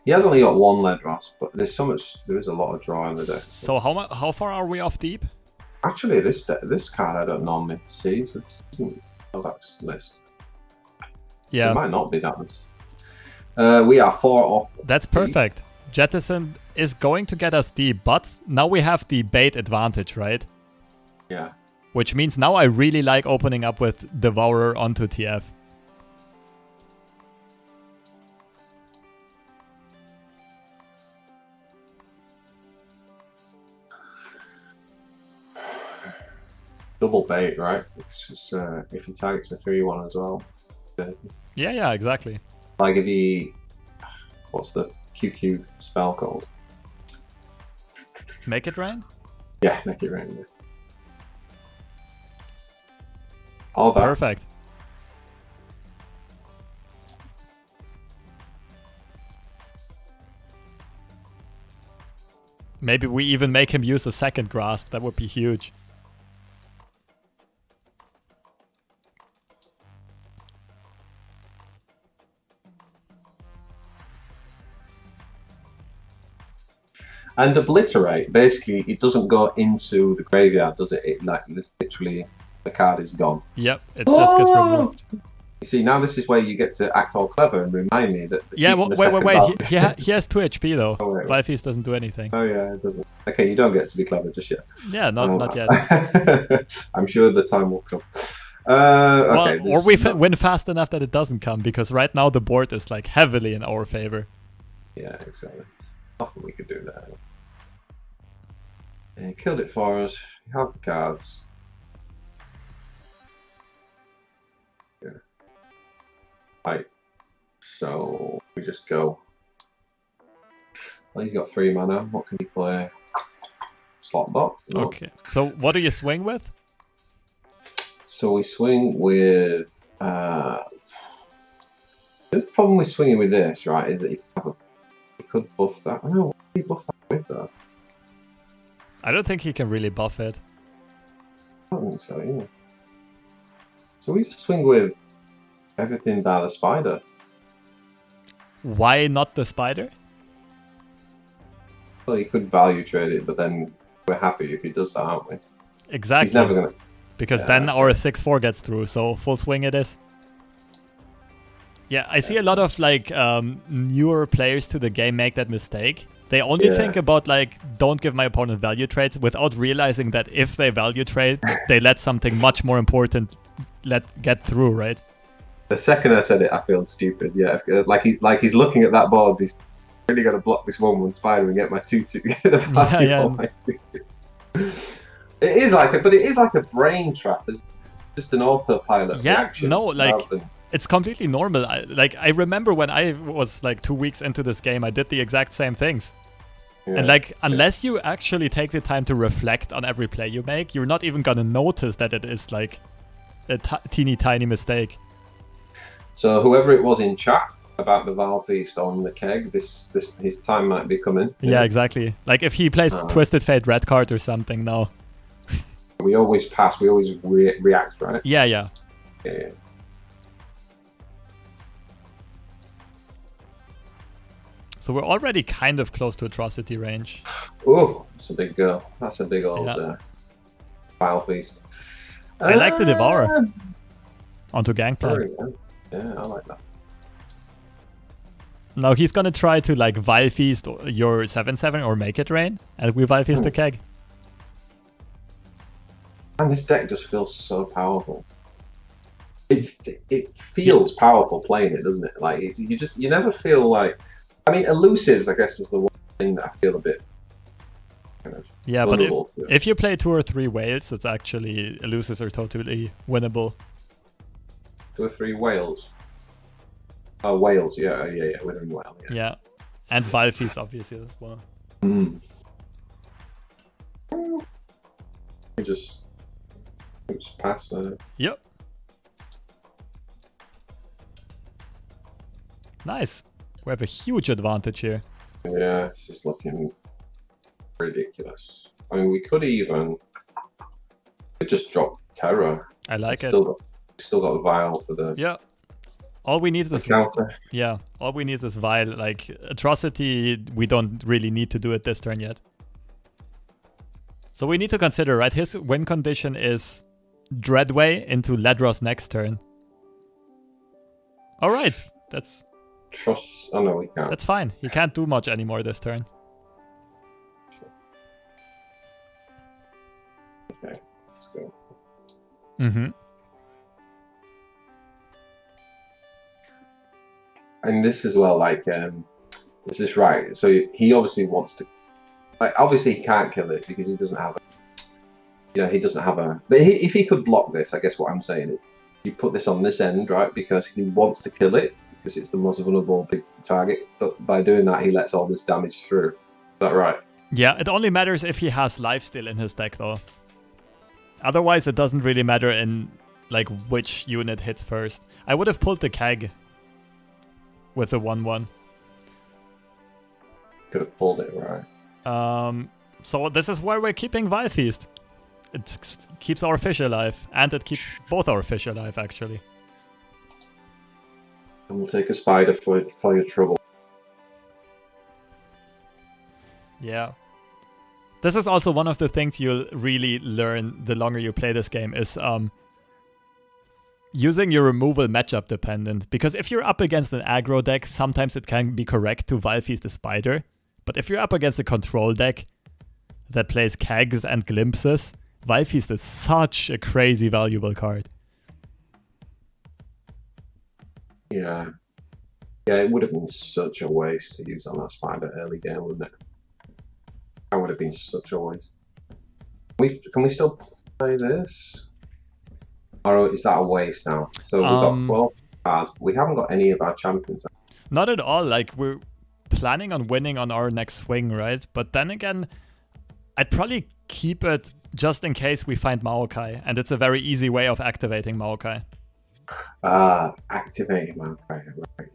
He has only got one Ledros, but there is a lot of draw in the deck. So how far are we off deep? Actually, this card I don't normally see, so it isn't Novak's list. Yeah. So it might not be that list. We are 4 off. That's perfect. Deep. Jettison is going to get us deep, but now we have the bait advantage, right? Yeah. Which means now I really like opening up with Devourer onto TF. Double bait, right? Because if he targets a 3-1 as well. Yeah, exactly. Like if he... What's the QQ spell called? Make it rain? Yeah, make it rain. Yeah. All that. Perfect. Maybe we even make him use a second grasp. That would be huge. And obliterate, basically, it doesn't go into the graveyard, does it? It like literally, the card is gone. Yep, it just gets removed. You see, now this is where you get to act all clever and remind me that. Yeah, wait. He has 2 HP though. Oh, wait. Wild Feast doesn't do anything. Oh yeah, it doesn't. Okay, you don't get to be clever just yet. Yeah, not yet. I'm sure the time will come. Okay. Well, or we win fast enough that it doesn't come, because right now the board is like heavily in our favor. Yeah, exactly. Nothing we could do there. And he killed it for us. You have the cards. Yeah. Right. So we just go. Well, he's got 3 mana. What can he play? Slot bot. No. Okay. So what do you swing with? So we swing with. The problem with swinging with this, right, is that you could buff that. I don't know. What do you buff that with, though? I don't think he can really buff it. I don't think so, yeah. So we just swing with everything by the spider. Why not the spider? Well, he could value trade it, but then we're happy if he does that, aren't we? Exactly. He's never gonna. Because then our 6/4 gets through, so full swing it is. Yeah, I see a lot of like newer players to the game make that mistake. They only think about like, don't give my opponent value trades, without realizing that if they value trade, they let something much more important get through, right? The second I said it, I feel stupid. Yeah, like he's looking at that board. He's really got to block this 1/1 spider and get my 2/2. Get a value on my 2/2. It is like a brain trap. It's just an autopilot reaction. No, like it's completely normal. I remember when I was like 2 weeks into this game, I did the exact same things. And like, unless you actually take the time to reflect on every play you make, you're not even gonna notice that it is like a teeny tiny mistake. So whoever it was in chat about the Val Feast on the keg, his time might be coming. Yeah, exactly. Like if he plays Twisted Fate red card or something now. We always pass. We always react, right? Yeah, yeah. Yeah. So we're already kind of close to atrocity range. Oh, that's a big girl. That's a big old file feast. I like the Devourer. Onto Gangplank. Yeah, I like that. Now he's gonna try to like Vile Feast your 7/7 or make it rain, and we Vile Feast the keg. And this deck just feels so powerful. It feels powerful playing it, doesn't it? Like you never feel like. I mean, Elusives, I guess, was the one thing that I feel a bit. Kind of but if you play 2 or 3 whales, it's actually Elusives are totally winnable. 2 or 3 whales. Oh, whales, yeah, withering whale. Yeah, and Vile Feast obviously as well. We just pass. Yep. Nice. We have a huge advantage here. Yeah, this is looking ridiculous. I mean, we could just drop Terror. I like it. Still got Vile for the. Yeah. All we need is counter. Yeah, all we need is Vile. Like Atrocity, we don't really need to do it this turn yet. So we need to consider, right? His win condition is Dreadway into Ledros next turn. All right, that's. Trust. Oh no, we can't. That's fine. He can't do much anymore this turn. Okay, let's go. And this as well, like, is this right? So he obviously wants to, like, obviously he can't kill it because he doesn't have he doesn't have a, but if he could block this, I guess what I'm saying is, you put this on this end, right, because he wants to kill it, because it's the most vulnerable big target, but by doing that, he lets all this damage through. Is that right? Yeah, it only matters if he has lifesteal in his deck, though. Otherwise, it doesn't really matter in, like, which unit hits first. I would have pulled the keg with the 1/1. Could have pulled it, right? So this is why we're keeping Vile Feast. It keeps our fish alive, and it keeps both our fish alive, actually. And we'll take a spider for your trouble. Yeah. This is also one of the things you'll really learn the longer you play this game is using your removal matchup dependent. Because if you're up against an aggro deck, sometimes it can be correct to Vile Feast the spider. But if you're up against a control deck that plays kegs and glimpses, Vile Feast is such a crazy valuable card. Yeah. Yeah, it would have been such a waste to use on that spider early game, wouldn't it? That would have been such a waste. Can we still play this? Or is that a waste now? So we've got 12 cards. We haven't got any of our champions. Not at all. Like, we're planning on winning on our next swing, right? But then again, I'd probably keep it just in case we find Maokai. And it's a very easy way of activating Maokai. Activating Maokai, right.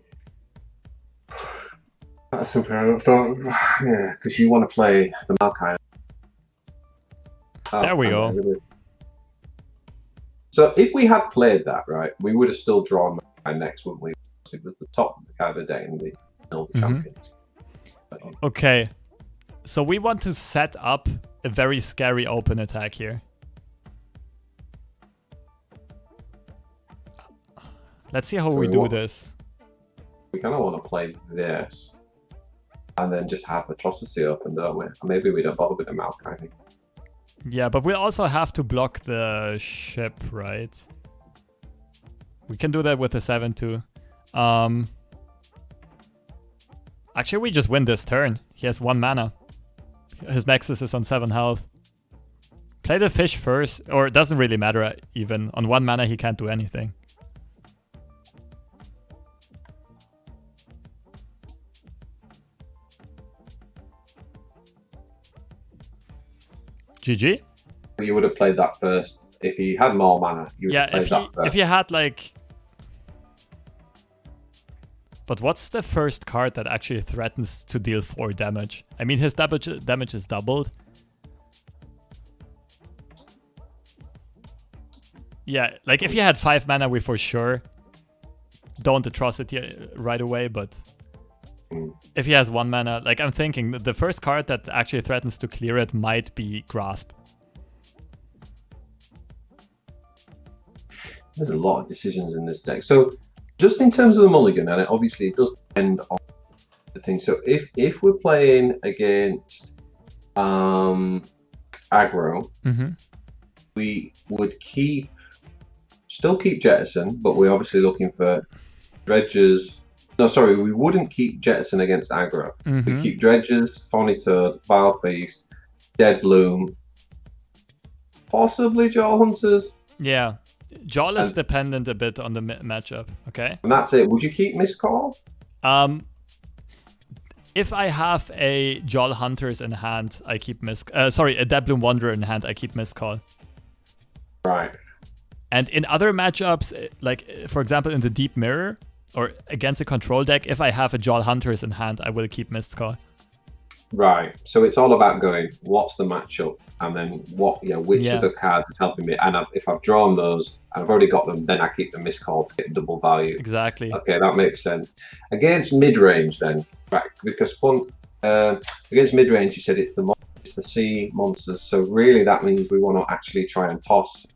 That's something I thought. Yeah, because you want to play the Maokai. There we go. So if we had played that, right, we would have still drawn Maokai next, wouldn't we? It was the top of the deck and the champions. Okay. So we want to set up a very scary open attack here. Let's see how we do this. We kind of want to play this and then just have Atrocity open, don't we? Maybe we don't bother with the Maokai, I think. Yeah, but we also have to block the ship, right? We can do that with the 7-2. Actually, we just win this turn. He has 1 mana. His Nexus is on 7 health. Play the fish first, or it doesn't really matter even. On 1 mana, he can't do anything. GG. You would have played that first. If he had more mana, you would have played that first. If you had like... But what's the first card that actually threatens to deal 4 damage? I mean, his damage is doubled. Yeah, like if you had 5 mana, we for sure don't atrocity right away, but if he has 1 mana, like I'm thinking the first card that actually threatens to clear it might be Grasp. There's a lot of decisions in this deck. So just in terms of the mulligan, and obviously it does depend on the thing. So if we're playing against aggro, we would still keep Jettison, but we're obviously looking for dredges. No, sorry, we wouldn't keep Jettison against aggro. We keep dredges, Thorny Toad, Vile Feast, Dead Bloom, possibly Jaw Hunters. Yeah. Jaw is dependent a bit on the matchup, okay? And that's it. Would you keep Miscall? If I have a Jaw Hunters in hand, I keep a Dead Bloom Wanderer in hand, I keep Miscall. Right. And in other matchups, like for example in the Deep Mirror or against a control deck, if I have a Jaw Hunters in hand, I will keep Mistcall. Right. So it's all about going, what's the matchup? And then which of the cards is helping me? And if I've drawn those and I've already got them, then I keep the Miscall to get double value. Exactly. Okay, that makes sense. Against mid-range then, right? Because against mid-range, you said it's the sea monsters. So really that means we want to actually try and toss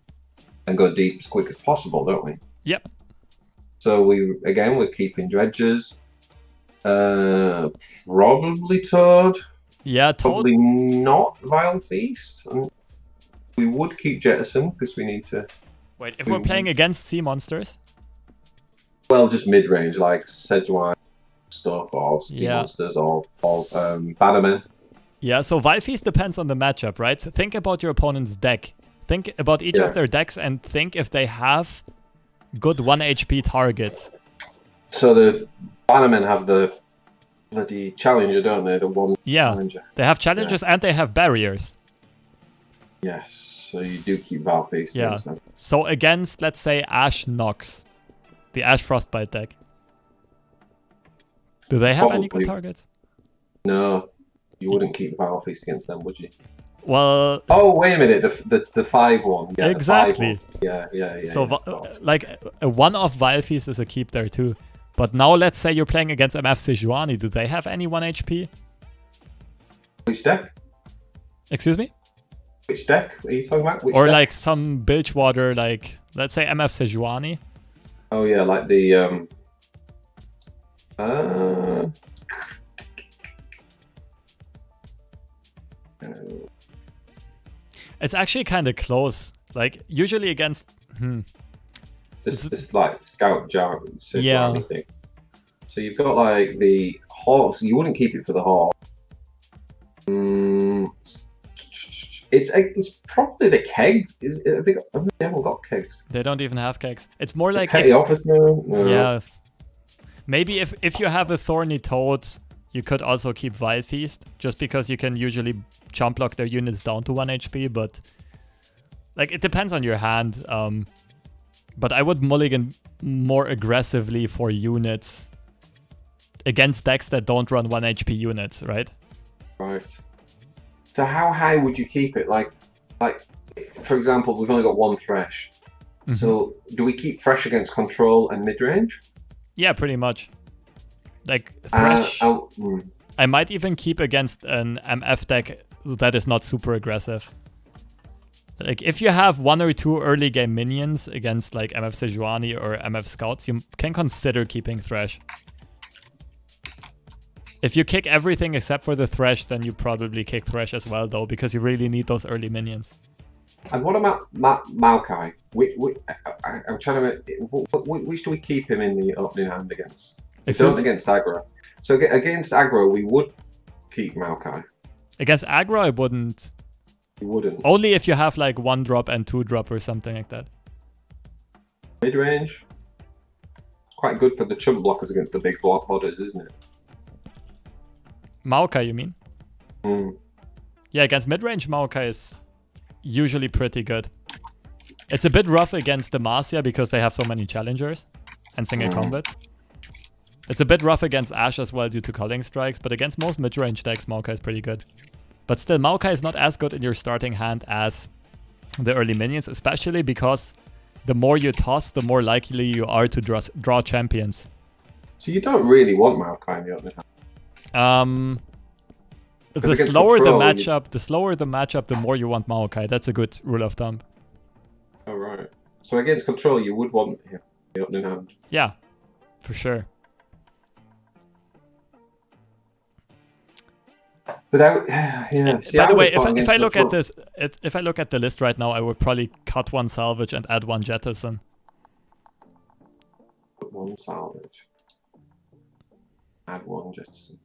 and go deep as quick as possible, don't we? Yep. So we're keeping dredges. Probably Toad. Yeah, Toad. Probably not Vile Feast. And we would keep Jettison because we need to. Wait, if we're playing against sea monsters? Well, just mid-range, like Sedgewine stuff, or sea monsters, or Bannermen. Yeah, so Vile Feast depends on the matchup, right? So think about your opponent's deck. Think about each of their decks and think if they have good 1 HP targets. So the Bannermen have the bloody challenger, don't they? The one challenger. They have challenges and they have barriers. Yes, so you do keep Vile Feast. Yeah. So against, let's say, Ash Nox, the Ash Frostbite deck, do they have any good targets? No, you wouldn't keep Vile Feast against them, would you? Well. Oh, wait a minute. The 5-1. Yeah, exactly. The 5-1. Yeah. So like a one-off Vile Feast is a keep there too. But now let's say you're playing against MF Sejuani. Do they have any 1 HP? Which deck? Excuse me? Which deck are you talking about? Or like some Bilgewater, like let's say MF Sejuani. Oh yeah, like the It's actually kind of close. Like usually against This like Scout Jar thing. So you've got like the horse. You wouldn't keep it for the horse. It's probably the kegs. I think they haven't got kegs. They don't even have kegs. It's more like petty officer. No. Yeah. Maybe if you have a Thorny Toad, you could also keep Vile Feast, just because you can usually jump block their units down to 1 HP. But like it depends on your hand. But I would mulligan more aggressively for units against decks that don't run 1 HP units, right? Right. So how high would you keep it? Like for example, we've only got 1 Thresh. So do we keep Thresh against control and mid-range? Yeah, pretty much. Like Thresh, I might even keep against an MF deck that is not super aggressive. Like if you have 1 or 2 early game minions against like MF Sejuani or MF Scouts, you can consider keeping Thresh. If you kick everything except for the Thresh, then you probably kick Thresh as well, though, because you really need those early minions. And what about Maokai? I'm trying to. Which do we keep him in the opening hand against? Against aggro. So against aggro, we would keep Maokai. Against aggro, I wouldn't. You wouldn't. Only if you have like 1 drop and 2 drop or something like that. Mid range. It's quite good for the chump blockers against the big block bodies, isn't it? Maokai, you mean? Yeah, against mid-range, Maokai is usually pretty good. It's a bit rough against Demacia because they have so many challengers and single combat. It's a bit rough against Ash as well due to Culling Strikes, but against most mid-range decks, Maokai is pretty good. But still, Maokai is not as good in your starting hand as the early minions, especially because the more you toss, the more likely you are to draw champions. So you don't really want Maokai in the opening hand. The slower the matchup, the more you want Maokai. That's a good rule of thumb. Oh, right. So against control, you would want him in the opening hand. Yeah, for sure. Without, yeah. See, by the way, if I look at this, if I look at the list right now, I would probably cut one salvage and add one jettison. Put one salvage. Add one jettison.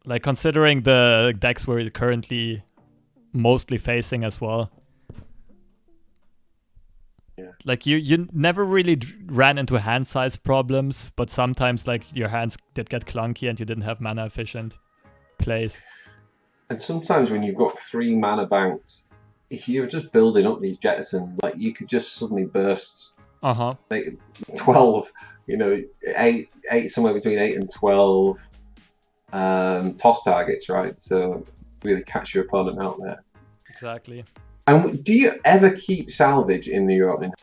Like, considering the decks we're currently mostly facing as well. Yeah. Like, you never really ran into hand size problems, but sometimes, like, your hands did get clunky and you didn't have mana efficient plays. And sometimes when you've got 3 mana banked, if you're just building up these jettisons, like, you could just suddenly burst like 12, 8, somewhere between 8 and 12 toss targets, right? So really catch your opponent out there. Exactly. And do you ever keep salvage in the opening?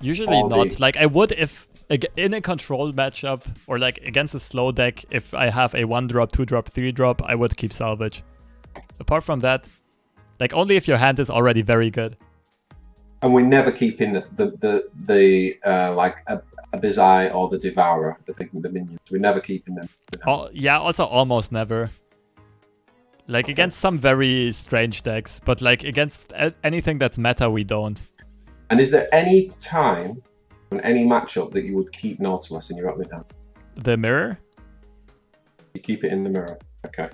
Usually not. Like, I would if in a control matchup or like against a slow deck, if I have a 1-drop, 2-drop, 3-drop, I would keep salvage. Apart from that, like, only if your hand is already very good. And we never keep in the like Abizai or the Devourer, the minions. We never keep in them. Yeah, also almost never. Like, against some very strange decks, but like against anything that's meta, we don't. And is there any time on any matchup that you would keep Nautilus in your opening hand? The mirror? You keep it in the mirror. Okay.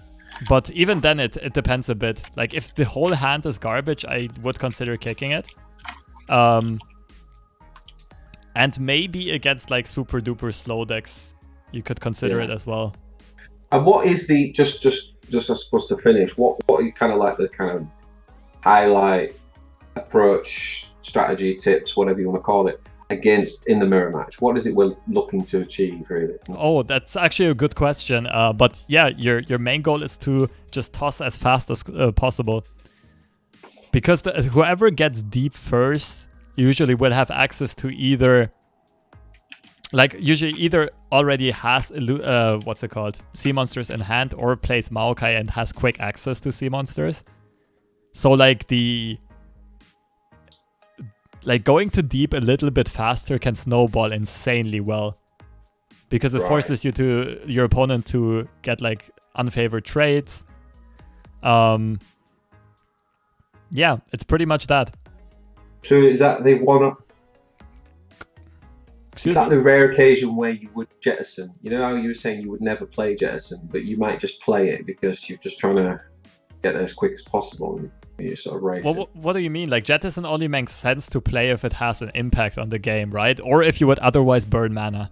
But even then, it depends a bit. Like, if the whole hand is garbage, I would consider kicking it. And maybe against like super duper slow decks, you could consider it as well. And what is the just I suppose to finish? What are you kind of like the kind of highlight approach, strategy, tips, whatever you want to call it, against in the mirror match? What is it we're looking to achieve, really? Oh, that's actually a good question. But yeah, your main goal is to just toss as fast as possible, because whoever gets deep first usually will have access to either already has what's it called, sea monsters in hand, or plays Maokai and has quick access to sea monsters. So like going to deep a little bit faster can snowball insanely well, because it forces your opponent to get like unfavored trades. Yeah, it's pretty much that. So is that the one? Is that the rare occasion where you would jettison? You know how you were saying you would never play jettison, but you might just play it because you're just trying to get there as quick as possible and you sort of race it. What do you mean? Like, jettison only makes sense to play if it has an impact on the game, right? Or if you would otherwise burn mana.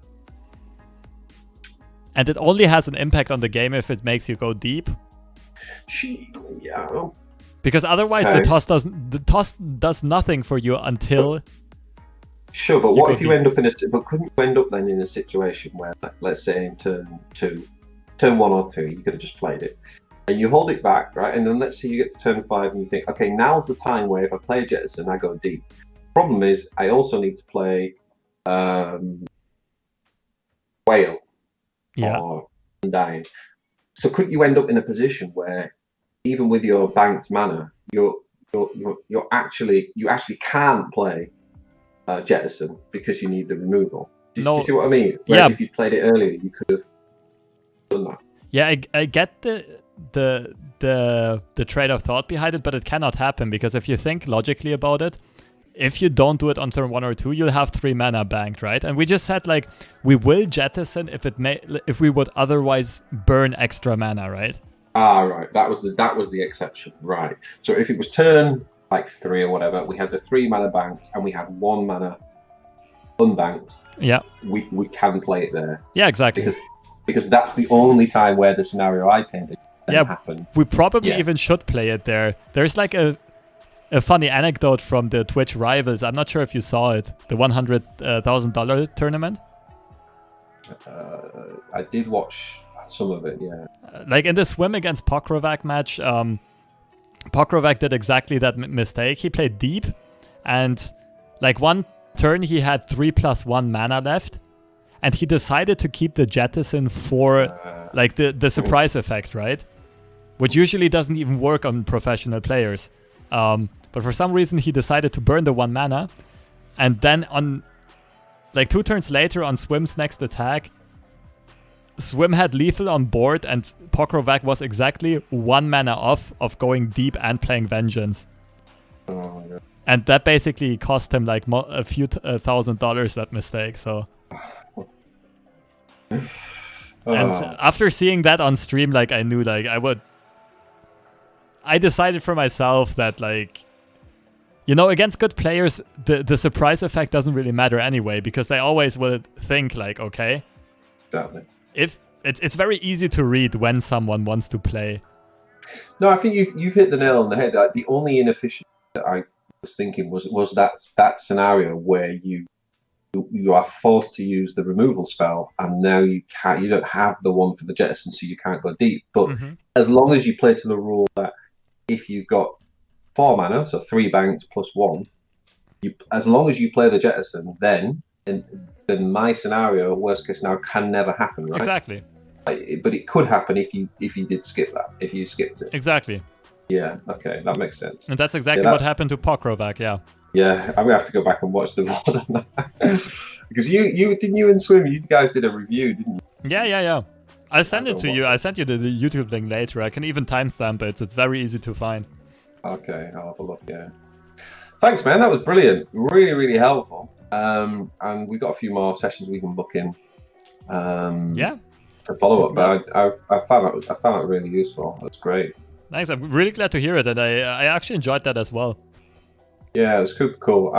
And it only has an impact on the game if it makes you go deep. Yeah. Because otherwise the toss does nothing for you until. Sure, but what if you end up but couldn't you end up then in a situation where, let's say in turn 1 or 2, you could have just played it, and you hold it back, right? And then let's say you get to turn 5 and you think, okay, now's the time where if I play a jettison, I go deep. Problem is, I also need to play Whale or Undying. So couldn't you end up in a position where even with your banked mana, you actually can't play jettison because you need the removal. Do you see what I mean? Whereas if you played it earlier, you could have done that. Yeah, I get the trade of thought behind it, but it cannot happen, because if you think logically about it, if you don't do it on turn 1 or 2, you'll have 3 mana banked, right? And we just said, like, we will jettison if we would otherwise burn extra mana, right? Ah, right. That was the exception, right? So if it was turn like 3 or whatever, we had the 3 mana banked and we had 1 mana unbanked. Yeah, we can play it there. Yeah, exactly. Because that's the only time where the scenario I painted happened. We probably even should play it there. There's like a funny anecdote from the Twitch rivals. I'm not sure if you saw it. The $100,000 tournament. I did watch some of it, yeah. Like in the swim against Pokrovac match, Pokrovak did exactly that mistake. He played deep, and like one turn he had 3+1 mana left, and he decided to keep the Jettison for like the surprise effect, right? Which usually doesn't even work on professional players. But for some reason he decided to burn the 1 mana, and then on like 2 turns later on Swim's next attack, Swim had lethal on board, and Pokrovak was exactly 1 mana off of going deep and playing Vengeance. Oh my god. And that basically cost him like a few $1,000, that mistake, so... And after seeing that on stream, like, I knew, like, I decided for myself that, like... You know, against good players, the surprise effect doesn't really matter anyway, because they always will think, like, okay... Exactly. If it's very easy to read when someone wants to play. No, I think you've hit the nail on the head. The only inefficient that I was thinking was that scenario where you are forced to use the removal spell, and now you don't have the one for the Jettison, so you can't go deep. But as long as you play to the rule that if you've got 4 mana, so 3 banked plus 1, as long as you play the Jettison, then my scenario, worst case scenario, can never happen, right? Exactly. But it could happen if you did skip that, if you skipped it. Exactly. Yeah, okay, that makes sense. And that's exactly what happened to Pokrovak, yeah. Yeah, I'm gonna have to go back and watch the VOD on that. Because you and Swim, you guys did a review, didn't you? Yeah. I'll send it to you. I sent you the YouTube link later. I can even timestamp it. It's very easy to find. Okay, I'll have a look, yeah. Thanks, man, that was brilliant. Really, really helpful. And we've got a few more sessions we can book in. Yeah. For follow up, but I found it really useful. That's great. Thanks. I'm really glad to hear it, and I actually enjoyed that as well. Yeah, it was cool.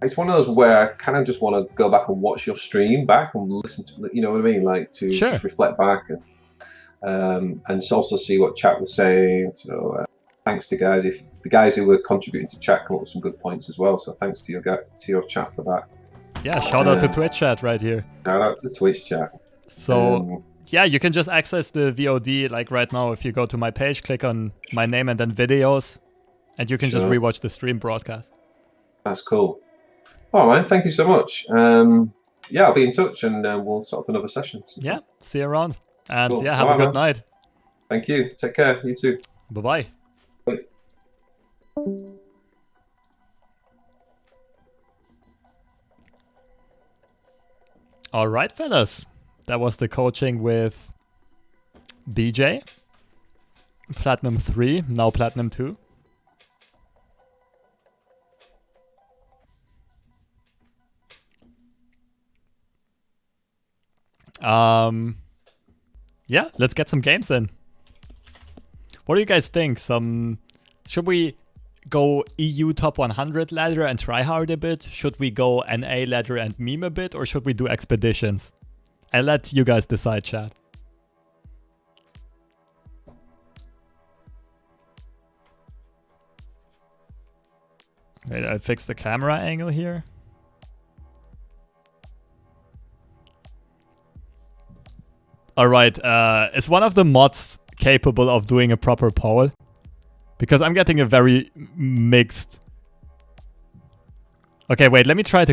It's one of those where I kind of just want to go back and watch your stream back and listen to, you know what I mean, like to just reflect back and also see what chat was saying. So thanks to guys, if the guys who were contributing to chat come up with some good points as well. So thanks to your chat for that. Yeah, shout out to Twitch chat right here. Shout out to Twitch chat. So yeah, you can just access the VOD like right now if you go to my page, click on my name and then videos, and you can just rewatch the stream broadcast. That's cool. All right, thank you so much. Yeah, I'll be in touch and we'll set up another session. Yeah, see you around. And cool. Yeah, have a good night. Thank you. Take care. You too. Bye-bye. Bye. All right, fellas. That was the coaching with BJ. Platinum 3, now Platinum 2. Yeah, let's get some games in. What do you guys think? Should we go EU top 100 ladder and try hard a bit? Should we go NA ladder and meme a bit? Or should we do expeditions? I'll let you guys decide, chat. Wait, I'll fix the camera angle here. Alright, is one of the mods capable of doing a proper poll? Because I'm getting a very mixed... Okay, wait, let me try to